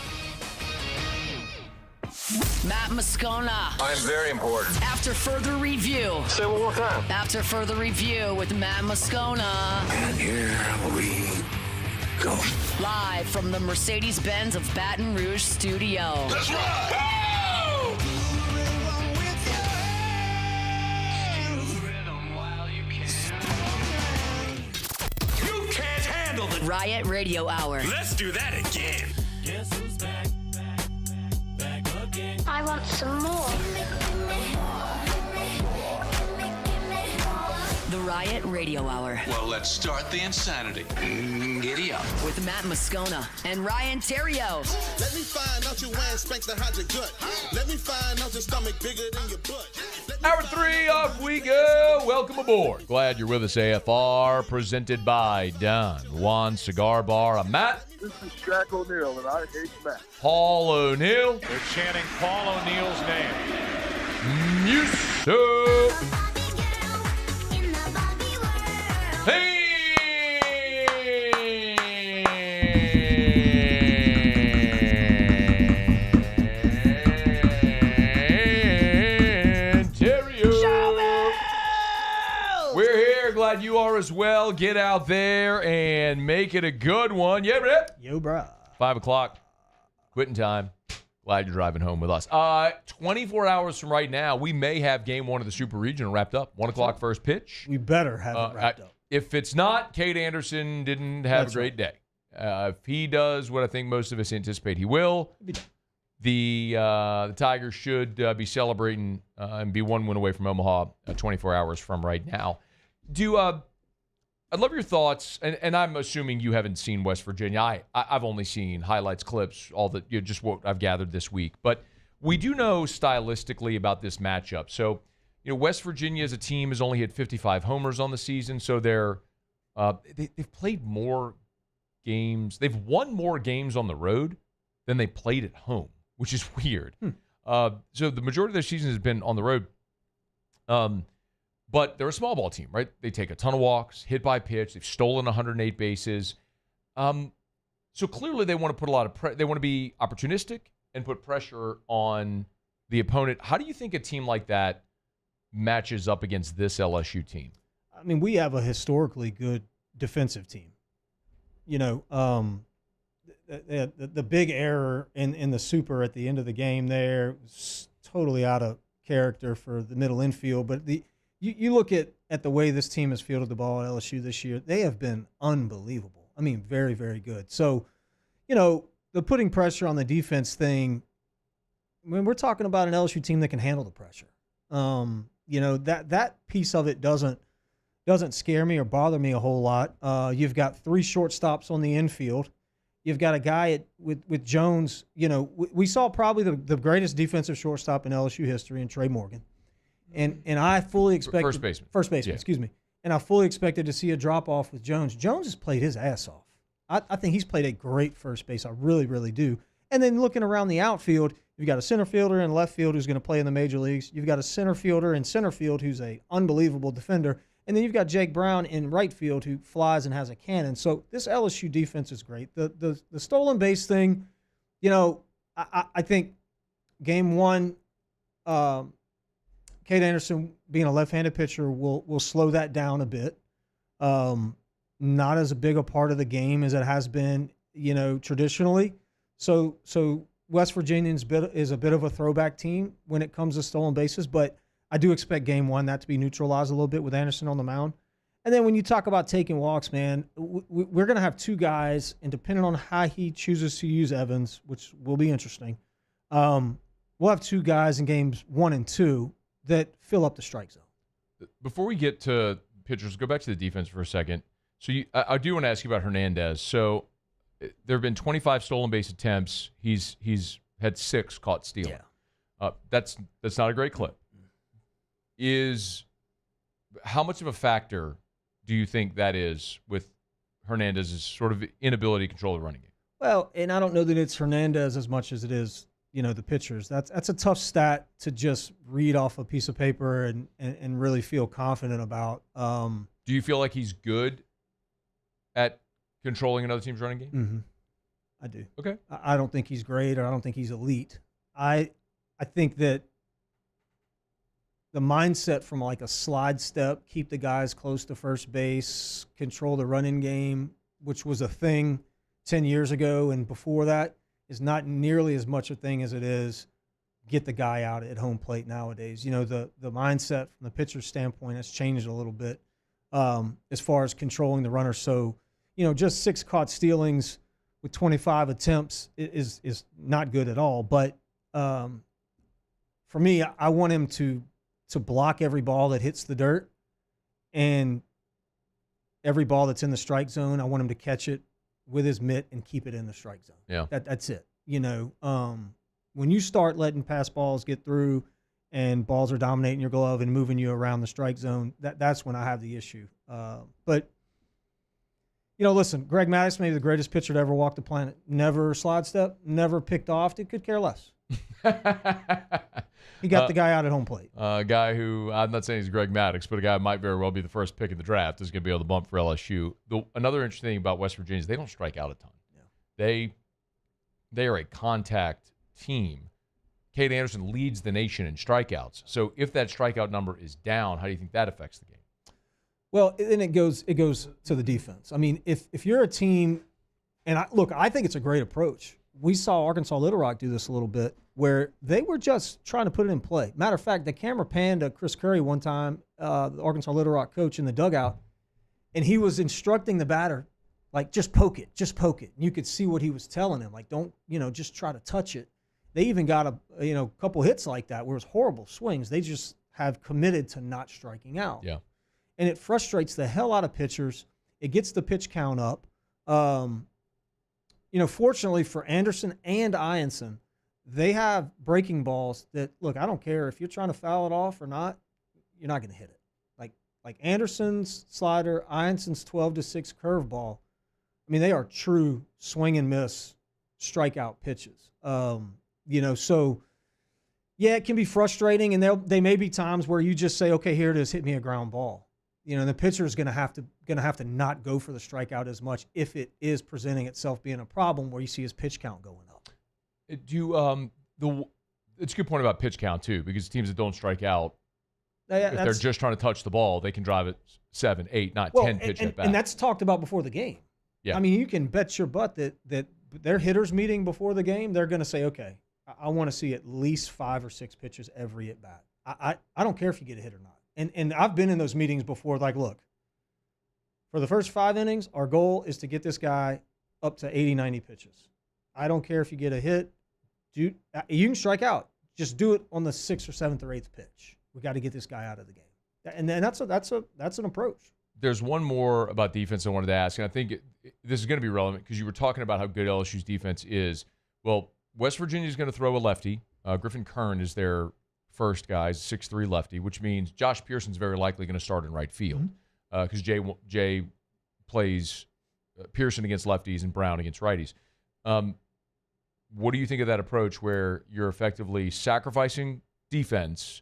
Matt Moscona. I'm very important. After further review. Say it one more time. After further review with Matt Moscona. And here we go. Live from the Mercedes-Benz of Baton Rouge studio. Let's ride! You can't handle the Riot Radio Hour. Let's do that again. Guess who's back again? I want some more. The Riot Radio Hour. Well, let's start the insanity. Giddy up. With Matt Moscona and Ryan Theriot. Let me find out your wang spanks that hide your gut. Let me find out your stomach bigger than your butt. Hour 3, off we go. Welcome aboard. Glad you're with us, AFR, presented by Don Juan Cigar Bar. I'm Matt. This is Shaq O'Neal, and I hate Matt. Paul O'Neal. They're chanting Paul O'Neal's name. Muso. Hey! We're here. Glad you are as well. Get out there and make it a good one. Yeah, Brett? Yo, bro. 5 o'clock. Quitting time. Glad you're driving home with us. 24 hours from right now, we may have Game 1 of the Super Regional wrapped up. 1 o'clock first pitch. We better have it wrapped up. If it's not, Cade Anderson didn't have a great day. If he does what I think most of us anticipate he will, the Tigers should be celebrating and be 1 win away from Omaha 24 hours from right now. I'd love your thoughts, and I'm assuming you haven't seen West Virginia. I've only seen highlights, clips, all that, just what I've gathered this week. But we do know stylistically about this matchup. So, West Virginia as a team has only hit 55 homers on the season, so they've played more games. They've won more games on the road than they played at home, which is weird. So the majority of their season has been on the road. But they're a small ball team, right? They take a ton of walks, hit by pitch. They've stolen 108 bases. So clearly they want to put a lot of they want to be opportunistic and put pressure on the opponent. How do you think a team like that matches up against this LSU team? I mean, we have a historically good defensive team. The big error in the Super at the end of the game there was totally out of character for the middle infield. But you look at the way this team has fielded the ball at LSU this year, they have been unbelievable. I mean, very, very good. So, the putting pressure on the defense thing, when we're talking about an LSU team that can handle the pressure, that piece of it doesn't scare me or bother me a whole lot. You've got 3 shortstops on the infield. You've got a guy with Jones. We saw probably the greatest defensive shortstop in LSU history in Trey Morgan. And I fully expected first baseman, yeah. Excuse me. And I fully expected to see a drop off with Jones. Jones has played his ass off. I think he's played a great first base. I really, really do. And then looking around the outfield, you've got a center fielder in left field who's going to play in the major leagues. You've got a center fielder in center field who's a unbelievable defender. And then you've got Jake Brown in right field who flies and has a cannon. So this LSU defense is great. The stolen base thing, I think game 1, Cade Anderson being a left-handed pitcher will slow that down a bit. not as big a part of the game as it has been, traditionally. So West Virginia is a bit of a throwback team when it comes to stolen bases, but I do expect game one that to be neutralized a little bit with Anderson on the mound. And then when you talk about taking walks, man, we're going to have two guys, and depending on how he chooses to use Evans, which will be interesting, we'll have two guys in games 1 and 2 that fill up the strike zone. Before we get to pitchers, go back to the defense for a second. So I do want to ask you about Hernandez. So there have been 25 stolen base attempts. He's had 6 caught stealing. Yeah. That's not a great clip. How much of a factor do you think that is with Hernandez's sort of inability to control the running game? Well, and I don't know that it's Hernandez as much as it is, the pitchers. That's a tough stat to just read off a piece of paper and really feel confident about. Do you feel like he's good at controlling another team's running game? Mm-hmm. I do. Okay. I don't think he's great, or I don't think he's elite. I think that the mindset from like a slide step, keep the guys close to first base, control the running game, which was a thing 10 years ago and before that, is not nearly as much a thing as it is get the guy out at home plate nowadays. The mindset from the pitcher's standpoint has changed a little bit as far as controlling the runner. So, just 6 caught stealings with 25 attempts is not good at all. But for me, I want him to block every ball that hits the dirt, and every ball that's in the strike zone, I want him to catch it with his mitt and keep it in the strike zone. Yeah. That's it. When you start letting pass balls get through and balls are dominating your glove and moving you around the strike zone, that's when I have the issue. But listen, Greg Maddux may be the greatest pitcher to ever walk the planet. Never slide step, never picked off. He could care less. He got the guy out at home plate. A guy who, I'm not saying he's Greg Maddux, but a guy who might very well be the first pick in the draft is going to be able to bump for LSU. Another interesting thing about West Virginia is they don't strike out a ton. Yeah. They are a contact team. Cade Anderson leads the nation in strikeouts. So if that strikeout number is down, how do you think that affects the game? Well, then it goes to the defense. I mean, if you're a team, and I think it's a great approach. We saw Arkansas Little Rock do this a little bit, where they were just trying to put it in play. Matter of fact, the camera panned to Chris Curry one time, the Arkansas Little Rock coach in the dugout, and he was instructing the batter, like, just poke it. And you could see what he was telling him, like, don't, just try to touch it. They even got a couple hits like that where it was horrible swings. They just have committed to not striking out. Yeah. And it frustrates the hell out of pitchers. It gets the pitch count up. Fortunately for Anderson and Ianson, they have breaking balls that, look, I don't care if you're trying to foul it off or not, you're not going to hit it. Like Anderson's slider, Ianson's 12-6 curveball. I mean, they are true swing and miss strikeout pitches. So yeah, it can be frustrating, and they may be times where you just say, okay, here it is, hit me a ground ball. And the pitcher is going to have to not go for the strikeout as much if it is presenting itself being a problem where you see his pitch count going up. It's a good point about pitch count too, because teams that don't strike out, if they're just trying to touch the ball, they can drive it 7, 8, not 10 pitch at bat. And that's talked about before the game. Yeah. I mean, you can bet your butt that their hitters meeting before the game, they're going to say, okay, I want to see at least 5 or 6 pitches every at bat. I don't care if you get a hit or not. And I've been in those meetings before, like, look, for the first 5 innings, our goal is to get this guy up to 80, 90 pitches. I don't care if you get a hit. You can strike out. Just do it on the 6th or 7th or 8th pitch. We got to get this guy out of the game. And then that's an approach. There's one more about defense I wanted to ask, and I think this is going to be relevant because you were talking about how good LSU's defense is. Well, West Virginia is going to throw a lefty. Griffin Kern is their first guy, 6'3" lefty, which means Josh Pearson's very likely going to start in right field because Jay plays Pearson against lefties and Brown against righties. What do you think of that approach where you're effectively sacrificing defense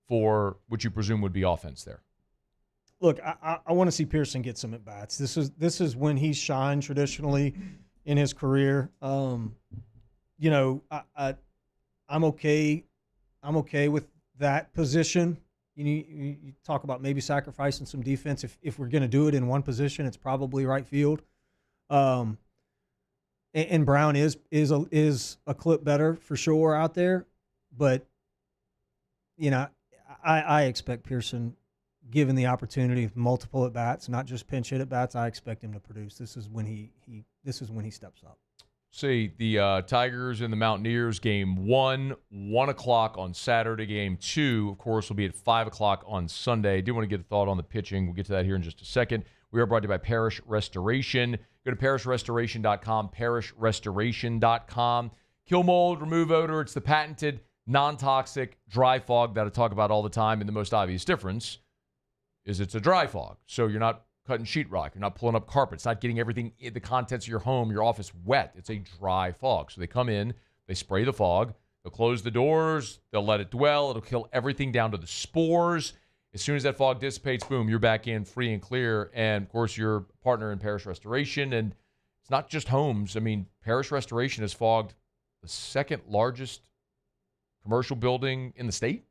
for what you presume would be offense there? Look, I want to see Pearson get some at-bats. This is when he's shined traditionally in his career. I'm okay with that position. You talk about maybe sacrificing some defense. If we're going to do it in one position, it's probably right field. And Brown is a clip better for sure out there, but I expect Pearson, given the opportunity of multiple at bats, not just pinch hit at bats, I expect him to produce. This is when he steps up. See, the Tigers and the Mountaineers, game 1, 1 o'clock on Saturday. Game 2, of course, will be at 5 o'clock on Sunday. I do want to get a thought on the pitching. We'll get to that here in just a second. We are brought to you by Parish Restoration. Go to parishrestoration.com, parishrestoration.com. Kill mold, remove odor. It's the patented non-toxic dry fog that I talk about all the time. And the most obvious difference is it's a dry fog. So you're not cutting sheetrock. You're not pulling up carpet. It's not getting everything, the contents of your home, your office wet. It's a dry fog. So they come in, they spray the fog, they'll close the doors, they'll let it dwell. It'll kill everything down to the spores. As soon as that fog dissipates, boom, you're back in free and clear. And, of course, you're a partner in Parish Restoration. And it's not just homes. I mean, Parish Restoration has fogged the second largest commercial building in the state,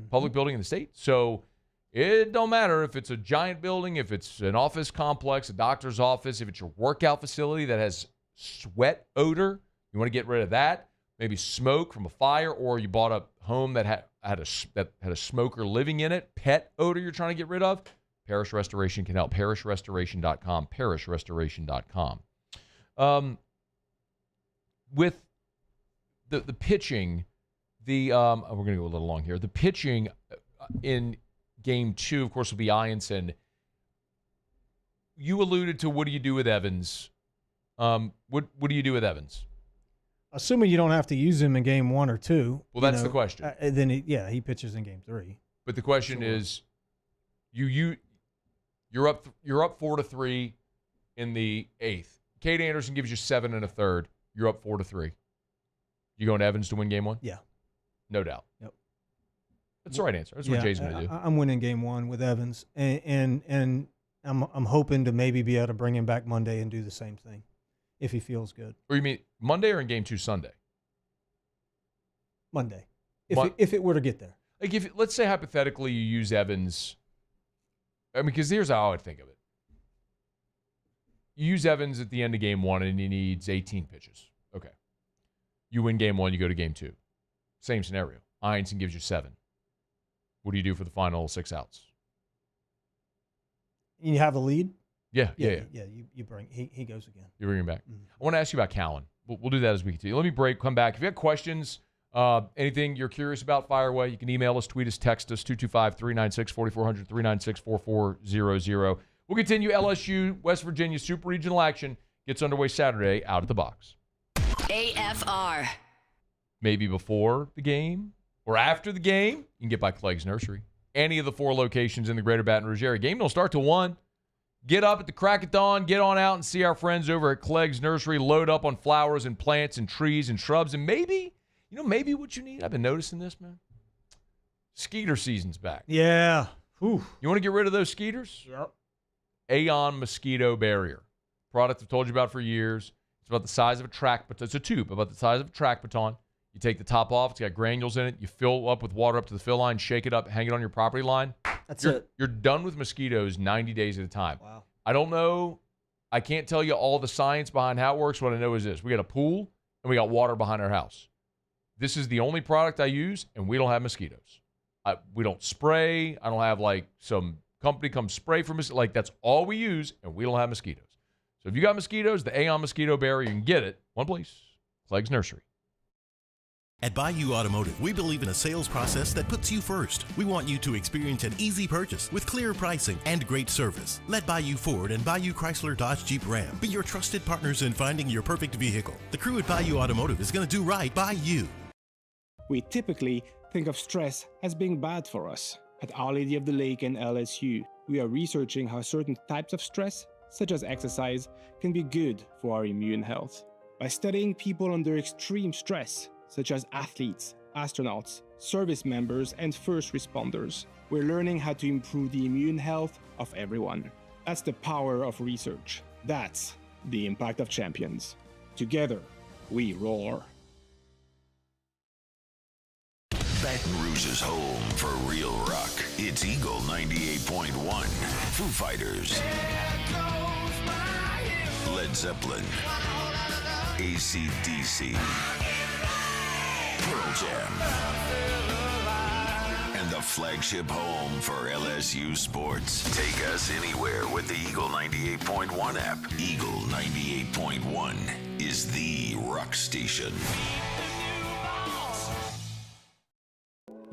public building in the state. So it don't matter if it's a giant building, if it's an office complex, a doctor's office, if it's your workout facility that has sweat odor, you want to get rid of that, maybe smoke from a fire, or you bought a home that had a smoker living in it, pet odor you're trying to get rid of, Parish Restoration can help. Parishrestoration.com, parishrestoration.com. With the pitching, we're going to go a little long here. The pitching in Game 2, of course, will be Ianson. You alluded to what do you do with Evans? What do you do with Evans? Assuming you don't have to use him in Game 1 or 2. Well, that's the question. Then he pitches in Game 3. But the question is, you're up 4-3 in the 8th. Cade Anderson gives you 7 1/3. You're up 4-3. You going Evans to win Game 1? Yeah, no doubt. Yep. That's the right answer. That's what Jay's going to do. I'm winning Game 1 with Evans, and I'm hoping to maybe be able to bring him back Monday and do the same thing if he feels good. Or you mean Monday or in Game 2 Sunday? Monday, if it were to get there. Like let's say hypothetically you use Evans. I mean, because here's how I would think of it. You use Evans at the end of Game 1 and he needs 18 pitches. Okay. You win Game 1, you go to Game 2. Same scenario. Ianson gives you 7. What do you do for the final 6 outs? You have a lead? Yeah. You bring he goes again. You bring him back. Mm-hmm. I want to ask you about Callan. We'll do that as we continue. Let me come back. If you have questions, anything you're curious about, fire away. You can email us, tweet us, text us, 225-396-4400, 396-4400. We'll continue. LSU, West Virginia Super Regional action gets underway Saturday out at the box. AFR. Maybe before the game or after the game, you can get by Clegg's Nursery. Any of the 4 locations in the greater Baton Rouge area. Game don't start till 1. Get up at the crack of dawn, get on out and see our friends over at Clegg's Nursery. Load up on flowers and plants and trees and shrubs. And maybe what you need, I've been noticing this, man. Skeeter season's back. Yeah. Whew. You want to get rid of those skeeters? Yep. Aeon Mosquito Barrier. Product I've told you about for years. It's about the size of a track baton. It's a tube about the size of a track baton. You take the top off. It's got granules in it. You fill up with water up to the fill line, shake it up, hang it on your property line. That's it. You're done with mosquitoes 90 days at a time. Wow. I don't know. I can't tell you all the science behind how it works. What I know is this. We got a pool, and we got water behind our house. This is the only product I use, and we don't have mosquitoes. We don't spray. I don't have, some company come spray for mosquitoes. That's all we use, and we don't have mosquitoes. So if you got mosquitoes, the Aeon Mosquito Barrier, you can get it. One place, Clegg's Nursery. At Bayou Automotive, we believe in a sales process that puts you first. We want you to experience an easy purchase with clear pricing and great service. Let Bayou Ford and Bayou Chrysler Dodge Jeep Ram be your trusted partners in finding your perfect vehicle. The crew at Bayou Automotive is going to do right by you. We typically think of stress as being bad for us. At Our Lady of the Lake and LSU, we are researching how certain types of stress, such as exercise, can be good for our immune health. By studying people under extreme stress, such as athletes, astronauts, service members, and first responders, we're learning how to improve the immune health of everyone. That's the power of research. That's the impact of champions. Together, we roar. Bet Baton Rouge's home for real rock. It's Eagle 98.1. Foo Fighters. Led Zeppelin. AC/DC. Pearl Jam. And the flagship home for LSU sports. Take us anywhere with the Eagle 98.1 app. Eagle 98.1 is the rock station.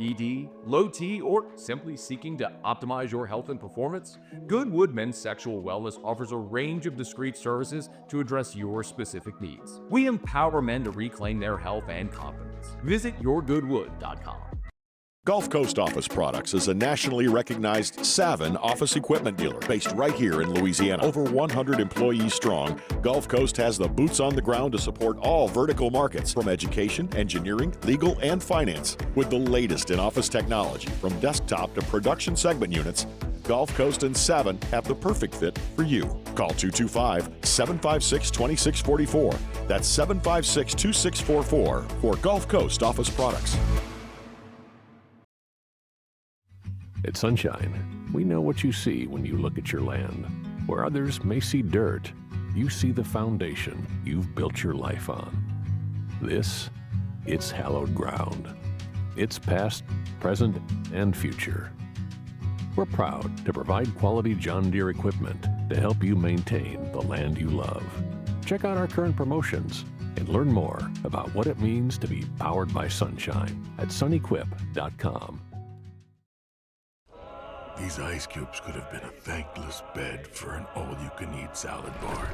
ED, low T, or simply seeking to optimize your health and performance? Goodwood Men's Sexual Wellness offers a range of discreet services to address your specific needs. We empower men to reclaim their health and confidence. Visit yourgoodwood.com. Gulf Coast Office Products is a nationally recognized Savin office equipment dealer based right here in Louisiana. Over 100 employees strong, Gulf Coast has the boots on the ground to support all vertical markets from education, engineering, legal, and finance. With the latest in office technology from desktop to production segment units, Gulf Coast and Savin have the perfect fit for you. Call 225-756-2644. That's 756-2644 for Gulf Coast Office Products. At Sunshine, we know what you see when you look at your land. Where others may see dirt, you see the foundation you've built your life on. It's hallowed ground. It's past, present, and future. We're proud to provide quality John Deere equipment to help you maintain the land you love. Check out our current promotions and learn more about what it means to be powered by sunshine at sunequip.com. These ice cubes could have been a thankless bed for an all-you-can-eat salad bar.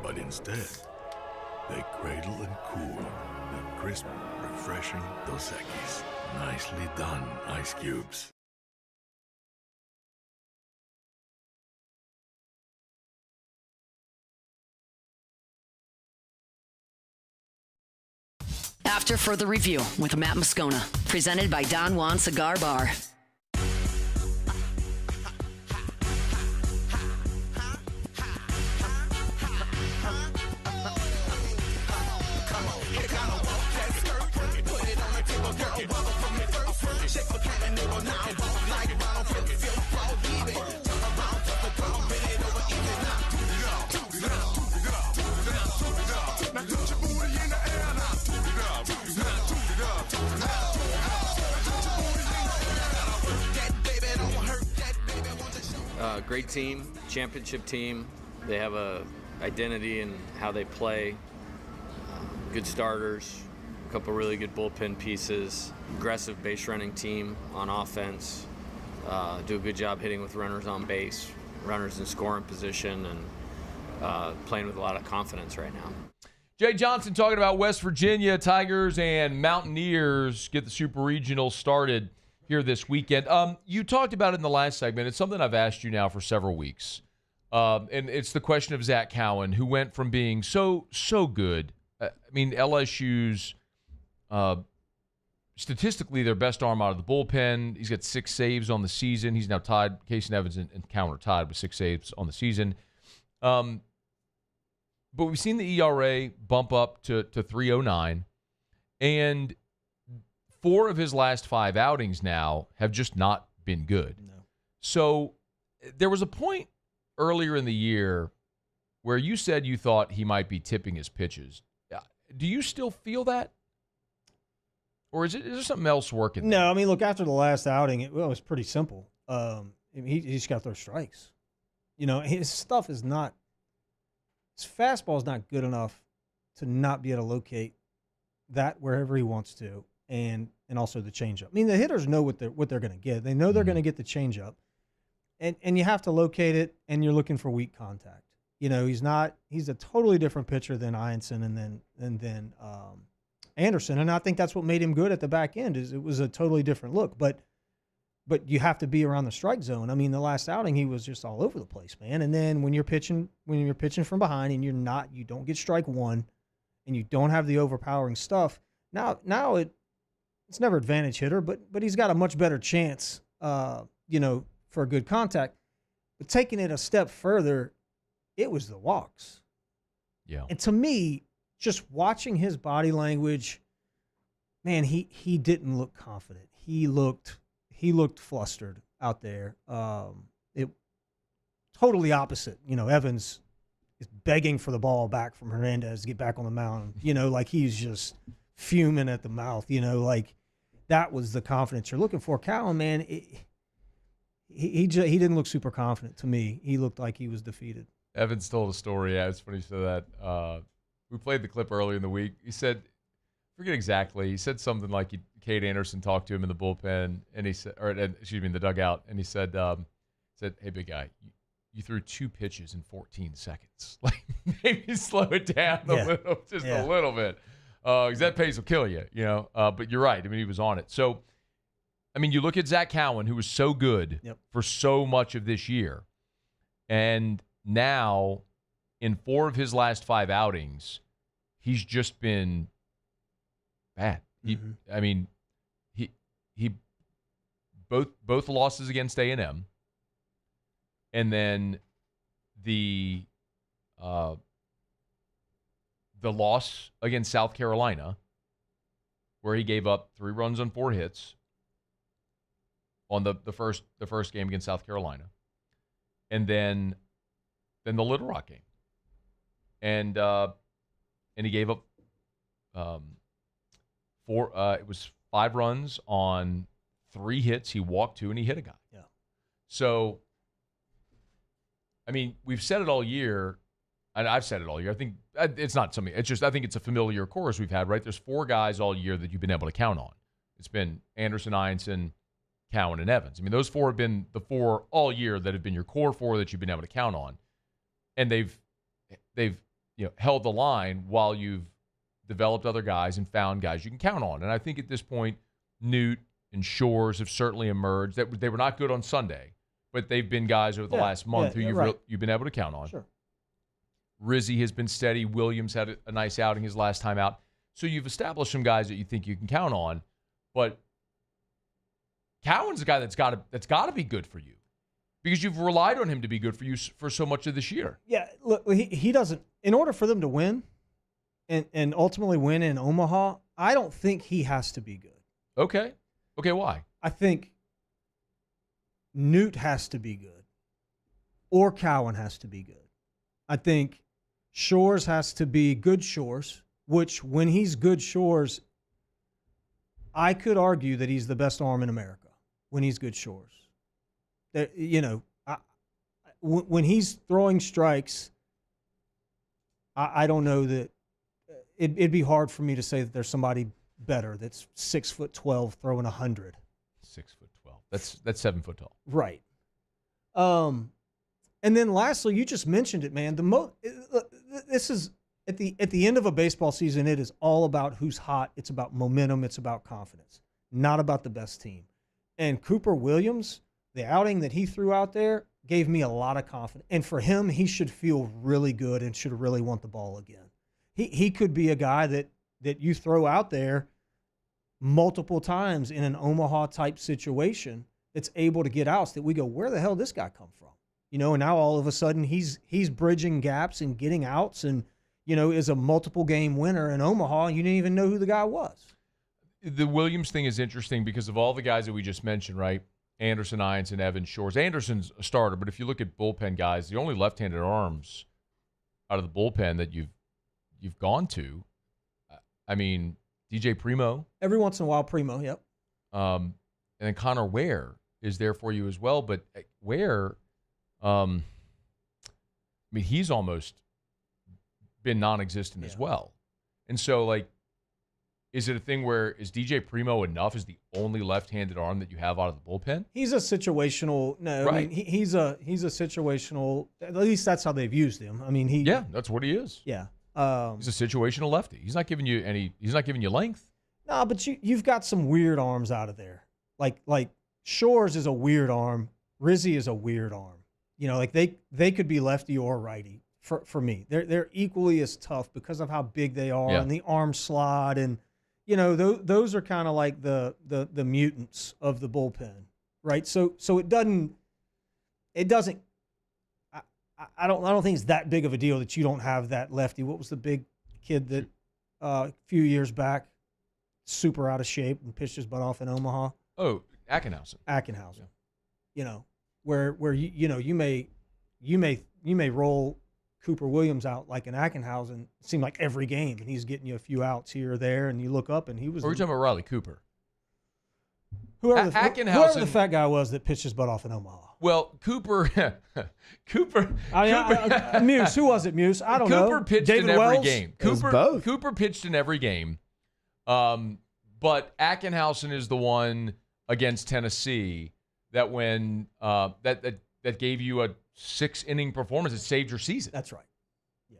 But instead, they cradle and cool the crisp, refreshing Dos Equis. Nicely done, ice cubes. After further review with Matt Moscona, presented by Don Juan Cigar Bar. Great team, championship team. They have a identity in how they play. Good starters, a couple really good bullpen pieces. Aggressive base running team on offense. Do a good job hitting with runners on base, runners in scoring position, and playing with a lot of confidence right now. Jay Johnson talking about West Virginia Tigers and Mountaineers get the Super Regional started here this weekend. You talked about it in the last segment. It's something I've asked you now for several weeks. And it's the question of Zach Cowan, who went from being so good. I mean, LSU's statistically their best arm out of the bullpen. He's got 6 saves on the season. He's now tied. Casey Evans and Cowan are tied with 6 saves on the season. But we've seen the ERA bump up to 3.09. And 4 of his last 5 outings now have just not been good. No. So there was a point earlier in the year where you said you thought he might be tipping his pitches. Do you still feel that? Or is there something else working there? No, I mean, look, after the last outing, it was pretty simple. He just got to throw strikes. You know, his stuff is not – his fastball is not good enough to not be able to locate that wherever he wants to. And also the changeup. I mean, the hitters know what they're going to get. They know they're going to get the changeup, and you have to locate it. And you're looking for weak contact. You know, he's a totally different pitcher than Ianson and then Anderson. And I think that's what made him good at the back end. Is it was a totally different look. But you have to be around the strike zone. I mean, the last outing he was just all over the place, man. And then when you're pitching from behind and you don't get strike one, and you don't have the overpowering stuff. Now it's never advantage hitter, but he's got a much better chance, for a good contact. But taking it a step further, it was the walks. Yeah. And to me, just watching his body language, man, he didn't look confident. He looked flustered out there. It totally opposite. Evans is begging for the ball back from Hernandez to get back on the mound. Like he's just fuming at the mouth. Like that was the confidence you're looking for. Cowan, man, he didn't look super confident to me. He looked like he was defeated. Evans told a story. Yeah, it's funny you said that. We played the clip earlier in the week. He said, forget exactly. He said something like Kate Anderson talked to him in the bullpen, and he said, in the dugout, and he said, "Hey, big guy, you threw 2 pitches in 14 seconds. Like maybe slow it down a little bit, because that pace will kill you, But you're right. I mean, he was on it. So, I mean, you look at Zach Cowan, who was so good for so much of this year, and now in 4 of his last 5 outings, he's just been bad. He both losses against A&M, and then the loss against South Carolina, where he gave up 3 runs on 4 hits on the first game against South Carolina, and then the Little Rock game, and he gave up 5 runs on 3 hits. He walked 2 and he hit a guy. Yeah. So, I mean, we've said it all year, and I've said it all year. I think it's not something. It's just I think it's a familiar chorus we've had, right? There's 4 guys all year that you've been able to count on. It's been Anderson, Ianson, Cowan, and Evans. I mean, those 4 have been the 4 all year that have been your core 4 that you've been able to count on, and they've held the line while you've developed other guys and found guys you can count on. And I think at this point, Newt and Shores have certainly emerged. That they were not good on Sunday, but they've been guys over the last month who you've been able to count on. Sure. Rizzi has been steady. Williams had a nice outing his last time out. So you've established some guys that you think you can count on, but Cowan's a guy that's got to be good for you because you've relied on him to be good for you for so much of this year. Yeah, look, he doesn't. In order for them to win, and ultimately win in Omaha, I don't think he has to be good. Okay, why? I think Newt has to be good, or Cowan has to be good. I think Shores has to be good Shores, which when he's good Shores, I could argue that he's the best arm in America when he's good Shores. When he's throwing strikes, I don't know that it'd be hard for me to say that there's somebody better that's 6'12" throwing 100. 6'12". That's 7 foot tall. Right. And then lastly, you just mentioned it, man. This is at the end of a baseball season. It is all about who's hot. It's about momentum. It's about confidence, not about the best team. And Cooper Williams, the outing that he threw out there, gave me a lot of confidence. And for him, he should feel really good and should really want the ball again. He could be a guy that you throw out there multiple times in an Omaha-type situation that's able to get outs that we go, where the hell did this guy come from? And now all of a sudden he's bridging gaps and getting outs and, is a multiple-game winner in Omaha, and you didn't even know who the guy was. The Williams thing is interesting because of all the guys that we just mentioned, right? Anderson, Ianson, Evans, Shores. Anderson's a starter, but if you look at bullpen guys, the only left-handed arms out of the bullpen that you've gone to, I mean, DJ Primo. Every once in a while, Primo, yep. And then Connor Ware is there for you as well, but Ware, I mean, he's almost been non-existent as well. And so, is it a thing where is DJ Primo enough as the only left-handed arm that you have out of the bullpen? He's a situational. No, right. I mean, he's a situational. At least that's how they've used him. I mean, yeah, that's what he is. Yeah, he's a situational lefty. He's not giving you He's not giving you length. No, but you've got some weird arms out of there. Like Shores is a weird arm. Rizzi is a weird arm. They could be lefty or righty. For me, they're equally as tough because of how big they are and the arm slot and. Those are kind of like the mutants of the bullpen, right? So it doesn't. I don't think it's that big of a deal that you don't have that lefty. What was the big kid that a few years back super out of shape and pitched his butt off in Omaha? Oh, Ackenhausen. Ackenhausen. You know, where you may roll Cooper Williams out like an Ackenhausen. It seemed like every game, and he's getting you a few outs here or there, and you look up and he was. Or are we talking about Riley Cooper? Whoever the fat guy was that pitched his butt off in Omaha. Well, Cooper. Muse. Who was it, Muse? I don't know. Cooper pitched David in every Wells? game. Cooper pitched in every game. But Ackenhausen is the one against Tennessee that when that gave you a 6-inning performance, it saved your season. That's right. Yeah.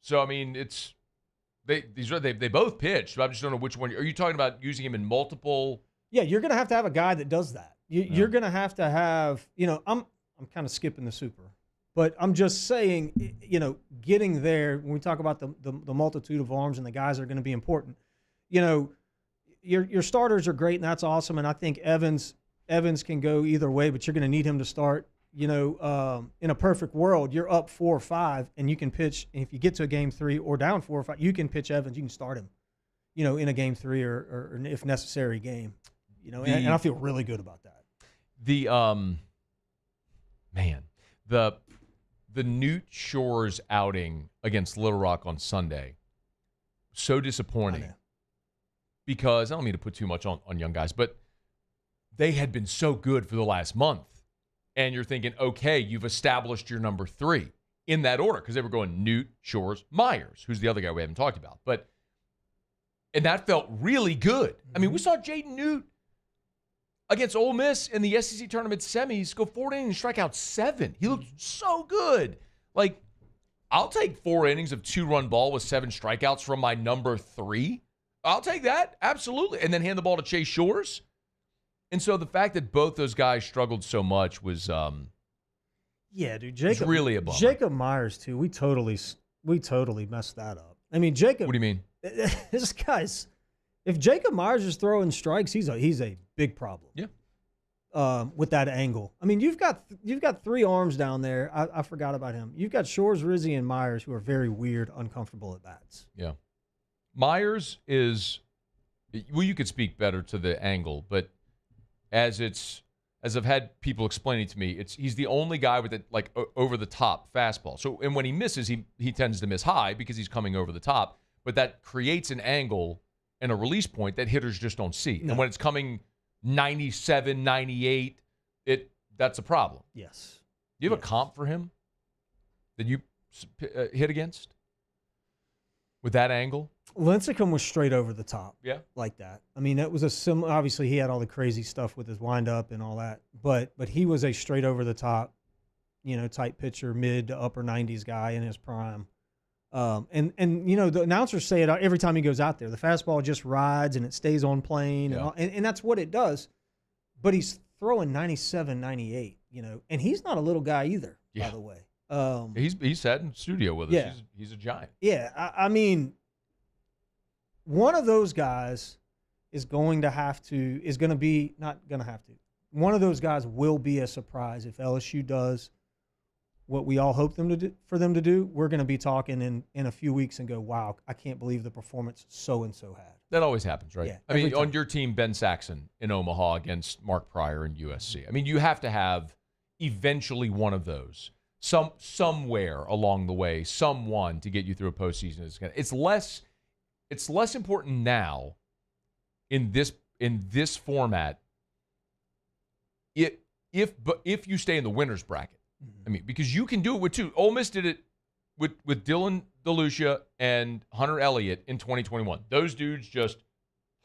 So I mean, they both pitched, but I just don't know which one. Are you talking about using him in multiple? Yeah, you're going to have a guy that does that. You're going to have, I'm kind of skipping the super, but I'm just saying, getting there when we talk about the multitude of arms and the guys that are going to be important, your starters are great and that's awesome. And I think Evans can go either way, but you're going to need him to start. In a perfect world, you're up 4 or 5 and you can pitch. And if you get to a game 3 or down 4 or 5, you can pitch Evans. You can start him, in a game 3 or if necessary game. And I feel really good about that. The Newt Shores outing against Little Rock on Sunday, so disappointing. Because I don't mean to put too much on young guys, but they had been so good for the last month. And you're thinking, okay, you've established your number 3 in that order because they were going Newt, Shores, Myers, who's the other guy we haven't talked about. And that felt really good. I mean, we saw Jaden Newt against Ole Miss in the SEC tournament semis go 4 innings and strike out 7. He looked so good. Like, I'll take 4 innings of 2-run ball with 7 strikeouts from my number 3. I'll take that, absolutely. And then hand the ball to Chase Shores. And so the fact that both those guys struggled so much was Jacob, really a bummer. Jacob Myers too. We totally messed that up. I mean, Jacob. What do you mean? This guy's. If Jacob Myers is throwing strikes, he's a big problem. Yeah. With that angle, I mean, you've got 3 arms down there. I forgot about him. You've got Shores, Rizzi, and Myers who are very weird, uncomfortable at bats. Yeah. Myers is. Well, you could speak better to the angle, but. As I've had people explaining to me, he's the only guy with it like over the top fastball. So and when he misses, he tends to miss high because he's coming over the top. But that creates an angle and a release point that hitters just don't see. No. And when it's coming 97, 98, that's a problem. Yes. Do you have a comp for him that you hit against with that angle? Lincecum was straight over the top. Yeah. Like that. I mean, that was a similar. Obviously, he had all the crazy stuff with his windup and all that, but he was a straight over the top, type pitcher, mid to upper 90s guy in his prime. And the announcers say it every time he goes out there. The fastball just rides and it stays on plane, and that's what it does. But he's throwing 97, 98, and he's not a little guy either, by the way. He sat in studio with us. Yeah. He's a giant. Yeah, I mean, one of those guys one of those guys will be a surprise if LSU does what we all hope for them to do. We're going to be talking in a few weeks and go, wow, I can't believe the performance so-and-so had. That always happens, right? Yeah, I mean, time. On your team, Ben Saxon in Omaha against Mark Pryor in USC. I mean, you have to have eventually one of those. Somewhere along the way, someone to get you through a postseason. It's less important now in this format if you stay in the winner's bracket. Mm-hmm. I mean, because you can do it with 2. Ole Miss did it with Dylan DeLucia and Hunter Elliott in 2021. Those dudes just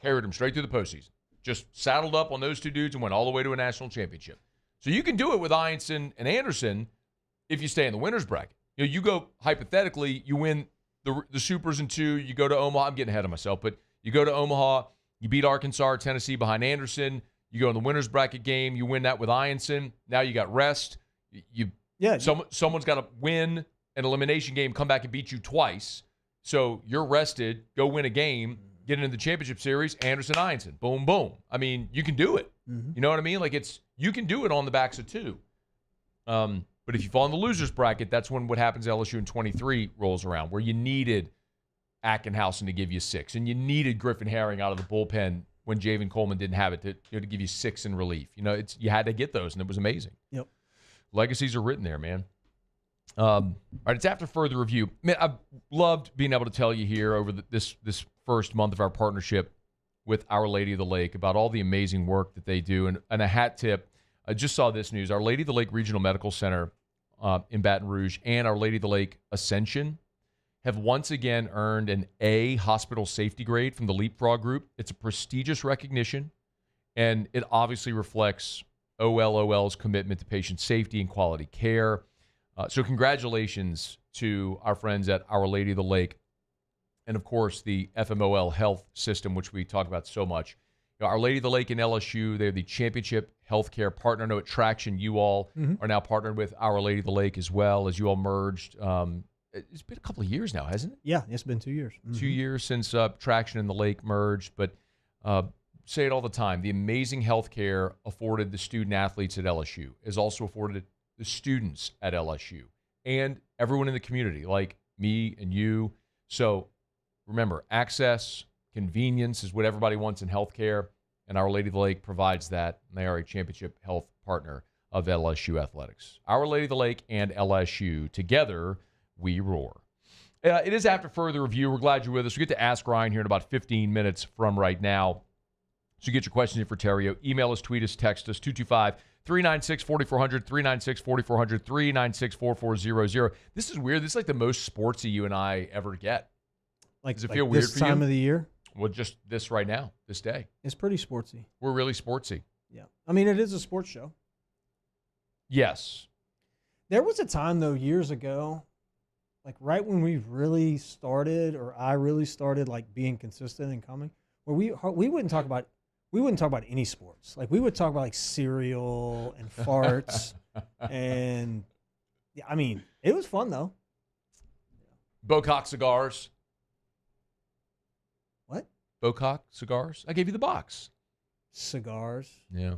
carried them straight through the postseason. Just saddled up on those 2 dudes and went all the way to a national championship. So you can do it with Ianson and Anderson if you stay in the winner's bracket. You go, hypothetically, you win the Supers in 2, you go to Omaha. I'm getting ahead of myself, but you go to Omaha, you beat Arkansas or Tennessee behind Anderson. You go in the winner's bracket game, you win that with Ianson. Now you got rest. Someone's got to win an elimination game, come back and beat you twice. So you're rested, go win a game, get into the championship series, Anderson, Ianson. Boom, boom. I mean, you can do it. Mm-hmm. You know what I mean? Like you can do it on the backs of 2. But if you fall in the loser's bracket, that's when what happens at LSU in 23 rolls around, where you needed Ackenhausen to give you 6, and you needed Griffin Herring out of the bullpen when Javen Coleman didn't have it to give you 6 in relief. You had to get those, and it was amazing. Yep. Legacies are written there, man. All right, it's after further review. Man, I've loved being able to tell you here over this first month of our partnership with Our Lady of the Lake about all the amazing work that they do. And a hat tip, I just saw this news. Our Lady of the Lake Regional Medical Center in Baton Rouge and Our Lady of the Lake Ascension have once again earned an A hospital safety grade from the Leapfrog Group. It's a prestigious recognition, and it obviously reflects OLOL's commitment to patient safety and quality care. So congratulations to our friends at Our Lady of the Lake and, of course, the FMOL health system, which we talk about so much. Our Lady of the Lake and LSU, they're the championship healthcare partner. I know at Traction, you all are now partnered with Our Lady of the Lake as well, as you all merged. It's been a couple of years now, hasn't it? Yeah, it's been 2 years. 2 years since Traction and the Lake merged. But say it all the time, the amazing healthcare afforded the student-athletes at LSU is also afforded the students at LSU and everyone in the community, like me and you. So remember, access, convenience is what everybody wants in healthcare, and Our Lady of the Lake provides that. And they are a championship health partner of LSU athletics. Our Lady of the Lake and LSU, together, we roar. It is after further review. We're glad you're with us. We get to Ask Ryan here in about 15 minutes from right now. So get your questions in for Theriot. Email us, tweet us, text us, 225-396-4400, 396-4400, 396-4400. This is weird. This is like the most sportsy you and I ever get. Does it feel weird for you? This time of the year? Well, just this right now, this day. It's pretty sportsy. We're really sportsy. Yeah. I mean, it is a sports show. Yes. There was a time, though, years ago, like right when we really started, or I really started like being consistent and coming, where we wouldn't talk about any sports. Like we would talk about like cereal and farts, and yeah, I mean it was fun though. Bocock cigars. What? Bocock cigars. I gave you the box. Cigars. Yeah.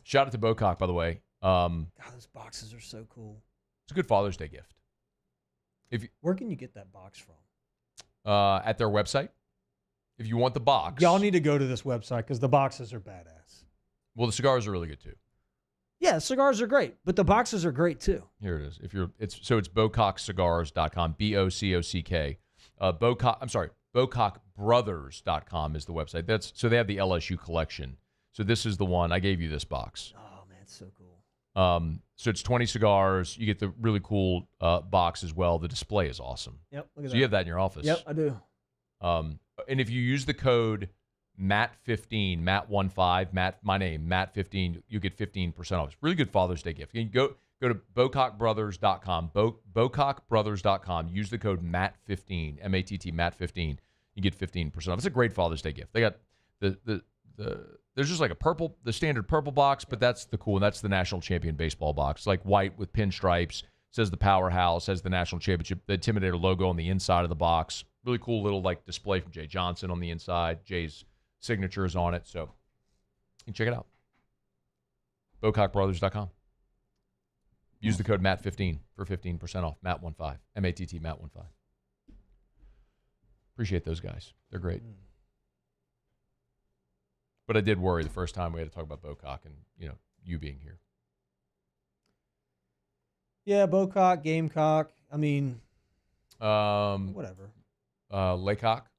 Shout out to Bocock, by the way. God, those boxes are so cool. It's a good Father's Day gift. Where can you get that box from? At their website. If you want the box. Y'all need to go to this website because the boxes are badass. Well, the cigars are really good too. Yeah, cigars are great, but the boxes are great too. Here it is. It's bocockcigars.com, BOCOCK. BocockBrothers.com is the website. So they have the LSU collection. So this is the one. I gave you this box. Oh man, it's so cool. So it's 20 cigars. You get the really cool box as well. The display is awesome. Yep. Look at so that. you have that in your office. Yep, I do. And if you use the code MAT15, Matt15, my name, Matt15, you get 15% off. It's a really good Father's Day gift. You can go to BocockBrothers.com, BocockBrothers.com. Use the code MAT15, M-A-T-T, Matt15. You get 15% off. It's a great Father's Day gift. They got there's just like the standard purple box, but that's the cool, and that's the national champion baseball box. Like white with pinstripes, says the powerhouse, says the national championship, the Intimidator logo on the inside of the box. Really cool little like display from Jay Johnson on the inside. Jay's signature is on it, so you can check it out. BocockBrothers.com. Use the code MAT15 for 15% off. Matt15, M-A-T-T, Matt15. Appreciate those guys. They're great. But I did worry the first time we had to talk about Bocock and, you being here. Yeah, Bocock, Gamecock. I mean, whatever. Laycock.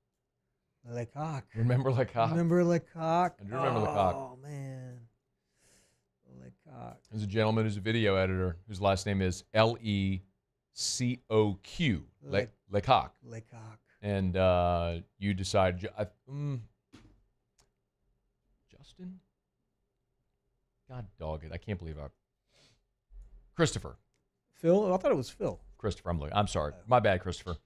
Laycock. Remember Laycock? Remember Laycock? I do remember Laycock. Oh, man. Laycock. There's a gentleman who's a video editor whose last name is Lecoq. Laycock. Laycock. And you decide, Justin? God dog it. I can't believe Christopher. Phil? I thought it was Phil. Christopher. I'm sorry. My bad, Christopher.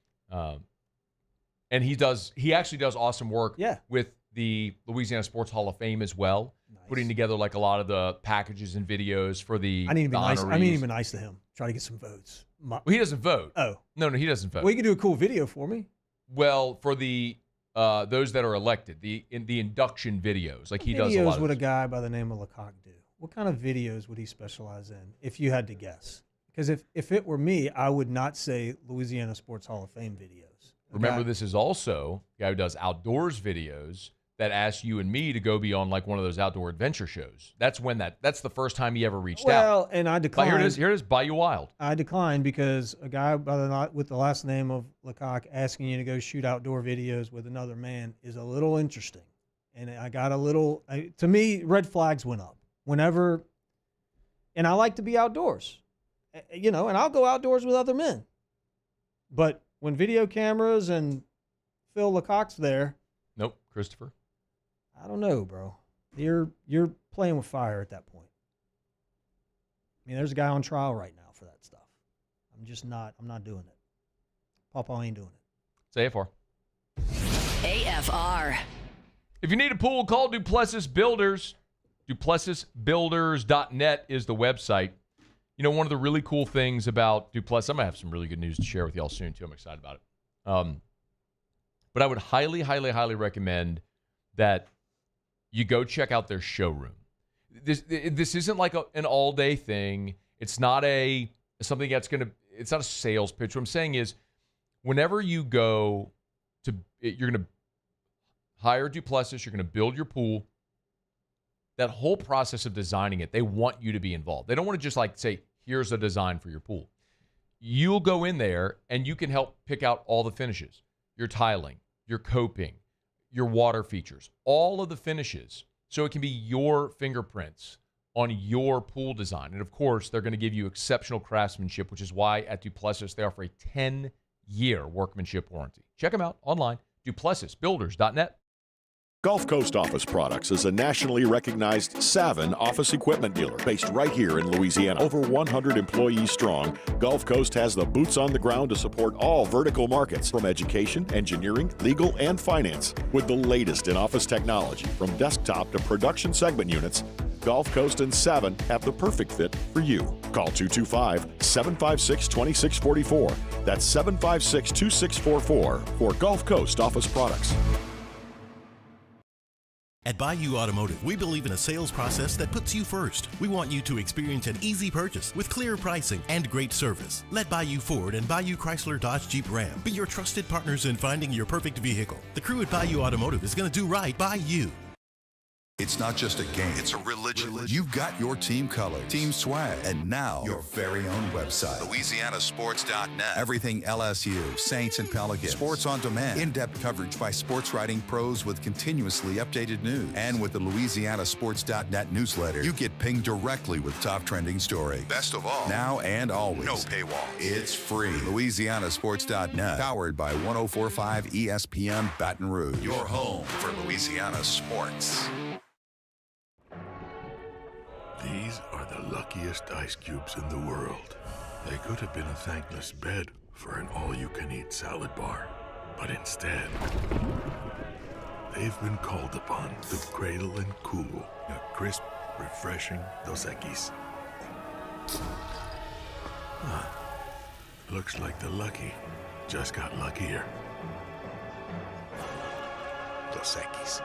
And he actually does awesome work with the Louisiana Sports Hall of Fame as well, putting together like a lot of the packages and videos for the I need to be nice. honorees. I need to be nice to him. Try to get some votes. Well, he doesn't vote. Oh. No, he doesn't vote. Well, you can do a cool video for me. Well, for the those that are elected, the induction videos, like he does a lot of Videos would a guy by the name of Lecoq do? What kind of videos would he specialize in, if you had to guess? Because if it were me, I would not say Louisiana Sports Hall of Fame videos. Remember, this is also a guy who does outdoors videos that asks you and me to go be on like one of those outdoor adventure shows. That's the first time he ever reached out. Well, and I declined. But here it is, Bayou Wild. I declined because a guy with the last name of Lecoq asking you to go shoot outdoor videos with another man is a little interesting. And I got to me, red flags went up whenever, and I like to be outdoors, and I'll go outdoors with other men. But when video cameras and Phil Lecoq's there. Nope, Christopher. I don't know, bro. You're playing with fire at that point. I mean, there's a guy on trial right now for that stuff. I'm not doing it. Papa ain't doing it. It's AFR. AFR. If you need a pool, call Duplessis Builders. DuplessisBuilders.net is the website. One of the really cool things about Duplessis, I'm going to have some really good news to share with y'all soon, too. I'm excited about it. But I would highly, highly, highly recommend that you go check out their showroom. This isn't like an all-day thing. It's not something that's it's not a sales pitch. What I'm saying is, whenever you go you're going to hire Duplessis, you're going to build your pool. That whole process of designing it, they want you to be involved. They don't want to just say, here's a design for your pool. You'll go in there and you can help pick out all the finishes, your tiling, your coping, your water features, all of the finishes. So it can be your fingerprints on your pool design. And of course, they're going to give you exceptional craftsmanship, which is why at Duplessis, they offer a 10-year workmanship warranty. Check them out online, DuplessisBuilders.net. Gulf Coast Office Products is a nationally recognized Savin office equipment dealer based right here in Louisiana. Over 100 employees strong, Gulf Coast has the boots on the ground to support all vertical markets, from education, engineering, legal, and finance. With the latest in office technology, from desktop to production segment units, Gulf Coast and Savin have the perfect fit for you. Call 225-756-2644. That's 756-2644 for Gulf Coast Office Products. At Bayou Automotive, we believe in a sales process that puts you first. We want you to experience an easy purchase with clear pricing and great service. Let Bayou Ford and Bayou Chrysler Dodge Jeep Ram be your trusted partners in finding your perfect vehicle. The crew at Bayou Automotive is going to do right by you. It's not just a game, it's a religion. You've got your team colors, team swag, and now your very own website, LouisianaSports.net. Everything LSU, Saints, and Pelicans. Sports on demand. In-depth coverage by sports writing pros with continuously updated news. And with the LouisianaSports.net newsletter, you get pinged directly with top trending stories. Best of all, now and always, no paywall. It's free. LouisianaSports.net, powered by 104.5 ESPN Baton Rouge. Your home for Louisiana sports. These are the luckiest ice cubes in the world. They could have been a thankless bed for an all-you-can-eat salad bar. But instead, they've been called upon to cradle and cool a crisp, refreshing Dos Equis. Looks like the lucky just got luckier. Dos Equis.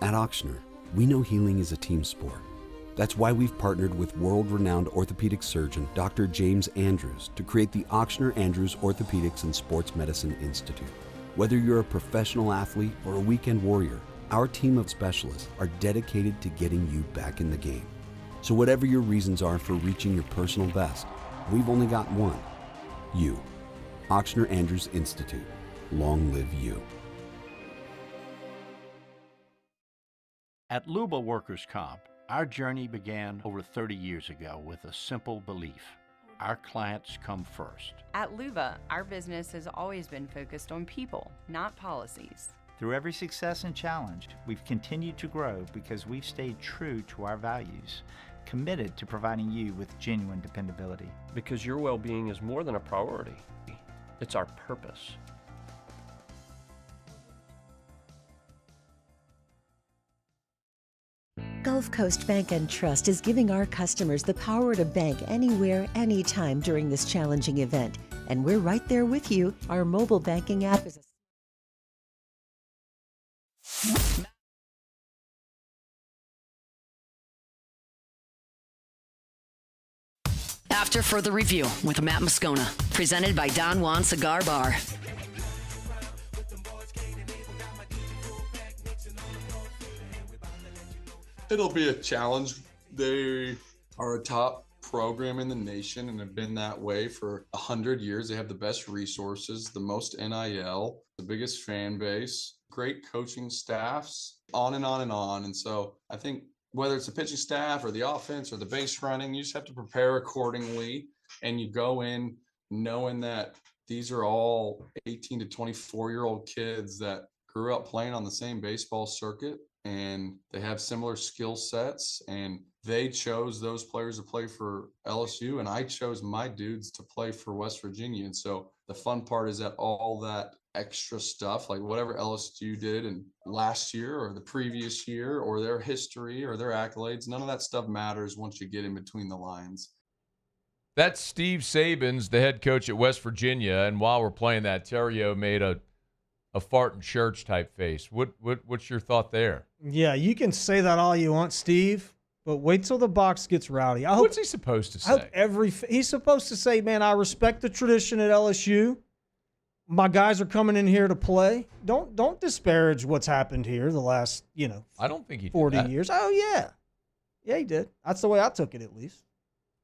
At Auctioner, we know healing is a team sport. That's why we've partnered with world-renowned orthopedic surgeon Dr. James Andrews to create the Auctioner Andrews Orthopedics and Sports Medicine Institute. Whether you're a professional athlete or a weekend warrior, our team of specialists are dedicated to getting you back in the game. So whatever your reasons are for reaching your personal best, we've only got one: you. Auctioner Andrews Institute. Long live you. At Luba Workers' Comp, our journey began over 30 years ago with a simple belief: our clients come first. At Luba, our business has always been focused on people, not policies. Through every success and challenge, we've continued to grow because we've stayed true to our values, committed to providing you with genuine dependability. Because your well-being is more than a priority. It's our purpose. Gulf Coast Bank and Trust is giving our customers the power to bank anywhere, anytime during this challenging event. And we're right there with you. Our mobile banking app is After further review with Matt Moscona, presented by Don Juan Cigar Bar. It'll be a challenge. They are a top program in the nation and have been that way for 100 years. They have the best resources, the most NIL, the biggest fan base, great coaching staffs, on and on and on. And so I think whether it's the pitching staff or the offense or the base running, you just have to prepare accordingly. And you go in knowing that these are all 18 to 24-year-old kids that grew up playing on the same baseball circuit, and they have similar skill sets, and they chose those players to play for LSU, and I chose my dudes to play for West Virginia. And so the fun part is that all that extra stuff, like whatever LSU did in last year or the previous year or their history or their accolades, none of that stuff matters once you get in between the lines. That's Steve Sabins, the head coach at West Virginia. And while we're playing that, Theriot made a fart in church type face. What's your thought there? Yeah, you can say that all you want, Steve, but wait till the box gets rowdy. What's he supposed to say? He's supposed to say, man, I respect the tradition at LSU. My guys are coming in here to play. Don't disparage what's happened here the last, I don't think he did 40 that. years. Oh, yeah. Yeah, he did. That's the way I took it, at least.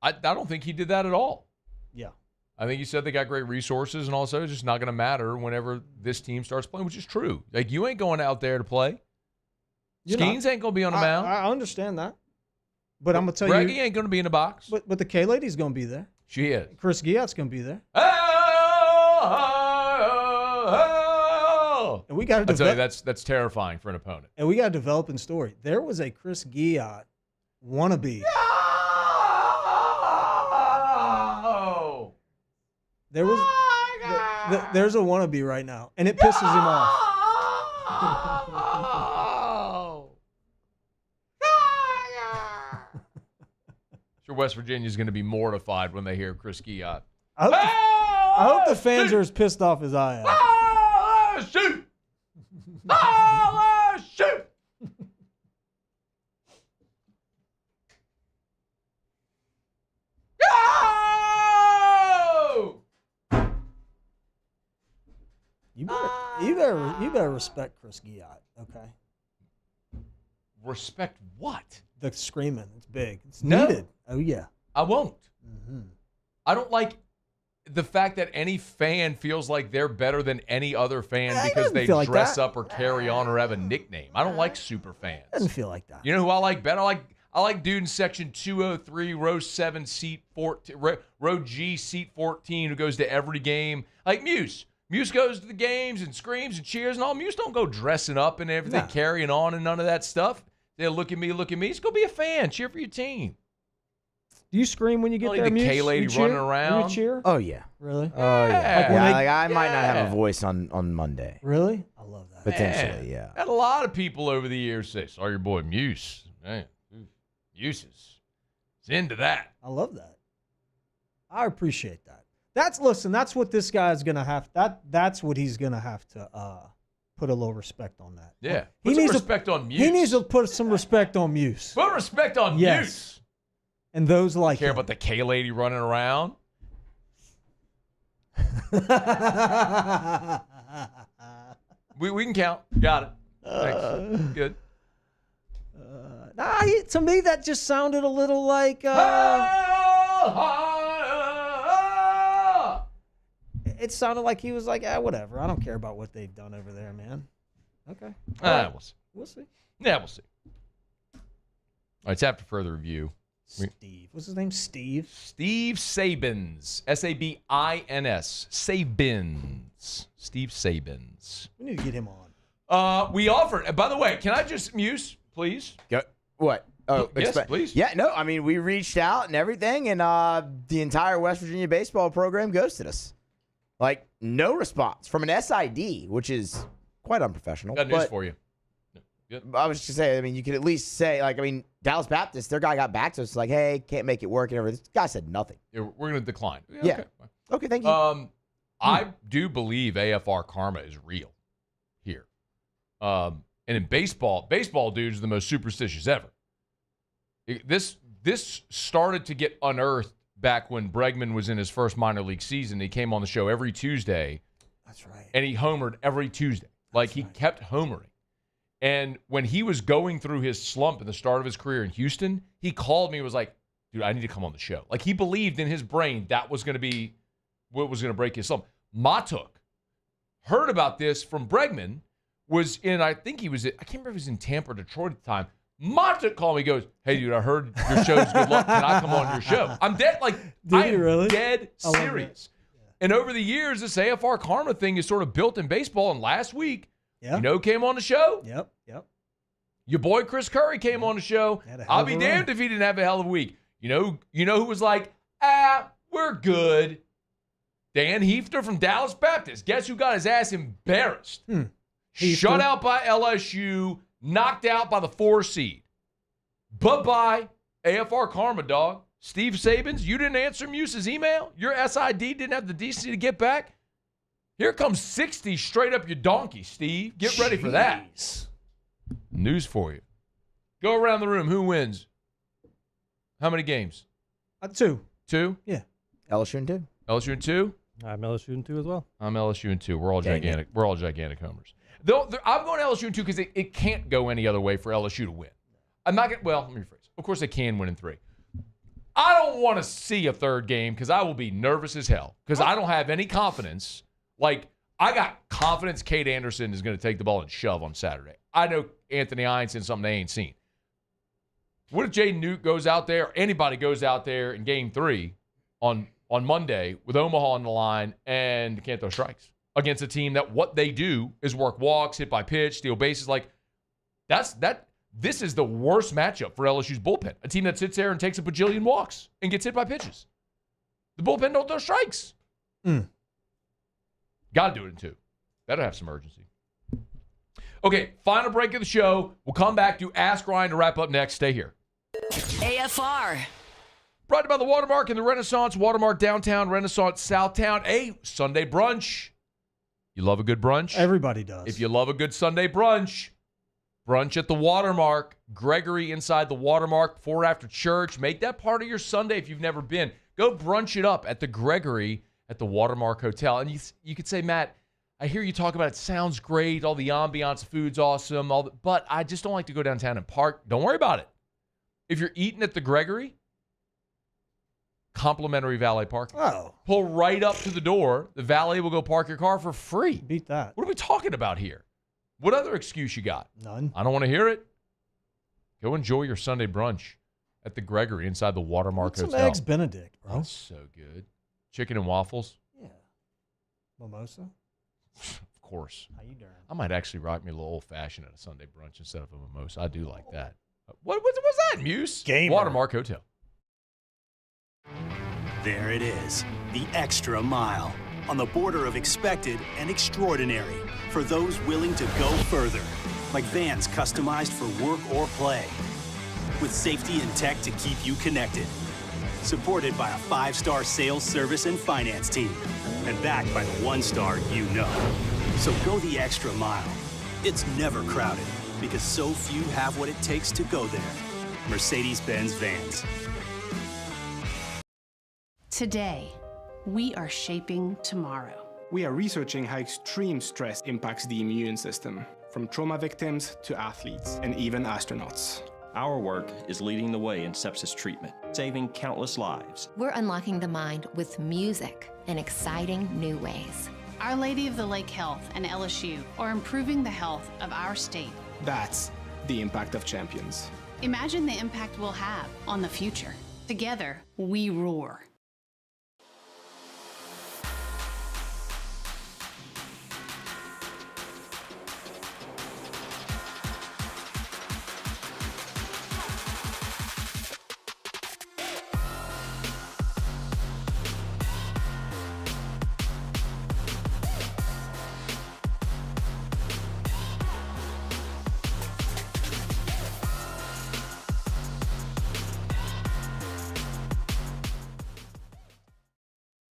I don't think he did that at all. Yeah. I think he said they got great resources, and also it's just not going to matter whenever this team starts playing, which is true. Like, you ain't going out there to play. Skeens ain't going to be on the mound. I understand that. But I'm going to tell Greggy ain't going to be in the box. But the K-Lady's going to be there. She is. Chris Guillot's going to be there. And we got to I tell you, that's terrifying for an opponent. And we got a developing story. There was a Chris Guillot wannabe. There's a wannabe right now, and it pisses him off. Sure, West Virginia's going to be mortified when they hear Chris Guillot. I hope the fans are as pissed off as I am. Shoot! Shoot! You better respect Chris Guillot, okay? Respect what? The screaming. It's big. It's No. needed. Oh, yeah. I won't. Mm-hmm. I don't like the fact that any fan feels like they're better than any other fan because they feel like dress that. up or carry on or have a nickname. I don't like super fans. Doesn't feel like that. You know who I like better? I like dude in section 203, row 7, seat 14, row G, seat 14, who goes to every game. Like Muse. Muse goes to the games and screams and cheers and all. Muse don't go dressing up and everything, carrying on and none of that stuff. They look at me. Just go be a fan. Cheer for your team. Do you scream when you get there, the Muse? K-Lady You cheer? running around. You cheer? Oh, yeah. Really? Oh, yeah. Yeah. I might not have a voice on Monday. Really? I love that. Potentially, yeah. Had a lot of people over the years say, "Saw your boy Muse." Man, Muse is into that. I love that. I appreciate that. That's what this guy's gonna have. That's what he's gonna have to put a little respect on that. Yeah, put some respect on Muse. He needs to put some respect on Muse. Put respect on Muse. And those like care him. about the K-Lady running around. we can count. Got it. Thanks. Good. To me, that just sounded a little like. It sounded like he was like, whatever. I don't care about what they've done over there, man. Okay. We'll see. We'll see. Yeah, we'll see. All right, it's after further review. Steve. What's his name? Steve? Steve Sabins. Sabins. Sabins. Steve Sabins. We need to get him on. We offered. By the way, can I just, Muse, please? What? Oh, yes, please. Yeah, no, I mean, we reached out and everything, and the entire West Virginia baseball program ghosted us. Like, no response from an SID, which is quite unprofessional. Got news for you. Good. I was just going to say, I mean, you could at least say, Dallas Baptist, their guy got back to us, like, hey, can't make it work and everything. This guy said nothing. Yeah, we're going to decline. Yeah. Okay, thank you. I do believe AFR karma is real here. And in baseball dudes are the most superstitious ever. This started to get unearthed back when Bregman was in his first minor league season. He came on the show every Tuesday. That's right. And he homered every Tuesday. He kept homering. And when he was going through his slump at the start of his career in Houston, he called me and was like, dude, I need to come on the show. He believed in his brain that was going to be what was going to break his slump. Matuk heard about this from Bregman, was in, I think he was, I can't remember if he was in Tampa or Detroit at the time. Matuk called me, goes, hey, dude, I heard your show's good luck. Can I come on your show? I'm dead. I am really? dead serious. And over the years, this AFR karma thing is sort of built in baseball. And last week, you know who came on the show? Yep. Your boy Chris Curry came on the show. I'll be damned if he didn't have a hell of a week. You know who was like, we're good? Dan Hefter from Dallas Baptist. Guess who got his ass embarrassed? Shut out by LSU, knocked out by the 4 seed. Bye-bye, AFR karma, dog. Steve Sabins, you didn't answer Muse's email? Your SID didn't have the decency to get back? Here comes 60 straight up your donkey, Steve. Get ready for that. News for you. Go around the room. Who wins? How many games? 2. 2? Yeah. LSU in 2. LSU in 2? I'm LSU in 2 as well. I'm LSU in 2. We're all gigantic. We're all gigantic homers. Though I'm going LSU in 2 because it can't go any other way for LSU to win. I'm not going. Well, let me rephrase. Of course, they can win in 3. I don't want to see a third game because I will be nervous as hell because I don't have any confidence. I got confidence Kate Anderson is going to take the ball and shove on Saturday. I know Anthony Hines in something they ain't seen. What if Jaden Newt goes out there, or anybody goes out there in game 3 on Monday with Omaha on the line and can't throw strikes against a team that what they do is work walks, hit by pitch, steal bases? This is the worst matchup for LSU's bullpen. A team that sits there and takes a bajillion walks and gets hit by pitches. The bullpen don't throw strikes. Got to do it in 2. Better have some urgency. Okay, final break of the show. We'll come back to Ask Ryan to wrap up next. Stay here. AFR. Brought to you by the Watermark in the Renaissance, Watermark downtown, Renaissance Southtown. Hey, Sunday brunch. You love a good brunch? Everybody does. If you love a good Sunday brunch at the Watermark. Gregory inside the Watermark, before or after church. Make that part of your Sunday if you've never been. Go brunch it up at the Gregory at the Watermark Hotel. And you could say, Matt, I hear you talk about it. Sounds great. All the ambiance, food's awesome. But I just don't like to go downtown and park. Don't worry about it. If you're eating at the Gregory, complimentary valet parking. Oh. Pull right up to the door. The valet will go park your car for free. Beat that. What are we talking about here? What other excuse you got? None. I don't want to hear it. Go enjoy your Sunday brunch at the Gregory inside the Watermark Hotel. Some Eggs Benedict, bro. That's so good. Chicken and waffles. Yeah. Mimosa. Of course. How you doing? I might actually rock me a little old-fashioned at a Sunday brunch instead of a mimosa. I do like that. What's that, Muse? Gamer. Watermark Hotel. There it is, the extra mile, on the border of expected and extraordinary, for those willing to go further, like vans customized for work or play, with safety and tech to keep you connected, supported by a 5-star sales, service, and finance team, and backed by the 1-star you know. So go the extra mile. It's never crowded, because so few have what it takes to go there. Mercedes-Benz Vans. Today, we are shaping tomorrow. We are researching how extreme stress impacts the immune system, from trauma victims to athletes and even astronauts. Our work is leading the way in sepsis treatment, saving countless lives. We're unlocking the mind with music in exciting new ways. Our Lady of the Lake Health and LSU are improving the health of our state. That's the impact of champions. Imagine the impact we'll have on the future. Together, we roar.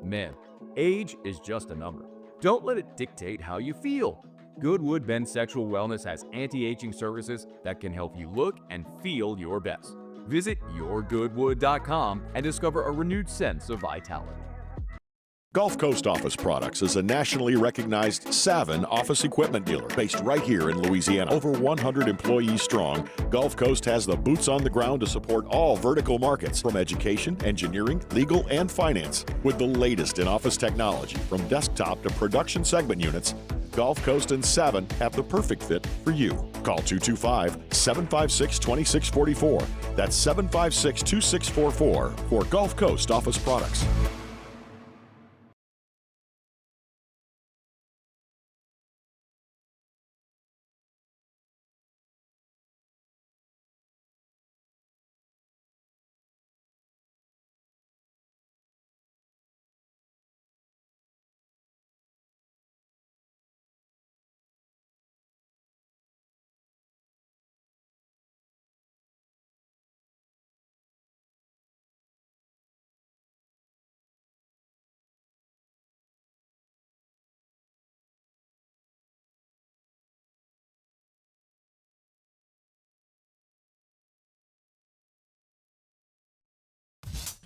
Men, age is just a number. Don't let it dictate how you feel. Goodwood Men's Sexual Wellness has anti-aging services that can help you look and feel your best. Visit yourgoodwood.com and discover a renewed sense of vitality. Gulf Coast Office Products is a nationally recognized Savin office equipment dealer based right here in Louisiana. Over 100 employees strong, Gulf Coast has the boots on the ground to support all vertical markets from education, engineering, legal, and finance. With the latest in office technology from desktop to production segment units, Gulf Coast and Savin have the perfect fit for you. Call 225-756-2644. That's 756-2644 for Gulf Coast Office Products.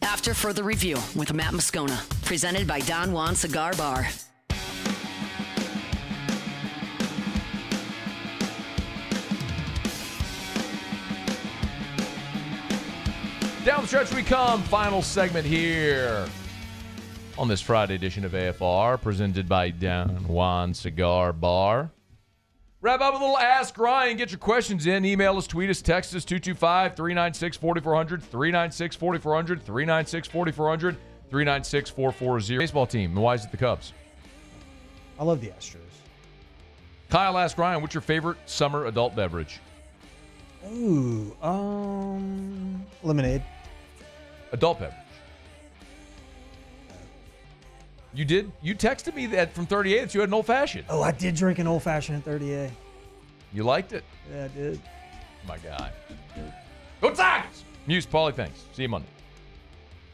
After further review with Matt Moscona, presented by Don Juan Cigar Bar. Down the stretch we come. Final segment here on this Friday edition of AFR, presented by Don Juan Cigar Bar. Wrap up a little Ask Ryan. Get your questions in. Email us, tweet us, text us, 225-396-4400, 396-4400, 396-4400, 396-440. Baseball team. Why is it the Cubs? I love the Astros. Kyle asked Ryan, what's your favorite summer adult beverage? Ooh, lemonade. Adult beverage. You did? You texted me that from 38 that you had an old-fashioned. Oh, I did drink an old-fashioned at 38. You liked it? Yeah, I did. My guy. Go Tigers! Muse, Paulie, thanks. See you Monday.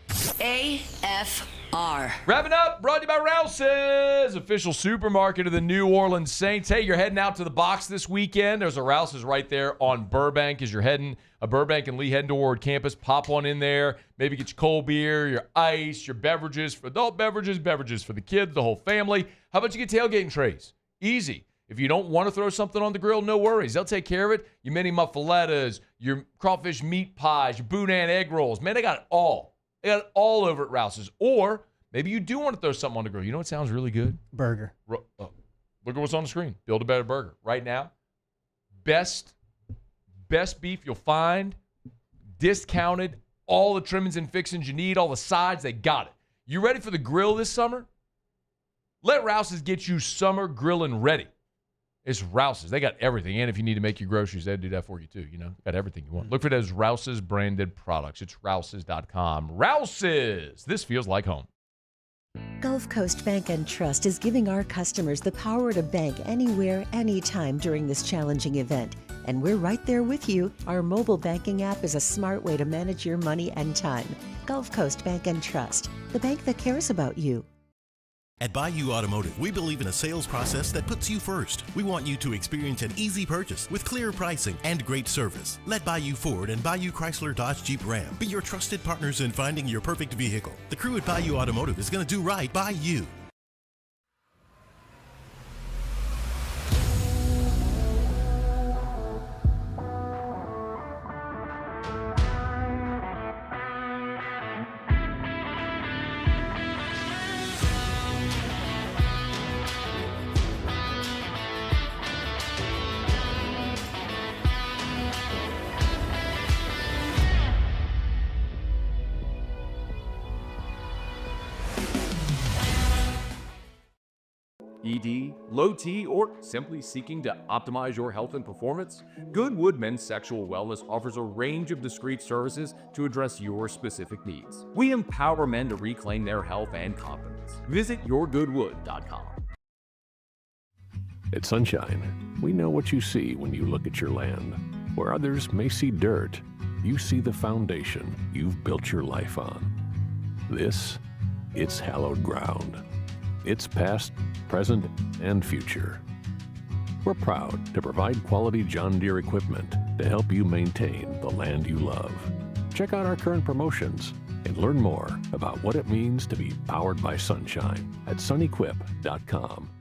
AFR. Wrapping up, brought to you by Rouse's, official supermarket of the New Orleans Saints. Hey, you're heading out to the box this weekend. There's a Rouse's right there on Burbank as you're heading, Burbank and Lee heading toward campus. Pop one in there. Maybe get your cold beer, your ice, your beverages for adult beverages, beverages for the kids, the whole family. How about you get tailgating trays? Easy. If you don't want to throw something on the grill, no worries. They'll take care of it. Your mini muffalettas, your crawfish meat pies, your boudin egg rolls. Man, they got it all. They got it all over at Rouse's. Or maybe you do want to throw something on the grill. You know what sounds really good? Burger. Look at what's on the screen. Build a Better Burger. Right now, best beef you'll find, discounted, all the trimmings and fixings you need, all the sides, they got it. You ready for the grill this summer? Let Rouse's get you summer grilling ready. It's Rouse's. They got everything. And if you need to make your groceries, they'll do that for you too. You know, got everything you want. Look for those Rouse's branded products. It's Rouse's.com. Rouse's. This feels like home. Gulf Coast Bank and Trust is giving our customers the power to bank anywhere, anytime during this challenging event. And we're right there with you. Our mobile banking app is a smart way to manage your money and time. Gulf Coast Bank and Trust, the bank that cares about you. At Bayou Automotive, we believe in a sales process that puts you first. We want you to experience an easy purchase with clear pricing and great service. Let Bayou Ford and Bayou Chrysler Dodge Jeep Ram be your trusted partners in finding your perfect vehicle. The crew at Bayou Automotive is going to do right by you. ED, low T, or simply seeking to optimize your health and performance? Goodwood Men's Sexual Wellness offers a range of discreet services to address your specific needs. We empower men to reclaim their health and confidence. Visit yourgoodwood.com. At Sunshine, we know what you see when you look at your land. Where others may see dirt, you see the foundation you've built your life on. It's hallowed ground. It's past, present, and future. We're proud to provide quality John Deere equipment to help you maintain the land you love. check out our current promotions and learn more about what it means to be powered by sunshine at sunequip.com.